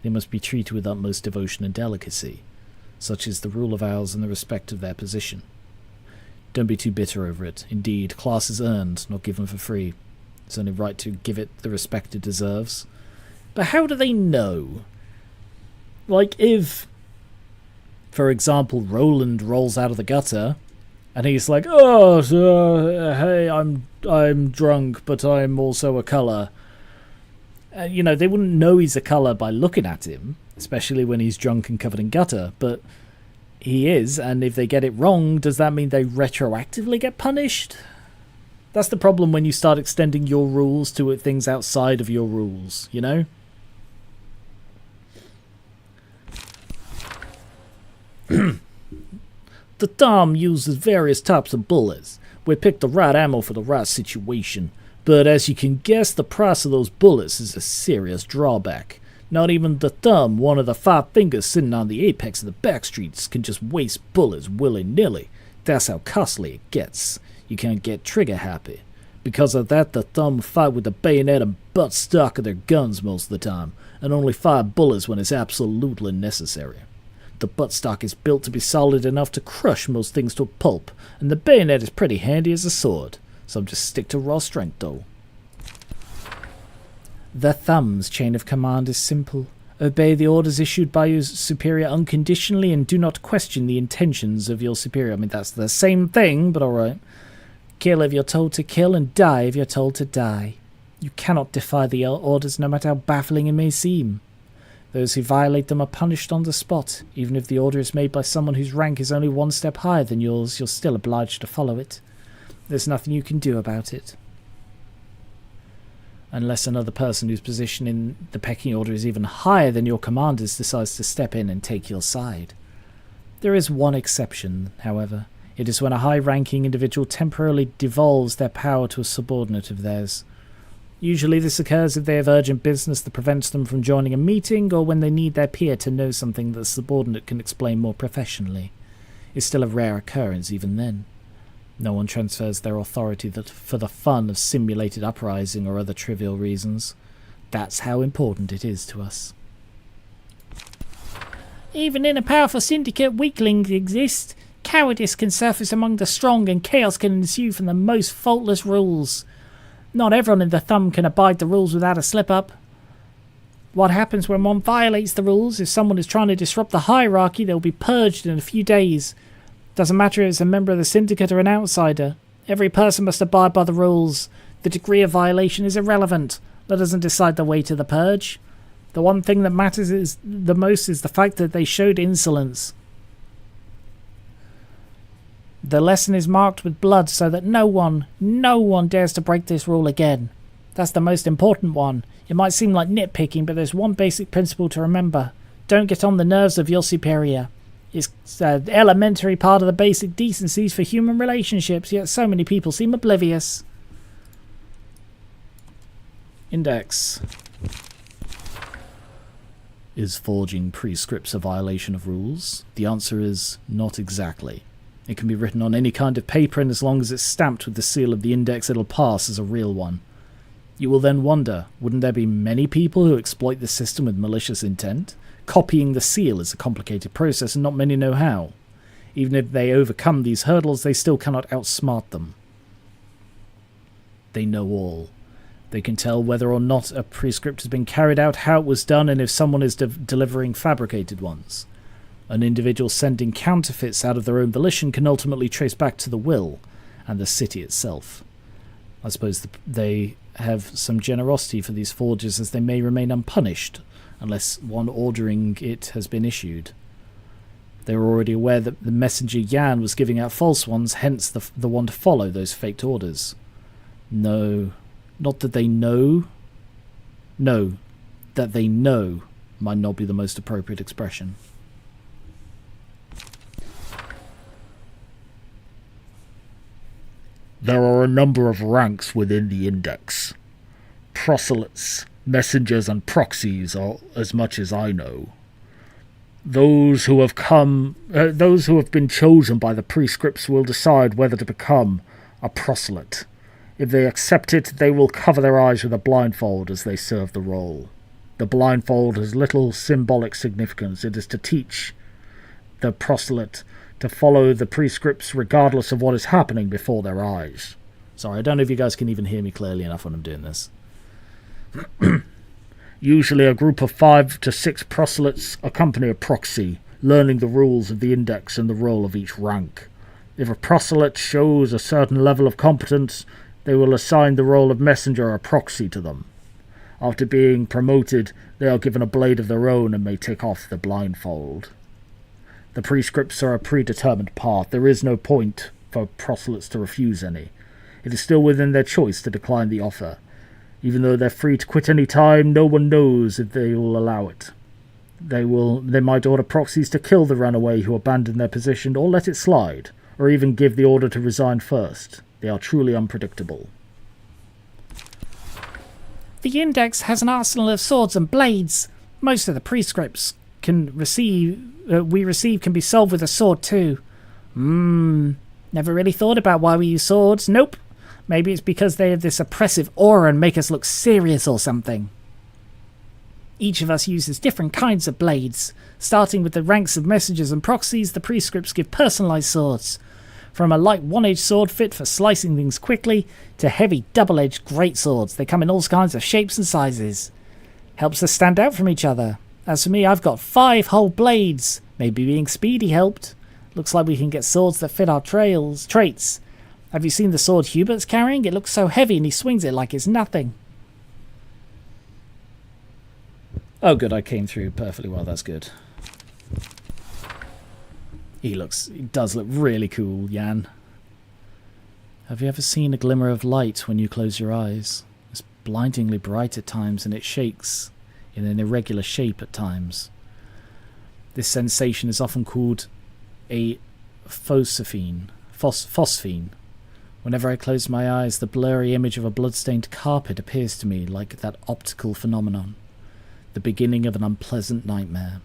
they must be treated with utmost devotion and delicacy. Such is the rule of ours in the respect of their position. Don't be too bitter over it. Indeed, class is earned, not given for free. It's only right to give it the respect it deserves. But how do they know? Like, if, for example, Roland rolls out of the gutter, and he's like, "Oh, hey, I'm drunk, but I'm also a colour." You know, they wouldn't know he's a colour by looking at him, especially when he's drunk and covered in gutter, but he is, and if they get it wrong, does that mean they retroactively get punished? That's the problem when you start extending your rules to things outside of your rules, you know? The Thumb uses various types of bullets. We picked the right ammo for the right situation. But as you can guess, the price of those bullets is a serious drawback. Not even the Thumb, one of the 5 fingers sitting on the apex of the backstreets, can just waste bullets willy-nilly. That's how costly it gets. You can't get trigger-happy. Because of that, the Thumb fight with the bayonet and buttstock of their guns most of the time, and only fire bullets when it's absolutely necessary. The buttstock is built to be solid enough to crush most things to a pulp, and the bayonet is pretty handy as a sword. Some just stick to raw strength, though. The Thumb's chain of command is simple. Obey the orders issued by your superior unconditionally and do not question the intentions of your superior. I mean, that's the same thing, but alright. Kill if you're told to kill and die if you're told to die. You cannot defy the orders no matter how baffling it may seem. Those who violate them are punished on the spot. Even if the order is made by someone whose rank is only 1 step higher than yours, you're still obliged to follow it. There's nothing you can do about it. Unless another person whose position in the pecking order is even higher than your commander's decides to step in and take your side. There is one exception, however. It is when a high-ranking individual temporarily devolves their power to a subordinate of theirs. Usually this occurs if they have urgent business that prevents them from joining a meeting, or when they need their peer to know something that the subordinate can explain more professionally. It's still a rare occurrence even then. No one transfers their authority for the fun of simulated uprising or other trivial reasons. That's how important it is to us. Even in a powerful syndicate, weaklings exist. Cowardice can surface among the strong, and chaos can ensue from the most faultless rules. Not everyone in the Thumb can abide the rules without a slip-up. What happens when one violates the rules? If someone is trying to disrupt the hierarchy, they'll be purged in a few days. Doesn't matter if it's a member of the syndicate or an outsider. Every person must abide by the rules. The degree of violation is irrelevant. That doesn't decide the way to the purge. The one thing that matters is the most is the fact that they showed insolence. The lesson is marked with blood so that no one dares to break this rule again. That's the most important one. It might seem like nitpicking, but there's one basic principle to remember. Don't get on the nerves of your superior. It's an elementary part of the basic decencies for human relationships, yet so many people seem oblivious. Index. Is forging prescripts a violation of rules? The answer is not exactly. It can be written on any kind of paper, and as long as it's stamped with the seal of the index, it'll pass as a real one. You will then wonder, wouldn't there be many people who exploit the system with malicious intent? Copying the seal is a complicated process, and not many know how. Even if they overcome these hurdles, they still cannot outsmart them. They know all. They can tell whether or not a prescript has been carried out, how it was done, and if someone is delivering fabricated ones. An individual sending counterfeits out of their own volition can ultimately trace back to the will and the city itself. I suppose they have some generosity for these forgers, as they may remain unpunished unless one ordering it has been issued. They were already aware that the messenger Yan was giving out false ones, hence the one to follow those faked orders. No, not that they know. No, that they know might not be the most appropriate expression. There are a number of ranks within the index. Proselytes, messengers, and proxies are as much as I know. Those who have been chosen by the prescripts will decide whether to become a proselyte. If they accept it, they will cover their eyes with a blindfold as they serve the role. The blindfold has little symbolic significance. It is to teach the proselyte to follow the prescripts regardless of what is happening before their eyes. Sorry, I don't know if you guys can even hear me clearly enough when I'm doing this. Usually a group of 5 to 6 proselytes accompany a proxy, learning the rules of the index and the role of each rank. If a proselyte shows a certain level of competence, they will assign the role of messenger or proxy to them. After being promoted, they are given a blade of their own and may take off the blindfold. The prescripts are a predetermined path. There is no point for proselytes to refuse any. It is still within their choice to decline the offer. Even though they're free to quit any time, no one knows if they will allow it. They might order proxies to kill the runaway who abandoned their position, or let it slide, or even give the order to resign first. They are truly unpredictable. The index has an arsenal of swords and blades. Most of the prescripts we receive can be solved with a sword too. Never really thought about why we use swords. Nope. Maybe it's because they have this oppressive aura and make us look serious or something. Each of us uses different kinds of blades. Starting with the ranks of messengers and proxies, the prescripts give personalized swords. From a light one-edged sword fit for slicing things quickly, to heavy double-edged greatswords. They come in all kinds of shapes and sizes. Helps us stand out from each other. As for me, I've got 5 whole blades. Maybe being speedy helped. Looks like we can get swords that fit our traits. Have you seen the sword Hubert's carrying? It looks so heavy and he swings it like it's nothing. Oh good, I came through perfectly well, that's good. He does look really cool, Yan. Have you ever seen a glimmer of light when you close your eyes? It's blindingly bright at times, and it shakes in an irregular shape at times. This sensation is often called a phosphene. Whenever I close my eyes, the blurry image of a blood-stained carpet appears to me like that optical phenomenon, the beginning of an unpleasant nightmare.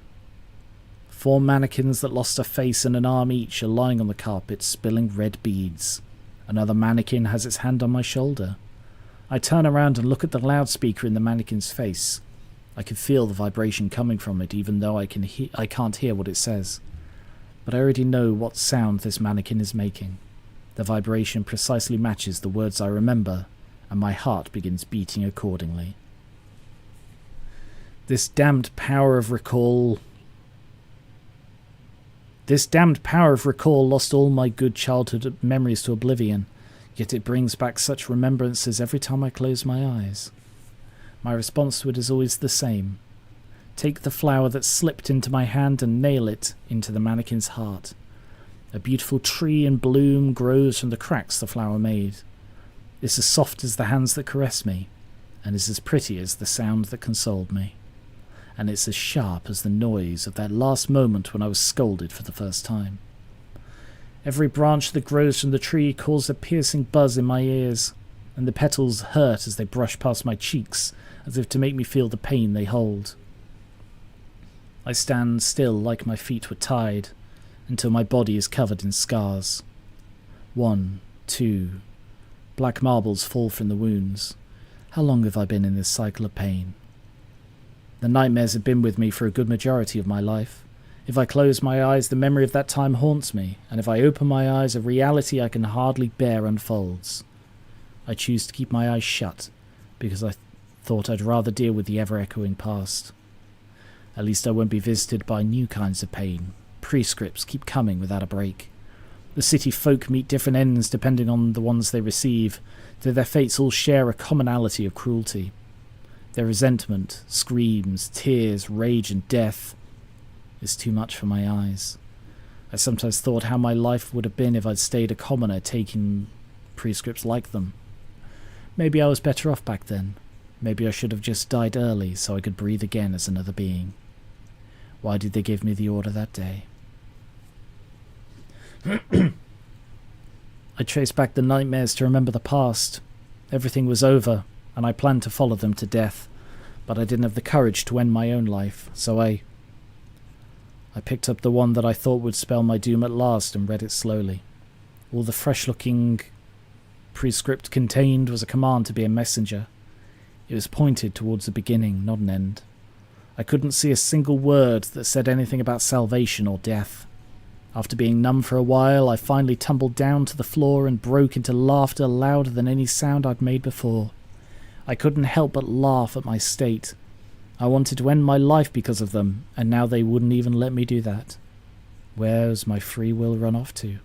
4 mannequins that lost a face and an arm each are lying on the carpet, spilling red beads. Another mannequin has its hand on my shoulder. I turn around and look at the loudspeaker in the mannequin's face. I can feel the vibration coming from it, even though I can't hear what it says. But I already know what sound this mannequin is making. The vibration precisely matches the words I remember, and my heart begins beating accordingly. This damned power of recall This damned power of recall lost all my good childhood memories to oblivion, yet it brings back such remembrances every time I close my eyes. My response to it is always the same. Take the flower that slipped into my hand and nail it into the mannequin's heart. A beautiful tree in bloom grows from the cracks the flower made. It's as soft as the hands that caress me, and is as pretty as the sound that consoled me. And it's as sharp as the noise of that last moment when I was scolded for the first time. Every branch that grows from the tree caused a piercing buzz in my ears, and the petals hurt as they brush past my cheeks, as if to make me feel the pain they hold. I stand still like my feet were tied, until my body is covered in scars. 1, 2, black marbles fall from the wounds. How long have I been in this cycle of pain? The nightmares have been with me for a good majority of my life. If I close my eyes, the memory of that time haunts me, and if I open my eyes, a reality I can hardly bear unfolds. I choose to keep my eyes shut, because I thought I'd rather deal with the ever-echoing past. At least I won't be visited by new kinds of pain. Prescripts keep coming without a break. The city folk meet different ends depending on the ones they receive, though their fates all share a commonality of cruelty. Their resentment, screams, tears, rage and death is too much for my eyes. I sometimes thought how my life would have been if I'd stayed a commoner taking prescripts like them. Maybe I was better off back then. Maybe I should have just died early so I could breathe again as another being. Why did they give me the order that day? I traced back the nightmares to remember the past. Everything was over, and I planned to follow them to death, but I didn't have the courage to end my own life, so I picked up the one that I thought would spell my doom at last and read it slowly. All the fresh-looking prescript contained was a command to be a messenger. It was pointed towards the beginning, not an end. I couldn't see a single word that said anything about salvation or death. After being numb for a while, I finally tumbled down to the floor and broke into laughter louder than any sound I'd made before. I couldn't help but laugh at my state. I wanted to end my life because of them, and now they wouldn't even let me do that. Where's my free will run off to?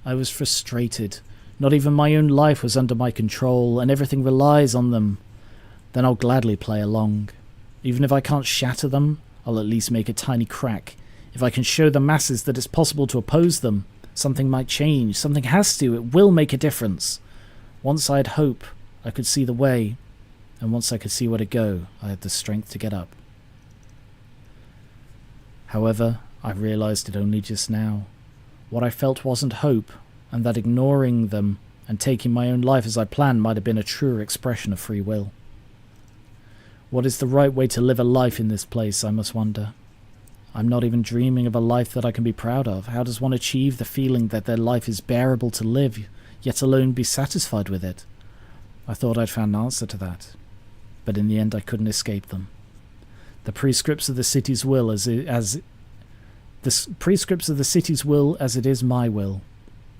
I was frustrated. Not even my own life was under my control, and everything relies on them. Then I'll gladly play along. Even if I can't shatter them, I'll at least make a tiny crack. If I can show the masses that it's possible to oppose them, something might change. Something has to. It will make a difference. Once I had hope, I could see the way. And once I could see where to go, I had the strength to get up. However, I realized it only just now. What I felt wasn't hope, and that ignoring them and taking my own life as I planned might have been a truer expression of free will. What is the right way to live a life in this place, I must wonder. I'm not even dreaming of a life that I can be proud of. How does one achieve the feeling that their life is bearable to live, yet alone be satisfied with it? I thought I'd found an answer to that, but in the end I couldn't escape them. The prescripts of the city's will as it is my will.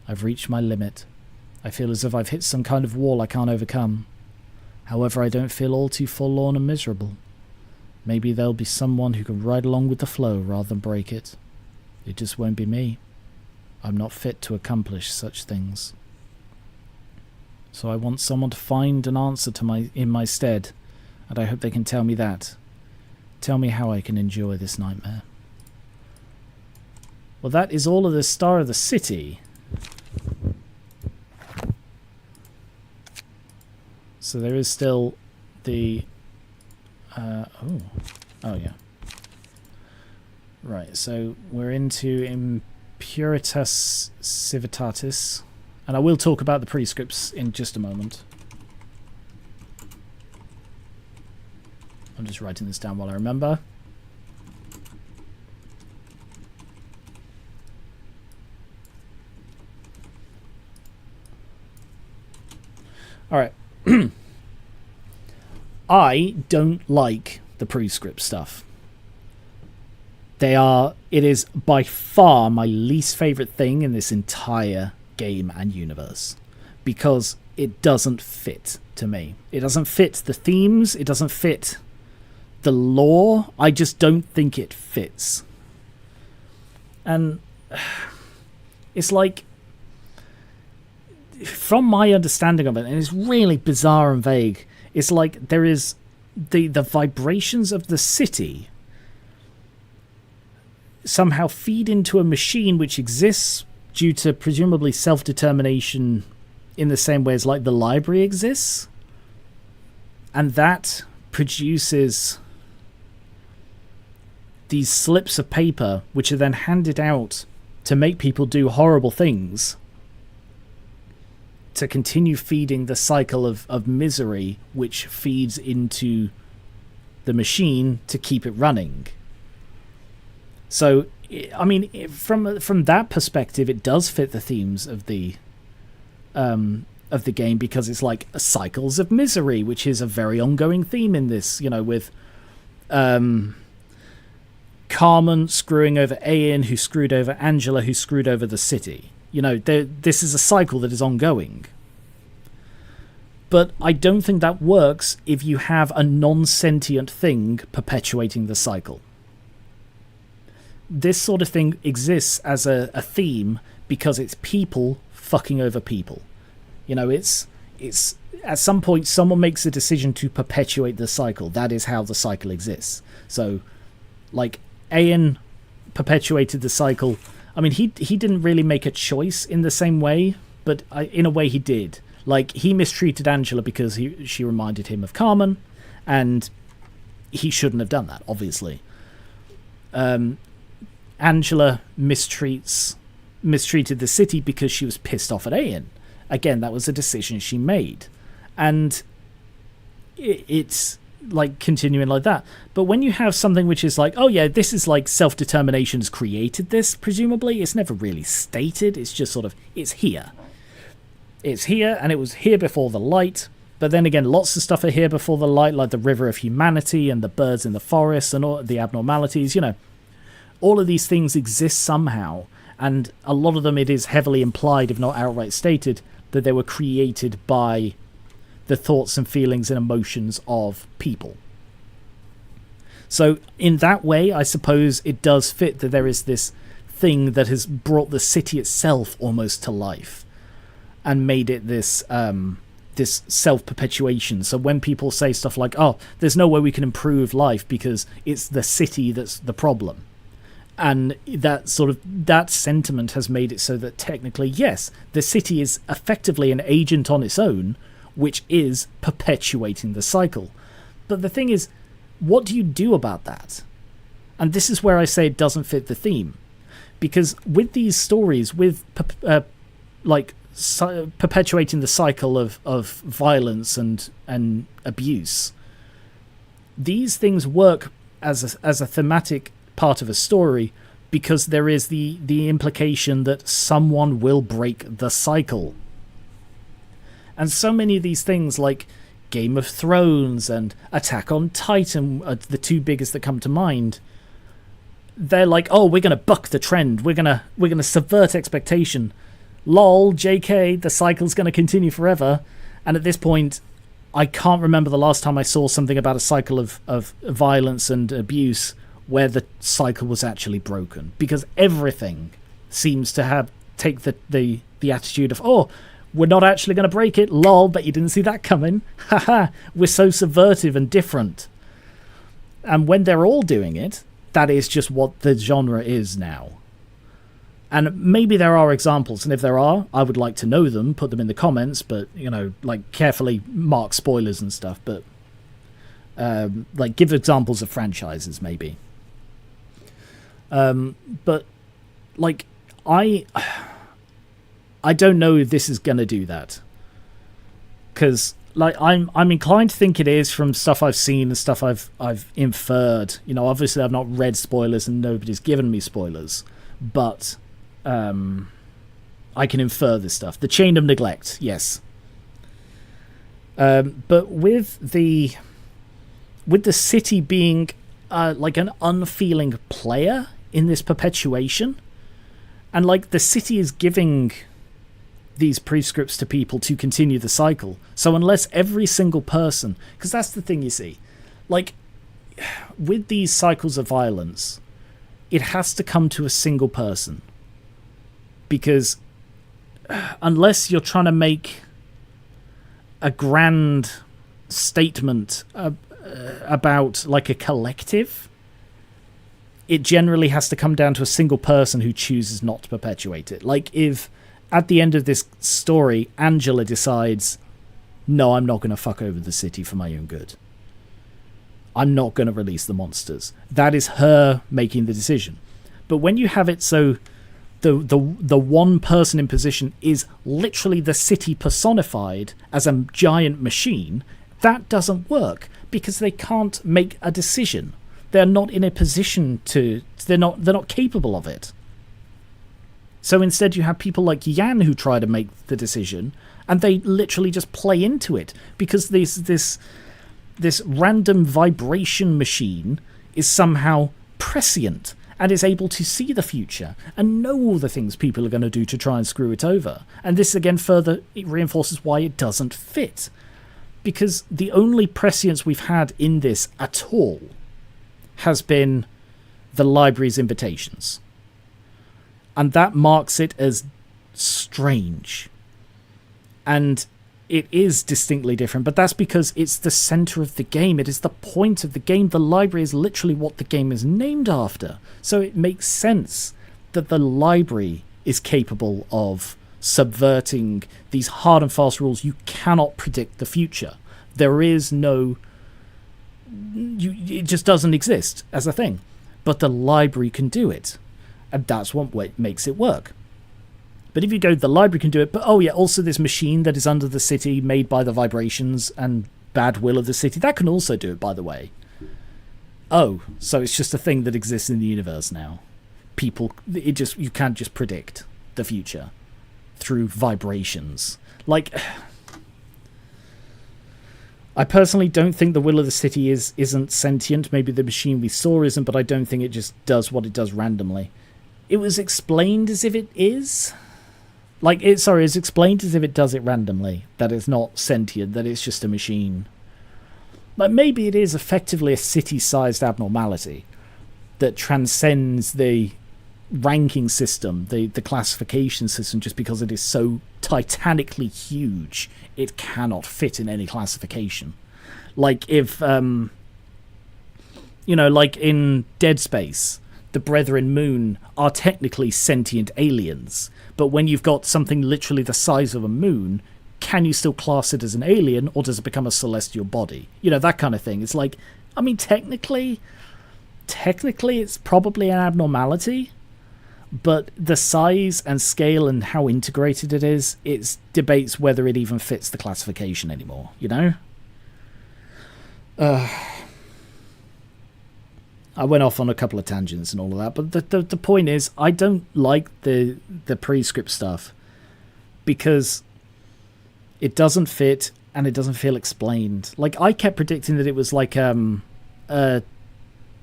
I've reached my limit. I feel as if I've hit some kind of wall I can't overcome. However, I don't feel all too forlorn and miserable. Maybe there'll be someone who can ride along with the flow rather than break it. It just won't be me. I'm not fit to accomplish such things. So I want someone to find an answer to in my stead, and I hope they can tell me that. Tell me how I can enjoy this nightmare. Well, that is all of the Star of the City. So there is still the... oh yeah. Right, so we're into Impuritas Civitatis. And I will talk about the prescripts in just a moment. I'm just writing this down while I remember. Alright. I don't like the prescript stuff. It is by far my least favourite thing in this entire game and universe. Because it doesn't fit to me. It doesn't fit the themes. It doesn't fit the lore. I just don't think it fits. And it's like, from my understanding of it, and it's really bizarre and vague, it's like there is the vibrations of the city somehow feed into a machine which exists due to presumably self-determination in the same way as like the library exists, and that produces these slips of paper which are then handed out to make people do horrible things, to continue feeding the cycle of misery which feeds into the machine to keep it running. So, I mean, from that perspective, it does fit the themes of the game, because it's like cycles of misery, which is a very ongoing theme in this, you know, with Carmen screwing over Ian, who screwed over Angela, who screwed over the city. You know, this is a cycle that is ongoing. But I don't think that works if you have a non-sentient thing perpetuating the cycle. This sort of thing exists as a theme because it's people fucking over people. You know, it's at some point someone makes a decision to perpetuate the cycle. That is how the cycle exists. So, like, Ian perpetuated the cycle. I mean, he didn't really make a choice in the same way, but in a way he did. Like, he mistreated Angela because she reminded him of Carmen, and he shouldn't have done that, obviously. Angela mistreated the city because she was pissed off at Ian. Again, that was a decision she made. And it's like continuing like that. But when you have something which is like, oh yeah, this is like self-determination has created this, presumably, it's never really stated. It's just sort of, it's here. It's here, and it was here before the light. But then again, lots of stuff are here before the light, like the river of humanity and the birds in the forest and all the abnormalities, you know. All of these things exist somehow, and a lot of them it is heavily implied, if not outright stated, that they were created by the thoughts and feelings and emotions of people. So in that way, I suppose it does fit that there is this thing that has brought the city itself almost to life and made it this this self-perpetuation. So when people say stuff like, oh, there's no way we can improve life because it's the city that's the problem, and that sentiment has made it so that technically, yes, the city is effectively an agent on its own, which is perpetuating the cycle. But the thing is, what do you do about that? And this is where I say it doesn't fit the theme. Because with these stories, with perpetuating the cycle of violence and abuse, these things work as a thematic part of a story because there is the implication that someone will break the cycle. And so many of these things, like Game of Thrones and Attack on Titan, are the two biggest that come to mind. They're like, oh, we're going to buck the trend. We're going to subvert expectation. Lol, JK, the cycle's going to continue forever. And at this point, I can't remember the last time I saw something about a cycle of violence and abuse where the cycle was actually broken. Because everything seems to take the attitude of, oh, we're not actually going to break it. Lol, but you didn't see that coming. Haha, we're so subversive and different. And when they're all doing it, that is just what the genre is now. And maybe there are examples, and if there are, I would like to know them, put them in the comments, but, you know, like, carefully mark spoilers and stuff, but, like, give examples of franchises, maybe. But, like, I don't know if this is going to do that. Because, like, I'm inclined to think it is from stuff I've seen and stuff I've inferred. You know, obviously I've not read spoilers and nobody's given me spoilers. But I can infer this stuff. The chain of neglect, yes. But with the city being like an unfeeling player in this perpetuation, and like the city is giving these prescripts to people to continue the cycle. So unless every single person, because that's the thing, you see, like with these cycles of violence, it has to come to a single person. Because unless you're trying to make a grand statement about like a collective, it generally has to come down to a single person who chooses not to perpetuate it. Like if at the end of this story, Angela decides, no, I'm not going to fuck over the city for my own good. I'm not going to release the monsters. That is her making the decision. But when you have it so the one person in position is literally the city personified as a giant machine, that doesn't work because they can't make a decision. They're not in a position to. They're not capable of it. So instead, you have people like Yan who try to make the decision, and they literally just play into it because this random vibration machine is somehow prescient and is able to see the future and know all the things people are going to do to try and screw it over. And this again further reinforces why it doesn't fit, because the only prescience we've had in this at all has been the library's invitations. And that marks it as strange. And it is distinctly different, but that's because it's the center of the game. It is the point of the game. The library is literally what the game is named after. So it makes sense that the library is capable of subverting these hard and fast rules. You cannot predict the future. There is no... it just doesn't exist as a thing. But the library can do it. And that's what makes it work. But if you go, the library can do it, but oh yeah, also this machine that is under the city, made by the vibrations and bad will of the city, that can also do it, by the way. Oh, so it's just a thing that exists in the universe now. You can't just predict the future through vibrations. Like, I personally don't think the will of the city isn't sentient. Maybe the machine we saw isn't, but I don't think it just does what it does randomly. It was explained as if it is. It's explained as if it does it randomly, that it's not sentient, that it's just a machine. But maybe it is effectively a city-sized abnormality that transcends the ranking system, the classification system, just because it is so titanically huge, it cannot fit in any classification. Like if, like in Dead Space, the Brethren Moon are technically sentient aliens, but when you've got something literally the size of a moon, can you still class it as an alien, or does it become a celestial body? That kind of thing. It's like, I mean, technically it's probably an abnormality, but the size and scale and how integrated it is, it debates whether it even fits the classification anymore, I went off on a couple of tangents and all of that, but the point is, I don't like the prescript stuff because it doesn't fit and it doesn't feel explained. Like, I kept predicting that it was like a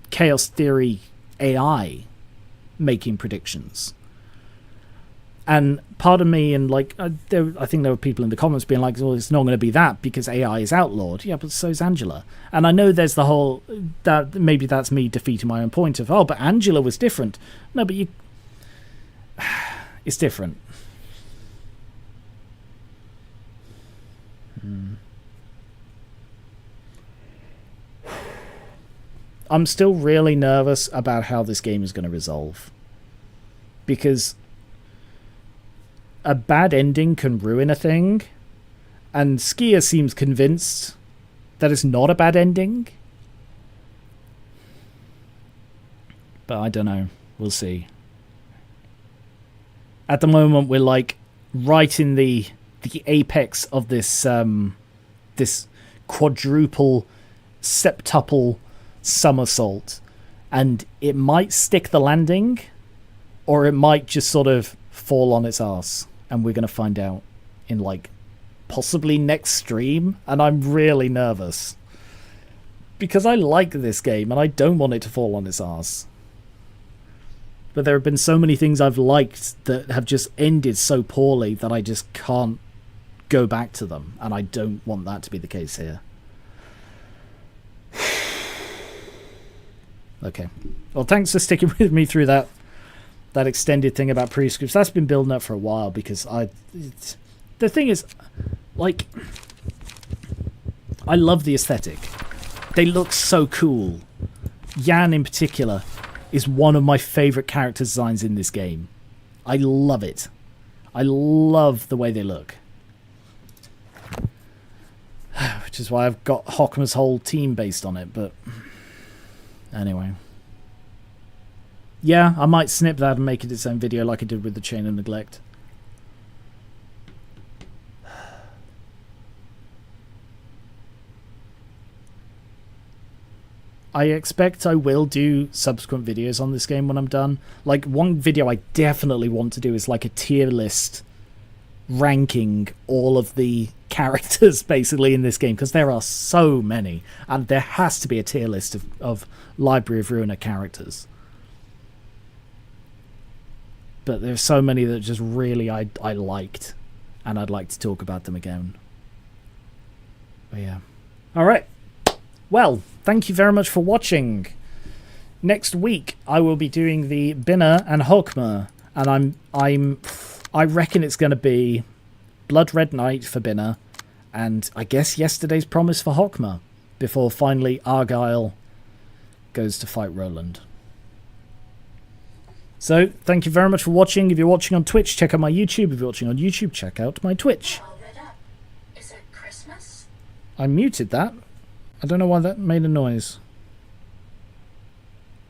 chaos theory AI making predictions. And part of me, and I think there were people in the comments being like, well, it's not going to be that because AI is outlawed. Yeah, but so's Angela. And I know there's the whole, that maybe that's me defeating my own point of, oh, but Angela was different. No, but it's different. I'm still really nervous about how this game is going to resolve. Because a bad ending can ruin a thing, and Skier seems convinced that it's not a bad ending. But I don't know. We'll see. At the moment, we're right in the apex of this this quadruple, septuple somersault, and it might stick the landing, or it might just sort of fall on its ass. And we're going to find out in possibly next stream. And I'm really nervous because I like this game and I don't want it to fall on its ass. But there have been so many things I've liked that have just ended so poorly that I just can't go back to them. And I don't want that to be the case here. Okay. Well, thanks for sticking with me through that extended thing about prescripts. That's been building up for a while because the thing is, like, I love the aesthetic. They look so cool. Yan in particular is one of my favorite character designs in this game. I love it. I love the way they look. Which is why I've got Hockma's whole team based on it, but anyway. Yeah, I might snip that and make it its own video like I did with the Chain of Neglect. I expect I will do subsequent videos on this game when I'm done. Like, one video I definitely want to do is like a tier list ranking all of the characters basically in this game, because there are so many, and there has to be a tier list of Library of Ruina characters. But there's so many that just really I liked, and I'd like to talk about them again. But yeah. Alright. Well, thank you very much for watching. Next week I will be doing the Binna and Hockma, and I reckon it's going to be Blood Red Knight for Binna, and I guess Yesterday's Promise for Hockma, before finally Argyle goes to fight Roland. So, thank you very much for watching. If you're watching on Twitch, check out my YouTube. If you're watching on YouTube, check out my Twitch. All lit up. Is it Christmas? I muted that. I don't know why that made a noise.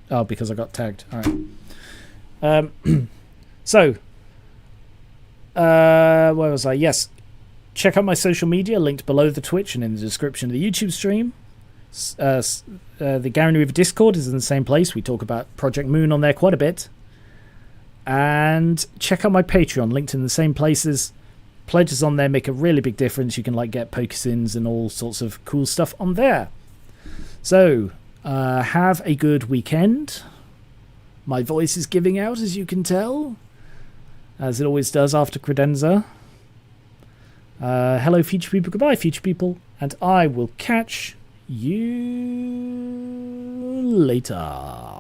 Oh, because I got tagged. Alright. So, where was I? Yes. Check out my social media, linked below the Twitch and in the description of the YouTube stream. The Gary Weaver Discord is in the same place. We talk about Project Moon on there quite a bit. And check out my Patreon, linked in the same places. Pledges on there make a really big difference. You can like get PokéSins and all sorts of cool stuff on there. So, have a good weekend. My voice is giving out, as you can tell, as it always does after credenza. Hello, future people. Goodbye, future people. And I will catch you later.